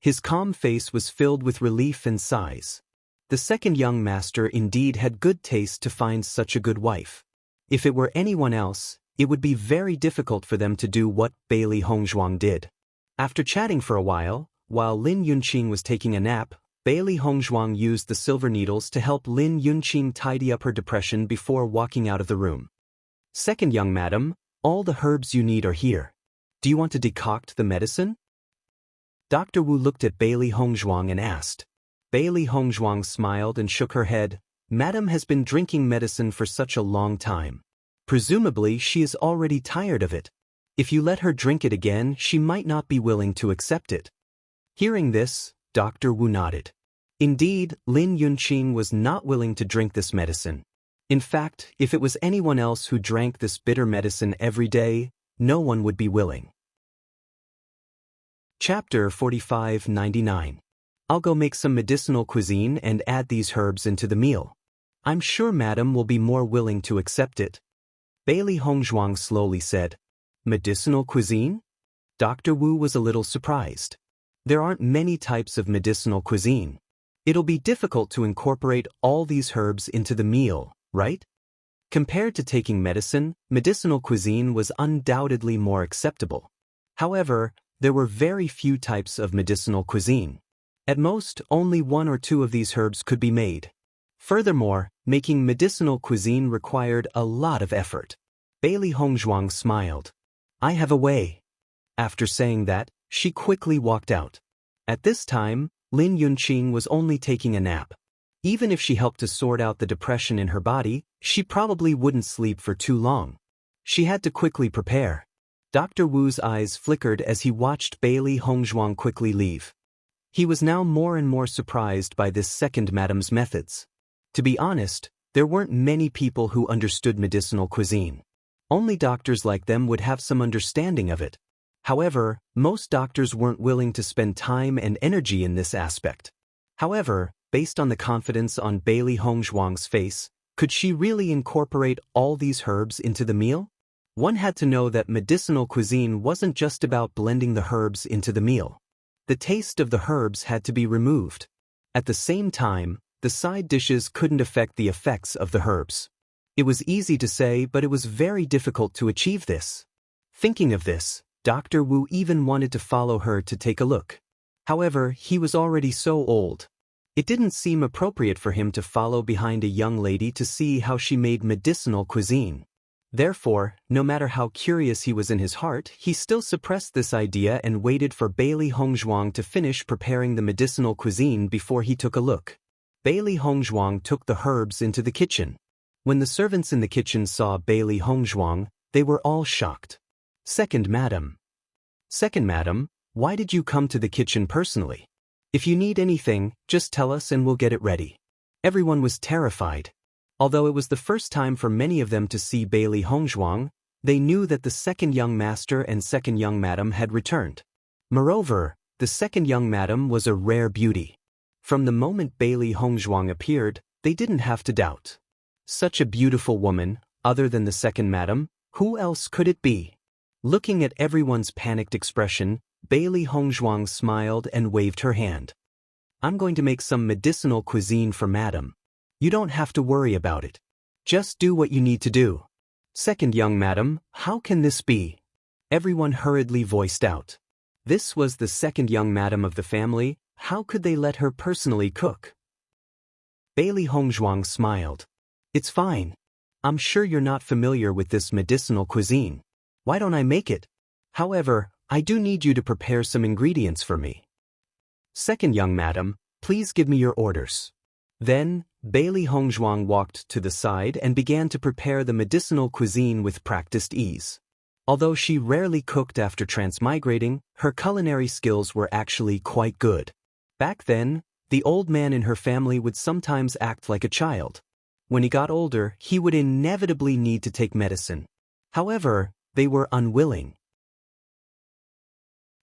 His calm face was filled with relief and sighs. The second young master indeed had good taste to find such a good wife. If it were anyone else, it would be very difficult for them to do what Bailey Hongzhuang did. After chatting for a while Lin Yunqing was taking a nap, Bailey Hongzhuang used the silver needles to help Lin Yunqing tidy up her depression before walking out of the room. "Second young madam, all the herbs you need are here. Do you want to decoct the medicine?" Dr. Wu looked at Bailey Hongzhuang and asked. Bailey Hongzhuang smiled and shook her head. "Madam has been drinking medicine for such a long time. Presumably she is already tired of it. If you let her drink it again, she might not be willing to accept it." Hearing this, Dr. Wu nodded. Indeed, Lin Yunqing was not willing to drink this medicine. In fact, if it was anyone else who drank this bitter medicine every day, no one would be willing. Chapter 45-99. I'll go make some medicinal cuisine and add these herbs into the meal. I'm sure Madam will be more willing to accept it. Bailey Hongzhuang slowly said. Medicinal cuisine? Dr. Wu was a little surprised. There aren't many types of medicinal cuisine. It'll be difficult to incorporate all these herbs into the meal, right? Compared to taking medicine, medicinal cuisine was undoubtedly more acceptable. However, there were very few types of medicinal cuisine. At most, only 1 or 2 of these herbs could be made. Furthermore, making medicinal cuisine required a lot of effort. Bailey Hongzhuang smiled. I have a way. After saying that, she quickly walked out. At this time, Lin Yunqing was only taking a nap. Even if she helped to sort out the depression in her body, she probably wouldn't sleep for too long. She had to quickly prepare. Dr. Wu's eyes flickered as he watched Bailey Hongzhuang quickly leave. He was now more and more surprised by this second madam's methods. To be honest, there weren't many people who understood medicinal cuisine. Only doctors like them would have some understanding of it. However, most doctors weren't willing to spend time and energy in this aspect. However, based on the confidence on Bailey Hongzhuang's face, could she really incorporate all these herbs into the meal? One had to know that medicinal cuisine wasn't just about blending the herbs into the meal. The taste of the herbs had to be removed. At the same time, the side dishes couldn't affect the effects of the herbs. It was easy to say, but it was very difficult to achieve this. Thinking of this, Dr. Wu even wanted to follow her to take a look. However, he was already so old. It didn't seem appropriate for him to follow behind a young lady to see how she made medicinal cuisine. Therefore, no matter how curious he was in his heart, he still suppressed this idea and waited for Bailey Hongzhuang to finish preparing the medicinal cuisine before he took a look. Bailey Hongzhuang took the herbs into the kitchen. When the servants in the kitchen saw Bailey Hongzhuang, they were all shocked. Second madam, why did you come to the kitchen personally? If you need anything, just tell us and we'll get it ready. Everyone was terrified. Although it was the first time for many of them to see Bailey Hongzhuang, they knew that the second young master and second young madam had returned. Moreover, the second young madam was a rare beauty. From the moment Bailey Hongzhuang appeared, they didn't have to doubt. Such a beautiful woman, other than the second madam, who else could it be? Looking at everyone's panicked expression, Bailey Hongzhuang smiled and waved her hand. I'm going to make some medicinal cuisine for madam. You don't have to worry about it. Just do what you need to do. Second young madam, how can this be? Everyone hurriedly voiced out. This was the second young madam of the family. How could they let her personally cook? Bailey Hongzhuang smiled. It's fine. I'm sure you're not familiar with this medicinal cuisine. Why don't I make it? However, I do need you to prepare some ingredients for me. Second young madam, please give me your orders. Then, Bailey Hongzhuang walked to the side and began to prepare the medicinal cuisine with practiced ease. Although she rarely cooked after transmigrating, her culinary skills were actually quite good. Back then, the old man in her family would sometimes act like a child. When he got older, he would inevitably need to take medicine. However, they were unwilling.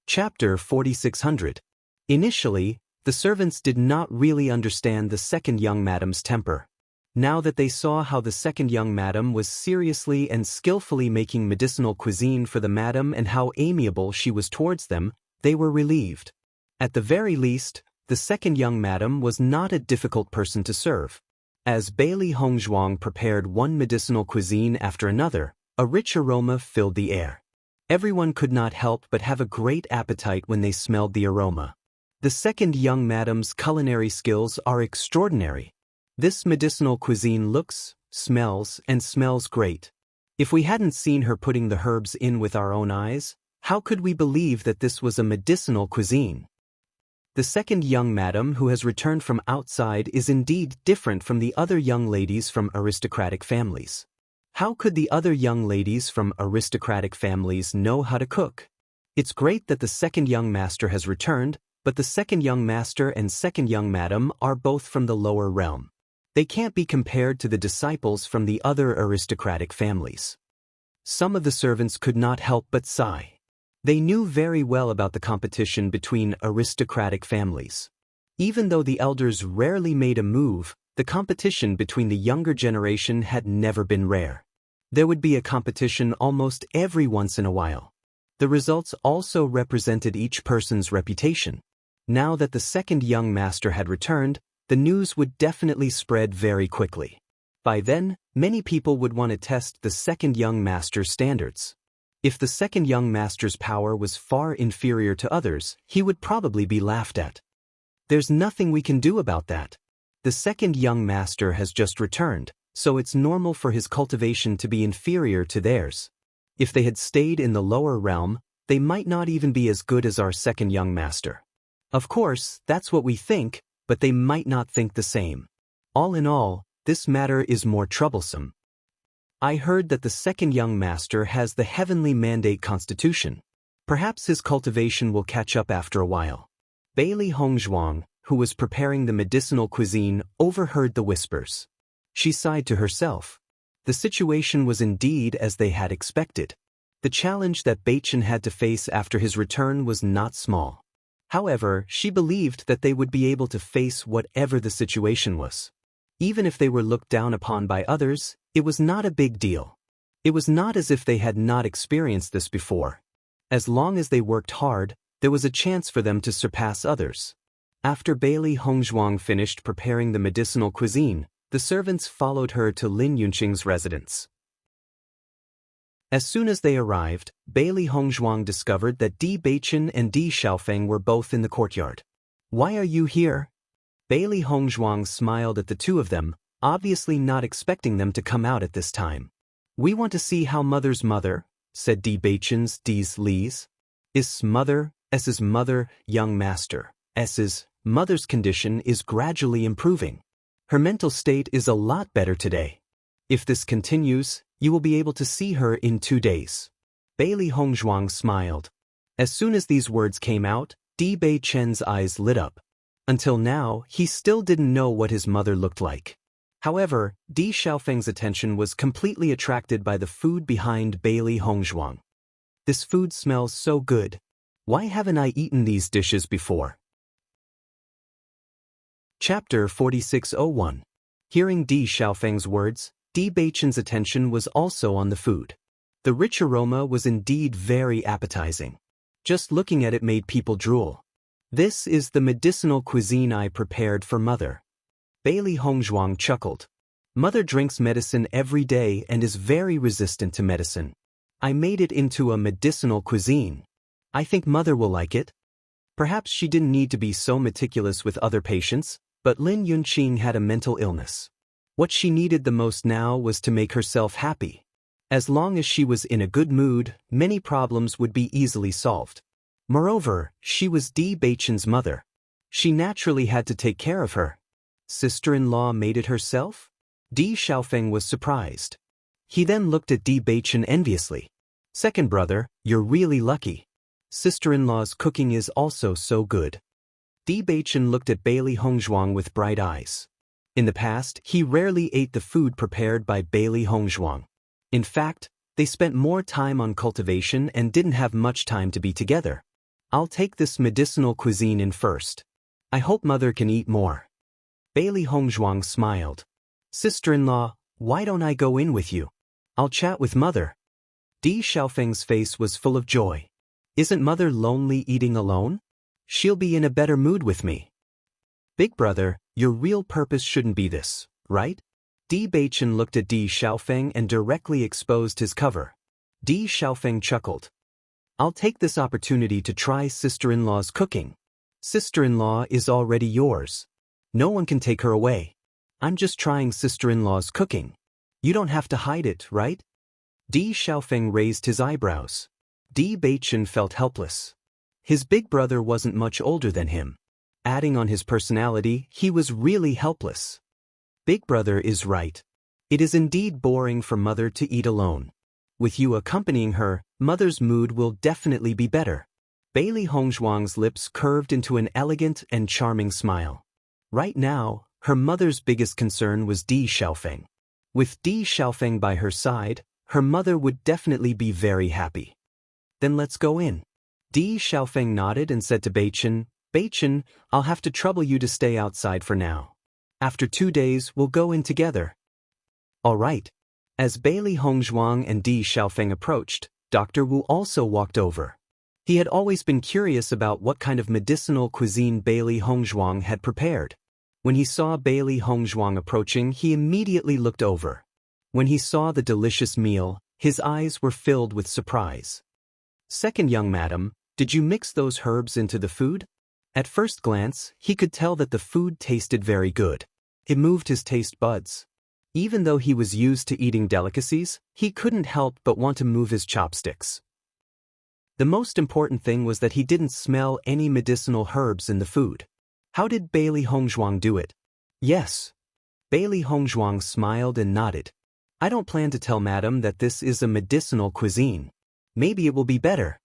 Chapter 4600. Initially, the servants did not really understand the second young madam's temper. Now that they saw how the second young madam was seriously and skillfully making medicinal cuisine for the madam and how amiable she was towards them, they were relieved. At the very least, the second young madam was not a difficult person to serve. As Bailey Hongzhuang prepared one medicinal cuisine after another, a rich aroma filled the air. Everyone could not help but have a great appetite when they smelled the aroma. The second young madam's culinary skills are extraordinary. This medicinal cuisine looks, smells great. If we hadn't seen her putting the herbs in with our own eyes, how could we believe that this was a medicinal cuisine? The second young madam who has returned from outside is indeed different from the other young ladies from aristocratic families. How could the other young ladies from aristocratic families know how to cook? It's great that the second young master has returned, but the second young master and second young madam are both from the lower realm. They can't be compared to the disciples from the other aristocratic families. Some of the servants could not help but sigh. They knew very well about the competition between aristocratic families. Even though the elders rarely made a move, the competition between the younger generation had never been rare. There would be a competition almost every once in a while. The results also represented each person's reputation. Now that the second young master had returned, the news would definitely spread very quickly. By then, many people would want to test the second young master's standards. If the second young master's power was far inferior to others, he would probably be laughed at. There's nothing we can do about that. The second young master has just returned, so it's normal for his cultivation to be inferior to theirs. If they had stayed in the lower realm, they might not even be as good as our second young master. Of course, that's what we think, but they might not think the same. All in all, this matter is more troublesome. I heard that the second young master has the heavenly mandate constitution. Perhaps his cultivation will catch up after a while. Bailey Hongzhuang, who was preparing the medicinal cuisine, overheard the whispers. She sighed to herself. The situation was indeed as they had expected. The challenge that Bewitching had to face after his return was not small. However, she believed that they would be able to face whatever the situation was. Even if they were looked down upon by others, it was not a big deal. It was not as if they had not experienced this before. As long as they worked hard, there was a chance for them to surpass others. After Bailey Hongzhuang finished preparing the medicinal cuisine, the servants followed her to Lin Yunqing's residence. As soon as they arrived, Bailey Hongzhuang discovered that Di Beichen and Di Xiaofeng were both in the courtyard. "Why are you here?" Bailey Hongzhuang smiled at the two of them, obviously not expecting them to come out at this time. We want to see how mother's mother, said D. Bachen's D's Lees. Is mother, S's mother, young master, S's mother's condition is gradually improving. Her mental state is a lot better today. If this continues, you will be able to see her in 2 days. Bailey Hongzhuang smiled. As soon as these words came out, Di Beichen's eyes lit up. Until now, he still didn't know what his mother looked like. However, Di Xiaofeng's attention was completely attracted by the food behind Bailey Hongzhuang. This food smells so good. Why haven't I eaten these dishes before? Chapter 4601. Hearing Di Xiaofeng's words, Di Beichen's attention was also on the food. The rich aroma was indeed very appetizing. Just looking at it made people drool. This is the medicinal cuisine I prepared for mother. Bailey Hongzhuang chuckled. Mother drinks medicine every day and is very resistant to medicine. I made it into a medicinal cuisine. I think mother will like it. Perhaps she didn't need to be so meticulous with other patients, but Lin Yunqing had a mental illness. What she needed the most now was to make herself happy. As long as she was in a good mood, many problems would be easily solved. Moreover, she was Di Beichen's mother. She naturally had to take care of her. Sister-in-law made it herself? Di Xiaofeng was surprised. He then looked at Di Beichen enviously. Second brother, you're really lucky. Sister-in-law's cooking is also so good. Di Beichen looked at Bailey Hongzhuang with bright eyes. In the past, he rarely ate the food prepared by Bailey Hongzhuang. In fact, they spent more time on cultivation and didn't have much time to be together. I'll take this medicinal cuisine in first. I hope mother can eat more. Bailey Hongzhuang smiled. Sister-in-law, why don't I go in with you? I'll chat with mother. Di Xiaofeng's face was full of joy. Isn't mother lonely eating alone? She'll be in a better mood with me. Big brother, your real purpose shouldn't be this, right? Di Beichen looked at Di Xiaofeng and directly exposed his cover. Di Xiaofeng chuckled. I'll take this opportunity to try sister-in-law's cooking. Sister-in-law is already yours. No one can take her away. I'm just trying sister-in-law's cooking. You don't have to hide it, right? Di Xiaofeng raised his eyebrows. Di Beichen felt helpless. His big brother wasn't much older than him. Adding on his personality, he was really helpless. Big brother is right. It is indeed boring for mother to eat alone. With you accompanying her, mother's mood will definitely be better. Bailey Hongzhuang's lips curved into an elegant and charming smile. Right now, her mother's biggest concern was Di Xiaofeng. With Di Xiaofeng by her side, her mother would definitely be very happy. Then let's go in. Di Xiaofeng nodded and said to Beichen, Beichen, I'll have to trouble you to stay outside for now. After 2 days, we'll go in together. All right. As Bailey Hongzhuang and Di Xiaofeng approached, Dr. Wu also walked over. He had always been curious about what kind of medicinal cuisine Bailey Hongzhuang had prepared. When he saw Bailey Hongzhuang approaching, he immediately looked over. When he saw the delicious meal, his eyes were filled with surprise. Second young madam, did you mix those herbs into the food? At first glance, he could tell that the food tasted very good. It moved his taste buds. Even though he was used to eating delicacies, he couldn't help but want to move his chopsticks. The most important thing was that he didn't smell any medicinal herbs in the food. How did Bailey Hongzhuang do it? Yes. Bailey Hongzhuang smiled and nodded. I don't plan to tell madam that this is a medicinal cuisine. Maybe it will be better.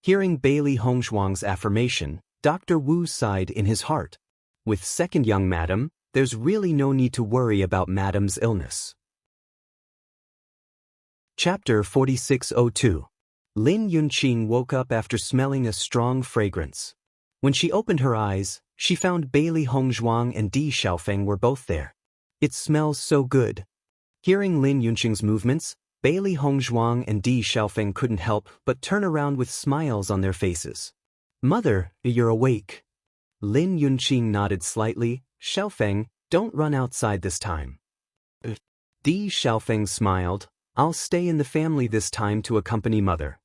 Hearing Bailey Hongzhuang's affirmation, Dr. Wu sighed in his heart. With second young madam, there's really no need to worry about madam's illness. Chapter 4602. Lin Yunqing woke up after smelling a strong fragrance. When she opened her eyes, she found Bailey Hongzhuang and Di Xiaofeng were both there. It smells so good. Hearing Lin Yunqing's movements, Bailey Hongzhuang and Di Xiaofeng couldn't help but turn around with smiles on their faces. Mother, you're awake. Lin Yunqing nodded slightly. Xiaofeng, don't run outside this time. Di Xiaofeng smiled. I'll stay in the family this time to accompany mother.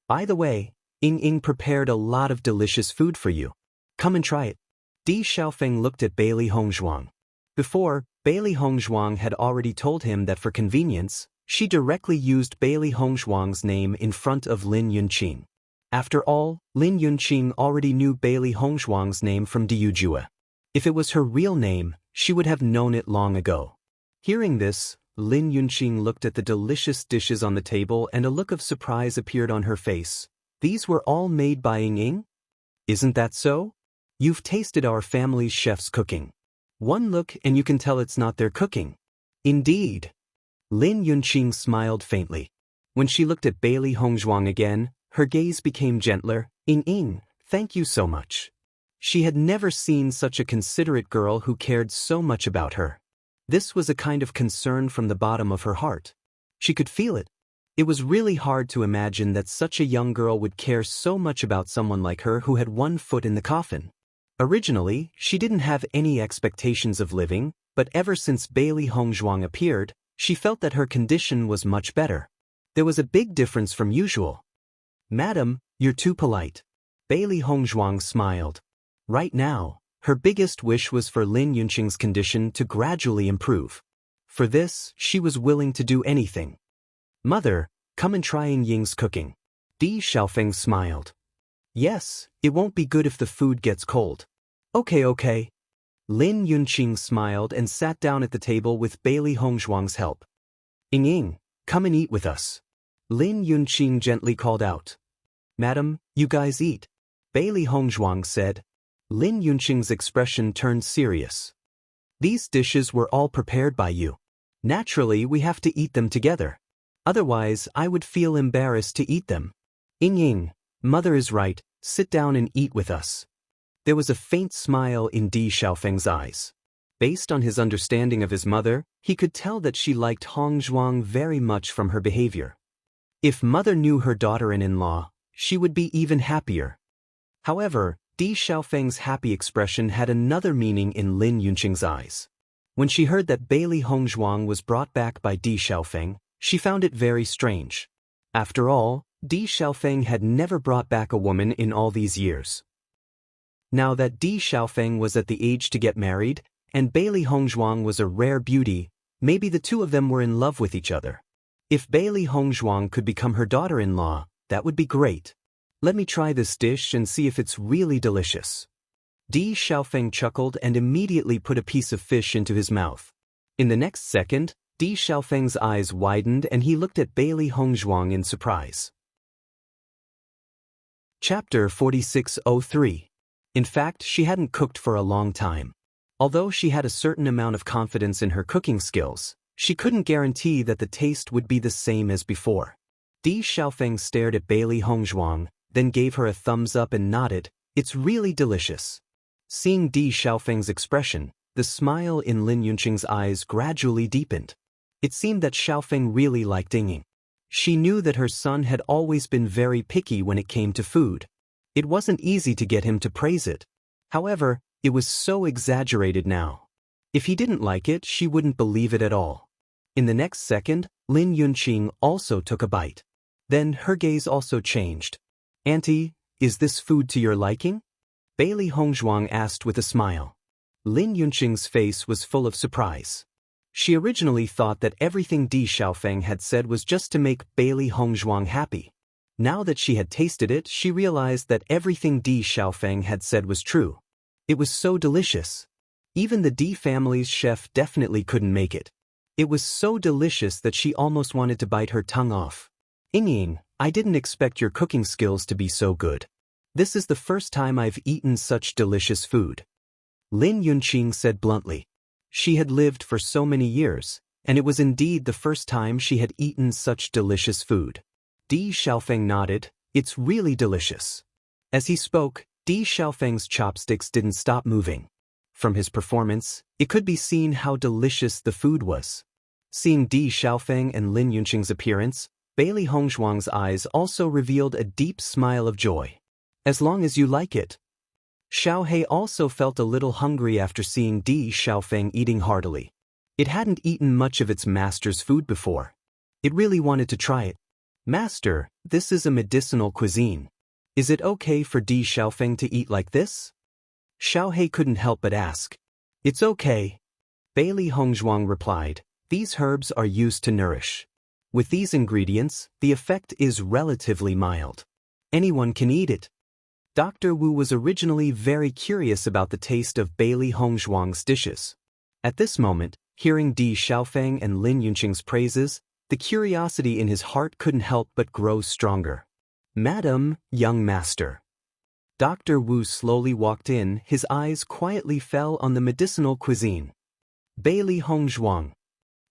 By the way, Ying prepared a lot of delicious food for you. Come and try it. Di Xiaofeng looked at Bailey Hongzhuang. Before, Bailey Hongzhuang had already told him that for convenience, She directly used Bailey Hongzhuang's name in front of Lin Yunqing. After all, Lin Yunqing already knew Bailey Hongzhuang's name from Diyujue. If it was her real name, she would have known it long ago. Hearing this, Lin Yunqing looked at the delicious dishes on the table and a look of surprise appeared on her face. These were all made by Ying? Isn't that so? You've tasted our family's chef's cooking. One look and you can tell it's not their cooking. Indeed. Lin Yunqing smiled faintly. When she looked at Bailey Hongzhuang again, her gaze became gentler. Ying, thank you so much. She had never seen such a considerate girl who cared so much about her. This was a kind of concern from the bottom of her heart. She could feel it. It was really hard to imagine that such a young girl would care so much about someone like her who had one foot in the coffin. Originally, she didn't have any expectations of living, but ever since Bailey Hongzhuang appeared, she felt that her condition was much better. There was a big difference from usual. Madam, you're too polite. Bailey Hongzhuang smiled. Right now, her biggest wish was for Lin Yunqing's condition to gradually improve. For this, she was willing to do anything. Mother, come and try Ying's cooking. Di Xiaofeng smiled. Yes, it won't be good if the food gets cold. Okay. Lin Yunqing smiled and sat down at the table with Bailey Hongzhuang's help. Ying, come and eat with us. Lin Yunqing gently called out. Madam, you guys eat. Bailey Hongzhuang said. Lin Yunqing's expression turned serious. These dishes were all prepared by you. Naturally, we have to eat them together. Otherwise, I would feel embarrassed to eat them. Ying, mother is right, sit down and eat with us. There was a faint smile in Di Xiaofeng's eyes. Based on his understanding of his mother, he could tell that she liked Hongzhuang very much from her behavior. If mother knew her daughter-in-law, she would be even happier. However, Di Xiaofeng's happy expression had another meaning in Lin Yunqing's eyes. When she heard that Bailey Hongzhuang was brought back by Di Xiaofeng, she found it very strange. After all, Di Xiaofeng had never brought back a woman in all these years. Now that Di Xiaofeng was at the age to get married, and Bailey Hongzhuang was a rare beauty, maybe the two of them were in love with each other. If Bailey Hongzhuang could become her daughter-in-law, that would be great. Let me try this dish and see if it's really delicious. Di Xiaofeng chuckled and immediately put a piece of fish into his mouth. In the next second, Di Xiaofeng's eyes widened and he looked at Bailey Hongzhuang in surprise. Chapter 4603. In fact, she hadn't cooked for a long time. Although she had a certain amount of confidence in her cooking skills, she couldn't guarantee that the taste would be the same as before. Di Xiaofeng stared at Bailey Hongzhuang, then gave her a thumbs up and nodded. It's really delicious. Seeing Di Xiaofeng's expression, the smile in Lin Yunqing's eyes gradually deepened. It seemed that Xiaofeng really liked Ying. She knew that her son had always been very picky when it came to food. It wasn't easy to get him to praise it. However, it was so exaggerated now. If he didn't like it, she wouldn't believe it at all. In the next second, Lin Yunqing also took a bite. Then her gaze also changed. Auntie, is this food to your liking? Bailey Hongzhuang asked with a smile. Lin Yunqing's face was full of surprise. She originally thought that everything Di Xiaofeng had said was just to make Bailey Hongzhuang happy. Now that she had tasted it, she realized that everything Di Xiaofeng had said was true. It was so delicious. Even the Di family's chef definitely couldn't make it. It was so delicious that she almost wanted to bite her tongue off. Ying, I didn't expect your cooking skills to be so good. This is the first time I've eaten such delicious food. Lin Yunqing said bluntly. She had lived for so many years, and it was indeed the first time she had eaten such delicious food. Di Xiaofeng nodded. It's really delicious. As he spoke, Di Xiaofeng's chopsticks didn't stop moving. From his performance, it could be seen how delicious the food was. Seeing Di Xiaofeng and Lin Yunqing's appearance, Bailey Hongzhuang's eyes also revealed a deep smile of joy. As long as you like it. Xiaohei also felt a little hungry after seeing Di Xiaofeng eating heartily. It hadn't eaten much of its master's food before. It really wanted to try it. Master, this is a medicinal cuisine. Is it okay for Di Xiaofeng to eat like this? Xiaohei couldn't help but ask. It's okay. Bailey Hongzhuang replied. These herbs are used to nourish. With these ingredients, the effect is relatively mild. Anyone can eat it. Dr. Wu was originally very curious about the taste of Bailey Hongzhuang's dishes. At this moment, hearing Di Xiaofeng and Lin Yunqing's praises, the curiosity in his heart couldn't help but grow stronger. "Madam, young master." Dr. Wu slowly walked in, his eyes quietly fell on the medicinal cuisine. Bailey Hongzhuang.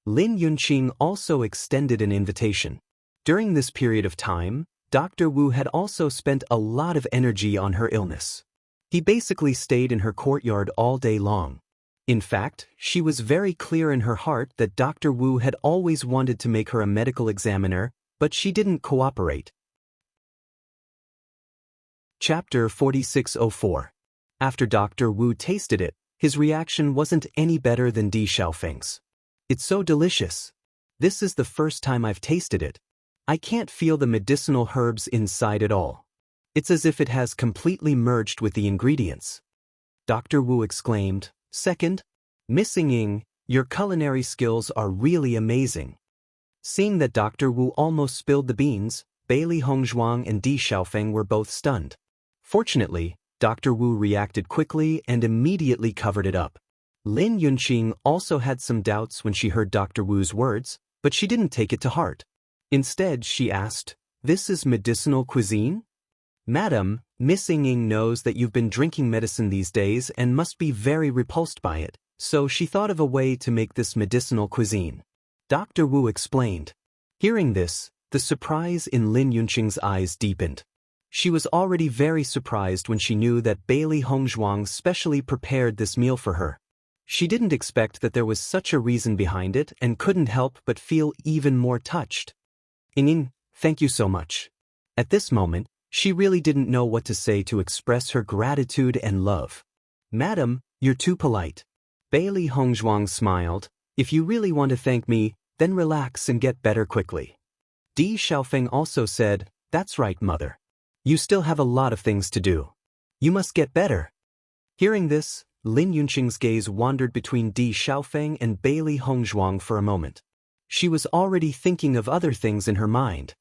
Lin Yunqing also extended an invitation. During this period of time, Dr. Wu had also spent a lot of energy on her illness. He basically stayed in her courtyard all day long. In fact, she was very clear in her heart that Dr. Wu had always wanted to make her a medical examiner, but she didn't cooperate. Chapter 4604. After Dr. Wu tasted it, his reaction wasn't any better than Di Xiaofeng's. "It's so delicious. This is the first time I've tasted it. I can't feel the medicinal herbs inside at all. It's as if it has completely merged with the ingredients." Dr. Wu exclaimed, "Second, Miss Ying, your culinary skills are really amazing." Seeing that Dr. Wu almost spilled the beans, Bailey Hongzhuang and Di Xiaofeng were both stunned. Fortunately, Dr. Wu reacted quickly and immediately covered it up. Lin Yunqing also had some doubts when she heard Dr. Wu's words, but she didn't take it to heart. Instead, she asked, "This is medicinal cuisine?" "Madam, Miss Ying knows that you've been drinking medicine these days and must be very repulsed by it, so she thought of a way to make this medicinal cuisine," Dr. Wu explained. Hearing this, the surprise in Lin Yunqing's eyes deepened. She was already very surprised when she knew that Bailey Hongzhuang specially prepared this meal for her. She didn't expect that there was such a reason behind it and couldn't help but feel even more touched. "Ying, thank you so much." At this moment, she really didn't know what to say to express her gratitude and love. "Madam, you're too polite." Bailey Hongzhuang smiled. "If you really want to thank me, then relax and get better quickly." Di Xiaofeng also said, "That's right, mother. You still have a lot of things to do. You must get better." Hearing this, Lin Yunqing's gaze wandered between Di Xiaofeng and Bailey Hongzhuang for a moment. She was already thinking of other things in her mind.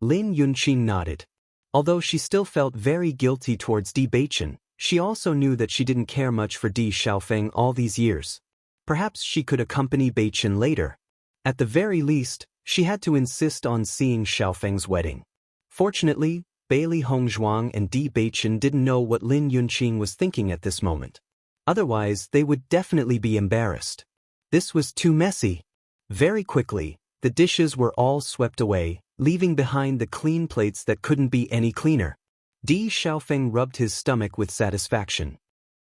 Lin Yunqing nodded. Although she still felt very guilty towards Di Beichen, she also knew that she didn't care much for Di Xiaofeng all these years. Perhaps she could accompany Beichen later. At the very least, she had to insist on seeing Xiaofeng's wedding. Fortunately, Bailey Hongzhuang and Di Beichen didn't know what Lin Yunqing was thinking at this moment. Otherwise, they would definitely be embarrassed. This was too messy. Very quickly, the dishes were all swept away, leaving behind the clean plates that couldn't be any cleaner. Di Xiaofeng rubbed his stomach with satisfaction.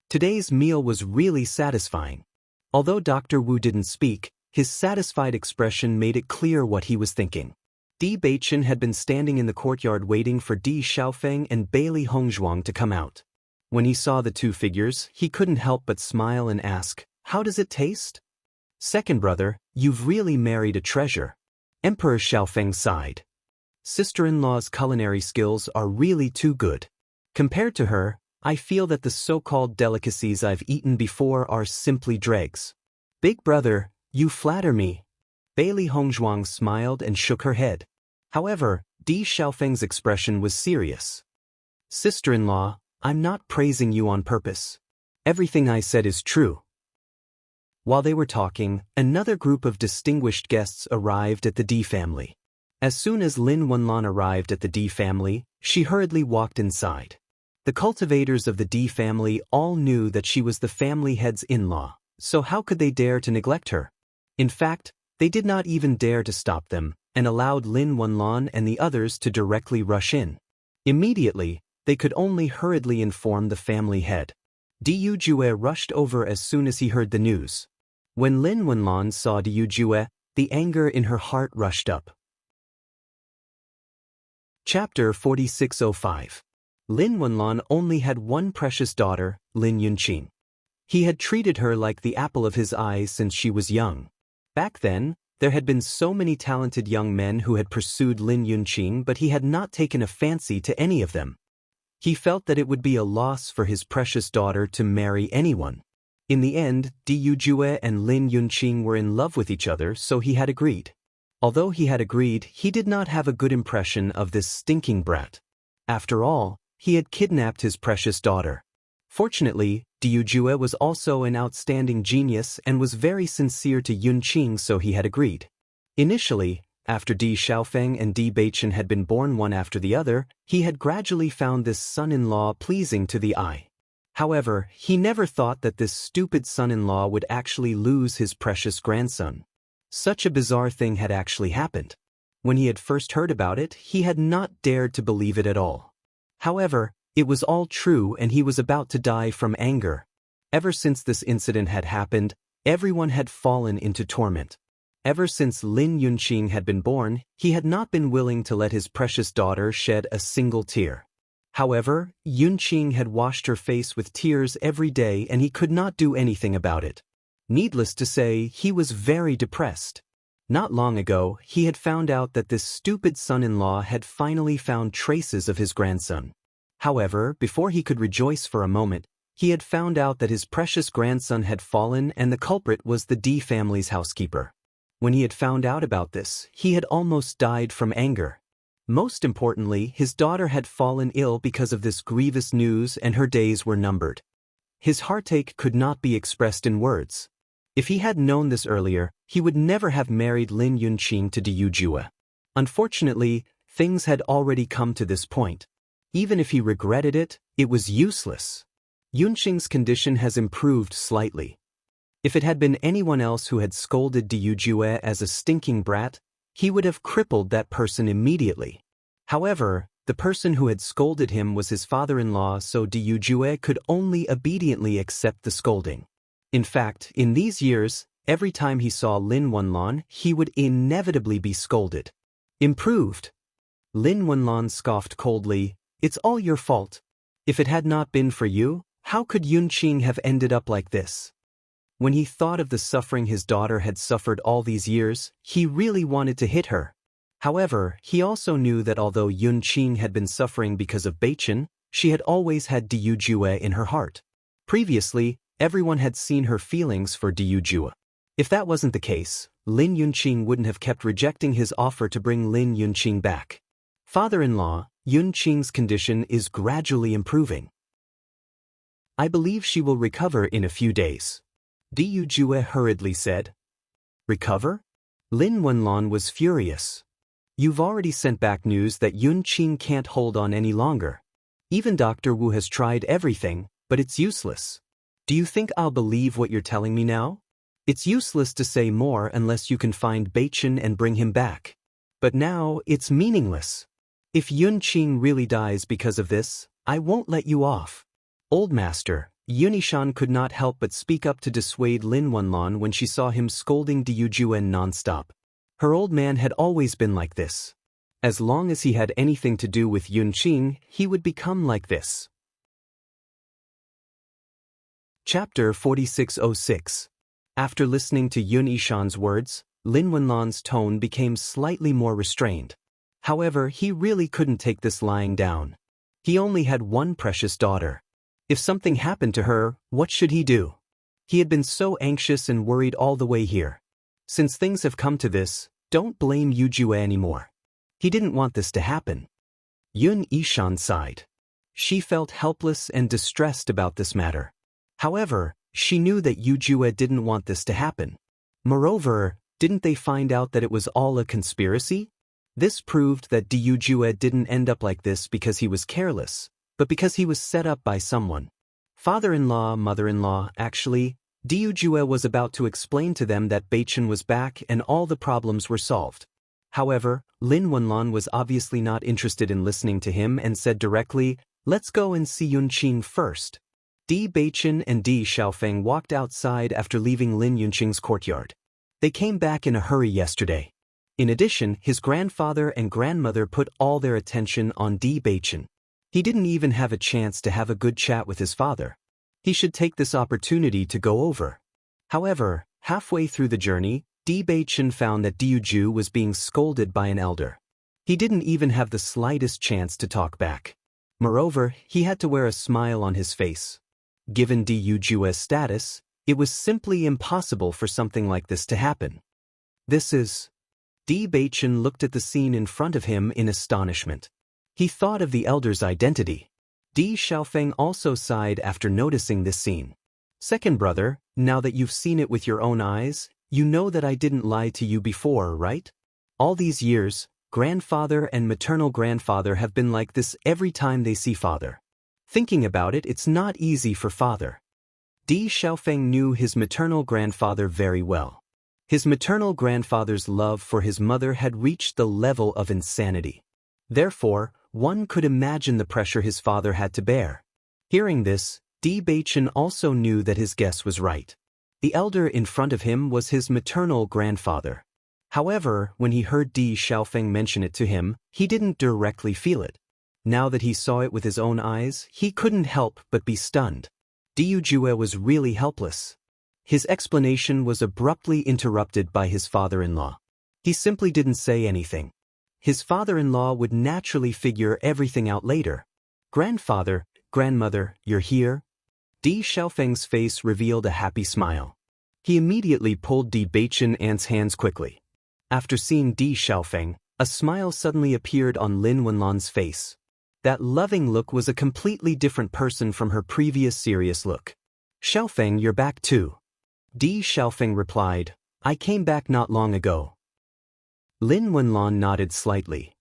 Today's meal was really satisfying. Although Dr. Wu didn't speak, his satisfied expression made it clear what he was thinking. Di Beichen had been standing in the courtyard waiting for Di Xiaofeng and Bailey Hongzhuang to come out. When he saw the two figures, he couldn't help but smile and ask, "How does it taste?" "Second brother, you've really married a treasure." Emperor Xiaofeng sighed. "Sister-in-law's culinary skills are really too good. Compared to her, I feel that the so-called delicacies I've eaten before are simply dregs." "Big brother, you flatter me." Bailey Hongzhuang smiled and shook her head. However, Di Xiaofeng's expression was serious. "Sister-in-law, I'm not praising you on purpose. Everything I said is true." While they were talking, another group of distinguished guests arrived at the Di family. As soon as Lin Wenlan arrived at the Di family, she hurriedly walked inside. The cultivators of the Di family all knew that she was the family head's in-law, so how could they dare to neglect her? In fact, they did not even dare to stop them, and allowed Lin Wenlan and the others to directly rush in. Immediately, they could only hurriedly inform the family head. Diyu Jue rushed over as soon as he heard the news. When Lin Wenlan saw Diyu Jue, the anger in her heart rushed up. Chapter 4605. Lin Wenlan only had one precious daughter, Lin Yunqing. He had treated her like the apple of his eye since she was young. Back then, there had been so many talented young men who had pursued Lin Yunqing, but he had not taken a fancy to any of them. He felt that it would be a loss for his precious daughter to marry anyone. In the end, Diyu Jue and Lin Yunqing were in love with each other, so he had agreed. Although he had agreed, he did not have a good impression of this stinking brat. After all, he had kidnapped his precious daughter. Fortunately, Diujue was also an outstanding genius and was very sincere to Yunqing, so he had agreed. Initially, after Di Xiaofeng and Di Beichen had been born one after the other, he had gradually found this son-in-law pleasing to the eye. However, he never thought that this stupid son-in-law would actually lose his precious grandson. Such a bizarre thing had actually happened. When he had first heard about it, he had not dared to believe it at all. However, it was all true and he was about to die from anger. Ever since this incident had happened, everyone had fallen into torment. Ever since Lin Yunqing had been born, he had not been willing to let his precious daughter shed a single tear. However, Yunqing had washed her face with tears every day and he could not do anything about it. Needless to say, he was very depressed. Not long ago, he had found out that this stupid son-in-law had finally found traces of his grandson. However, before he could rejoice for a moment, he had found out that his precious grandson had fallen and the culprit was the Di family's housekeeper. When he had found out about this, he had almost died from anger. Most importantly, his daughter had fallen ill because of this grievous news and her days were numbered. His heartache could not be expressed in words. If he had known this earlier, he would never have married Lin Yunqing to Diujue. Unfortunately, things had already come to this point. Even if he regretted it, it was useless. Yunqing's condition has improved slightly. If it had been anyone else who had scolded Diujue as a stinking brat, he would have crippled that person immediately. However, the person who had scolded him was his father-in-law, so Diujue could only obediently accept the scolding. In fact, in these years, every time he saw Lin Wenlan, he would inevitably be scolded. Improved. Lin Wenlan scoffed coldly, "It's all your fault. If it had not been for you, how could Yunqing have ended up like this?" When he thought of the suffering his daughter had suffered all these years, he really wanted to hit her. However, he also knew that although Yunqing had been suffering because of Beichen, she had always had Diujue in her heart. Previously, everyone had seen her feelings for Diujue. If that wasn't the case, Lin Yunqing wouldn't have kept rejecting his offer to bring Lin Yunqing back. Father-in-law, Yunqing's condition is gradually improving. I believe she will recover in a few days. Diujue hurriedly said. Recover? Lin Wenlan was furious. You've already sent back news that Yunqing can't hold on any longer. Even Dr. Wu has tried everything, but it's useless. Do you think I'll believe what you're telling me now? It's useless to say more unless you can find Beichen and bring him back. But now, it's meaningless. If Yunqing really dies because of this, I won't let you off. Old master, Yunishan could not help but speak up to dissuade Lin Wenlan when she saw him scolding Diujue non-stop. Her old man had always been like this. As long as he had anything to do with Yunqing, he would become like this. Chapter 4606. After listening to Yun Ishan's words, Lin Wenlan's tone became slightly more restrained. However, he really couldn't take this lying down. He only had one precious daughter. If something happened to her, what should he do? He had been so anxious and worried all the way here. Since things have come to this, don't blame Yujue anymore. He didn't want this to happen. Yun Ishan sighed. She felt helpless and distressed about this matter. However, she knew that Yujue didn't want this to happen. Moreover, didn't they find out that it was all a conspiracy? This proved that Diujue didn't end up like this because he was careless, but because he was set up by someone. Father-in-law, mother-in-law, actually, Diujue was about to explain to them that Beichen was back and all the problems were solved. However, Lin Wenlan was obviously not interested in listening to him and said directly, "Let's go and see Yunqing first." Di Beichen and Di Xiaofeng walked outside after leaving Lin Yunqing's courtyard. They came back in a hurry yesterday. In addition, his grandfather and grandmother put all their attention on Di Beichen. He didn't even have a chance to have a good chat with his father. He should take this opportunity to go over. However, halfway through the journey, Di Beichen found that Diujue was being scolded by an elder. He didn't even have the slightest chance to talk back. Moreover, he had to wear a smile on his face. Given Diujue's status, it was simply impossible for something like this to happen. This is... Di Baichen looked at the scene in front of him in astonishment. He thought of the elder's identity. Di Xiaofeng also sighed after noticing this scene. Second brother, now that you've seen it with your own eyes, you know that I didn't lie to you before, right? All these years, grandfather and maternal grandfather have been like this every time they see father. Thinking about it, it's not easy for father. Di Xiaofeng knew his maternal grandfather very well. His maternal grandfather's love for his mother had reached the level of insanity. Therefore, one could imagine the pressure his father had to bear. Hearing this, Di Baichen also knew that his guess was right. The elder in front of him was his maternal grandfather. However, when he heard Di Xiaofeng mention it to him, he didn't directly feel it. Now that he saw it with his own eyes, he couldn't help but be stunned. Diu Jue was really helpless. His explanation was abruptly interrupted by his father-in-law. He simply didn't say anything. His father-in-law would naturally figure everything out later. Grandfather, grandmother, you're here? Di Xiaofeng's face revealed a happy smile. He immediately pulled Di Baichen Ant's hands quickly. After seeing Di Xiaofeng, a smile suddenly appeared on Lin Wenlan's face. That loving look was a completely different person from her previous serious look. Xiaofeng, you're back too. Di Xiaofeng replied, I came back not long ago. Lin Wenlan nodded slightly.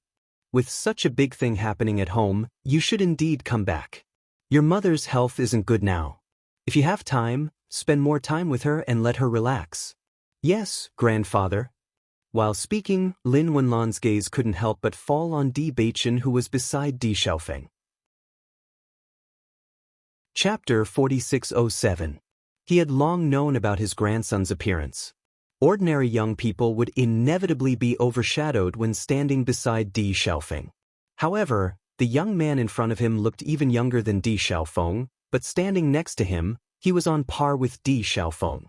With such a big thing happening at home, you should indeed come back. Your mother's health isn't good now. If you have time, spend more time with her and let her relax. Yes, grandfather. While speaking, Lin Wenlan's gaze couldn't help but fall on Di Baichen, who was beside Di Xiaofeng. Chapter 4607. He had long known about his grandson's appearance. Ordinary young people would inevitably be overshadowed when standing beside Di Xiaofeng. However, the young man in front of him looked even younger than Di Xiaofeng, but standing next to him, he was on par with Di Xiaofeng.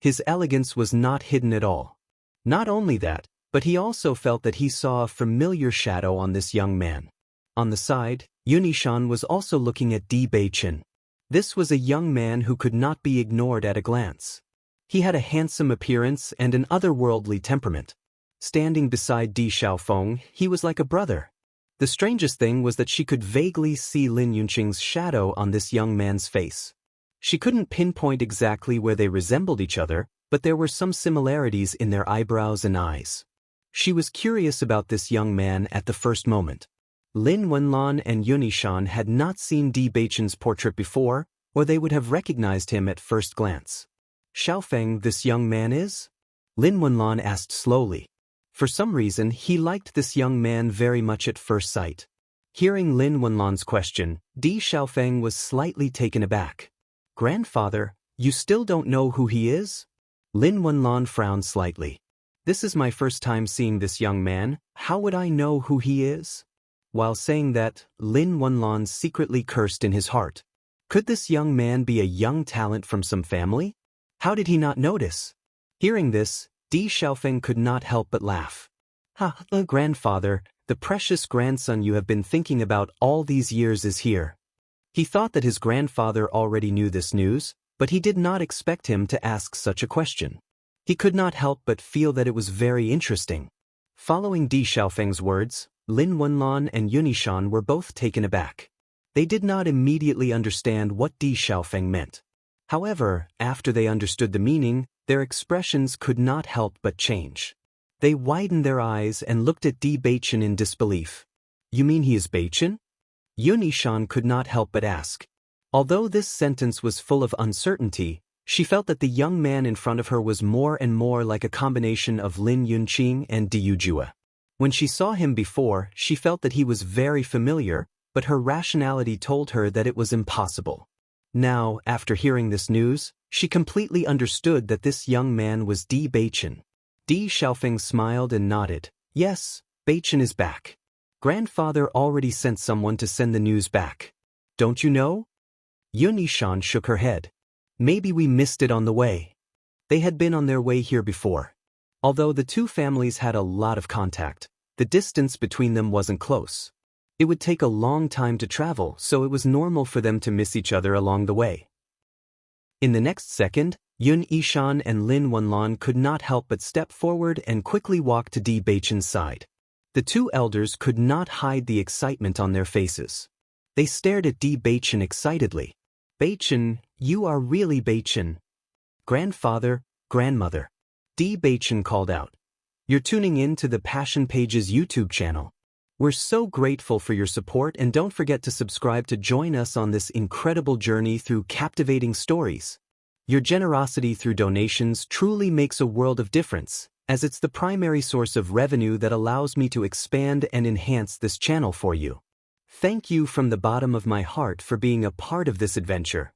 His elegance was not hidden at all. Not only that, but he also felt that he saw a familiar shadow on this young man. On the side, Yunishan was also looking at Di Baichen. This was a young man who could not be ignored at a glance. He had a handsome appearance and an otherworldly temperament. Standing beside Di Xiaofeng, he was like a brother. The strangest thing was that she could vaguely see Lin Yunqing's shadow on this young man's face. She couldn't pinpoint exactly where they resembled each other, but there were some similarities in their eyebrows and eyes. She was curious about this young man at the first moment. Lin Wenlan and Yunishan had not seen Di Baichen's portrait before, or they would have recognized him at first glance. Xiaofeng, this young man is? Lin Wenlan asked slowly. For some reason, he liked this young man very much at first sight. Hearing Lin Wenlan's question, Di Xiaofeng was slightly taken aback. Grandfather, you still don't know who he is? Lin Wenlan frowned slightly. This is my first time seeing this young man, how would I know who he is? While saying that, Lin Wenlan secretly cursed in his heart. Could this young man be a young talent from some family? How did he not notice? Hearing this, Di Xiaofeng could not help but laugh. Grandfather, the precious grandson you have been thinking about all these years is here. He thought that his grandfather already knew this news, but he did not expect him to ask such a question. He could not help but feel that it was very interesting. Following Di Xiaofeng's words, Lin Wenlan and Yunishan were both taken aback. They did not immediately understand what Di Xiaofeng meant. However, after they understood the meaning, their expressions could not help but change. They widened their eyes and looked at Di Baichen in disbelief. You mean he is Baichen? Yunishan could not help but ask. Although this sentence was full of uncertainty, she felt that the young man in front of her was more and more like a combination of Lin Yunqing and Diu Jue. When she saw him before, she felt that he was very familiar, but her rationality told her that it was impossible. Now, after hearing this news, she completely understood that this young man was Di Baichen. Di Xiaofeng smiled and nodded. Yes, Baichen is back. Grandfather already sent someone to send the news back. Don't you know? Yunishan shook her head. Maybe we missed it on the way. They had been on their way here before. Although the two families had a lot of contact, the distance between them wasn't close. It would take a long time to travel, so it was normal for them to miss each other along the way. In the next second, Yun Ishan and Lin Wenlan could not help but step forward and quickly walk to Di Beichen's side. The two elders could not hide the excitement on their faces. They stared at Di Beichen excitedly. "Beichen, you are really Beichen. Grandfather, grandmother." Di Beichen called out. "You're tuning in to the Passion Pages YouTube channel. We're so grateful for your support, and don't forget to subscribe to join us on this incredible journey through captivating stories. Your generosity through donations truly makes a world of difference, as it's the primary source of revenue that allows me to expand and enhance this channel for you. Thank you from the bottom of my heart for being a part of this adventure.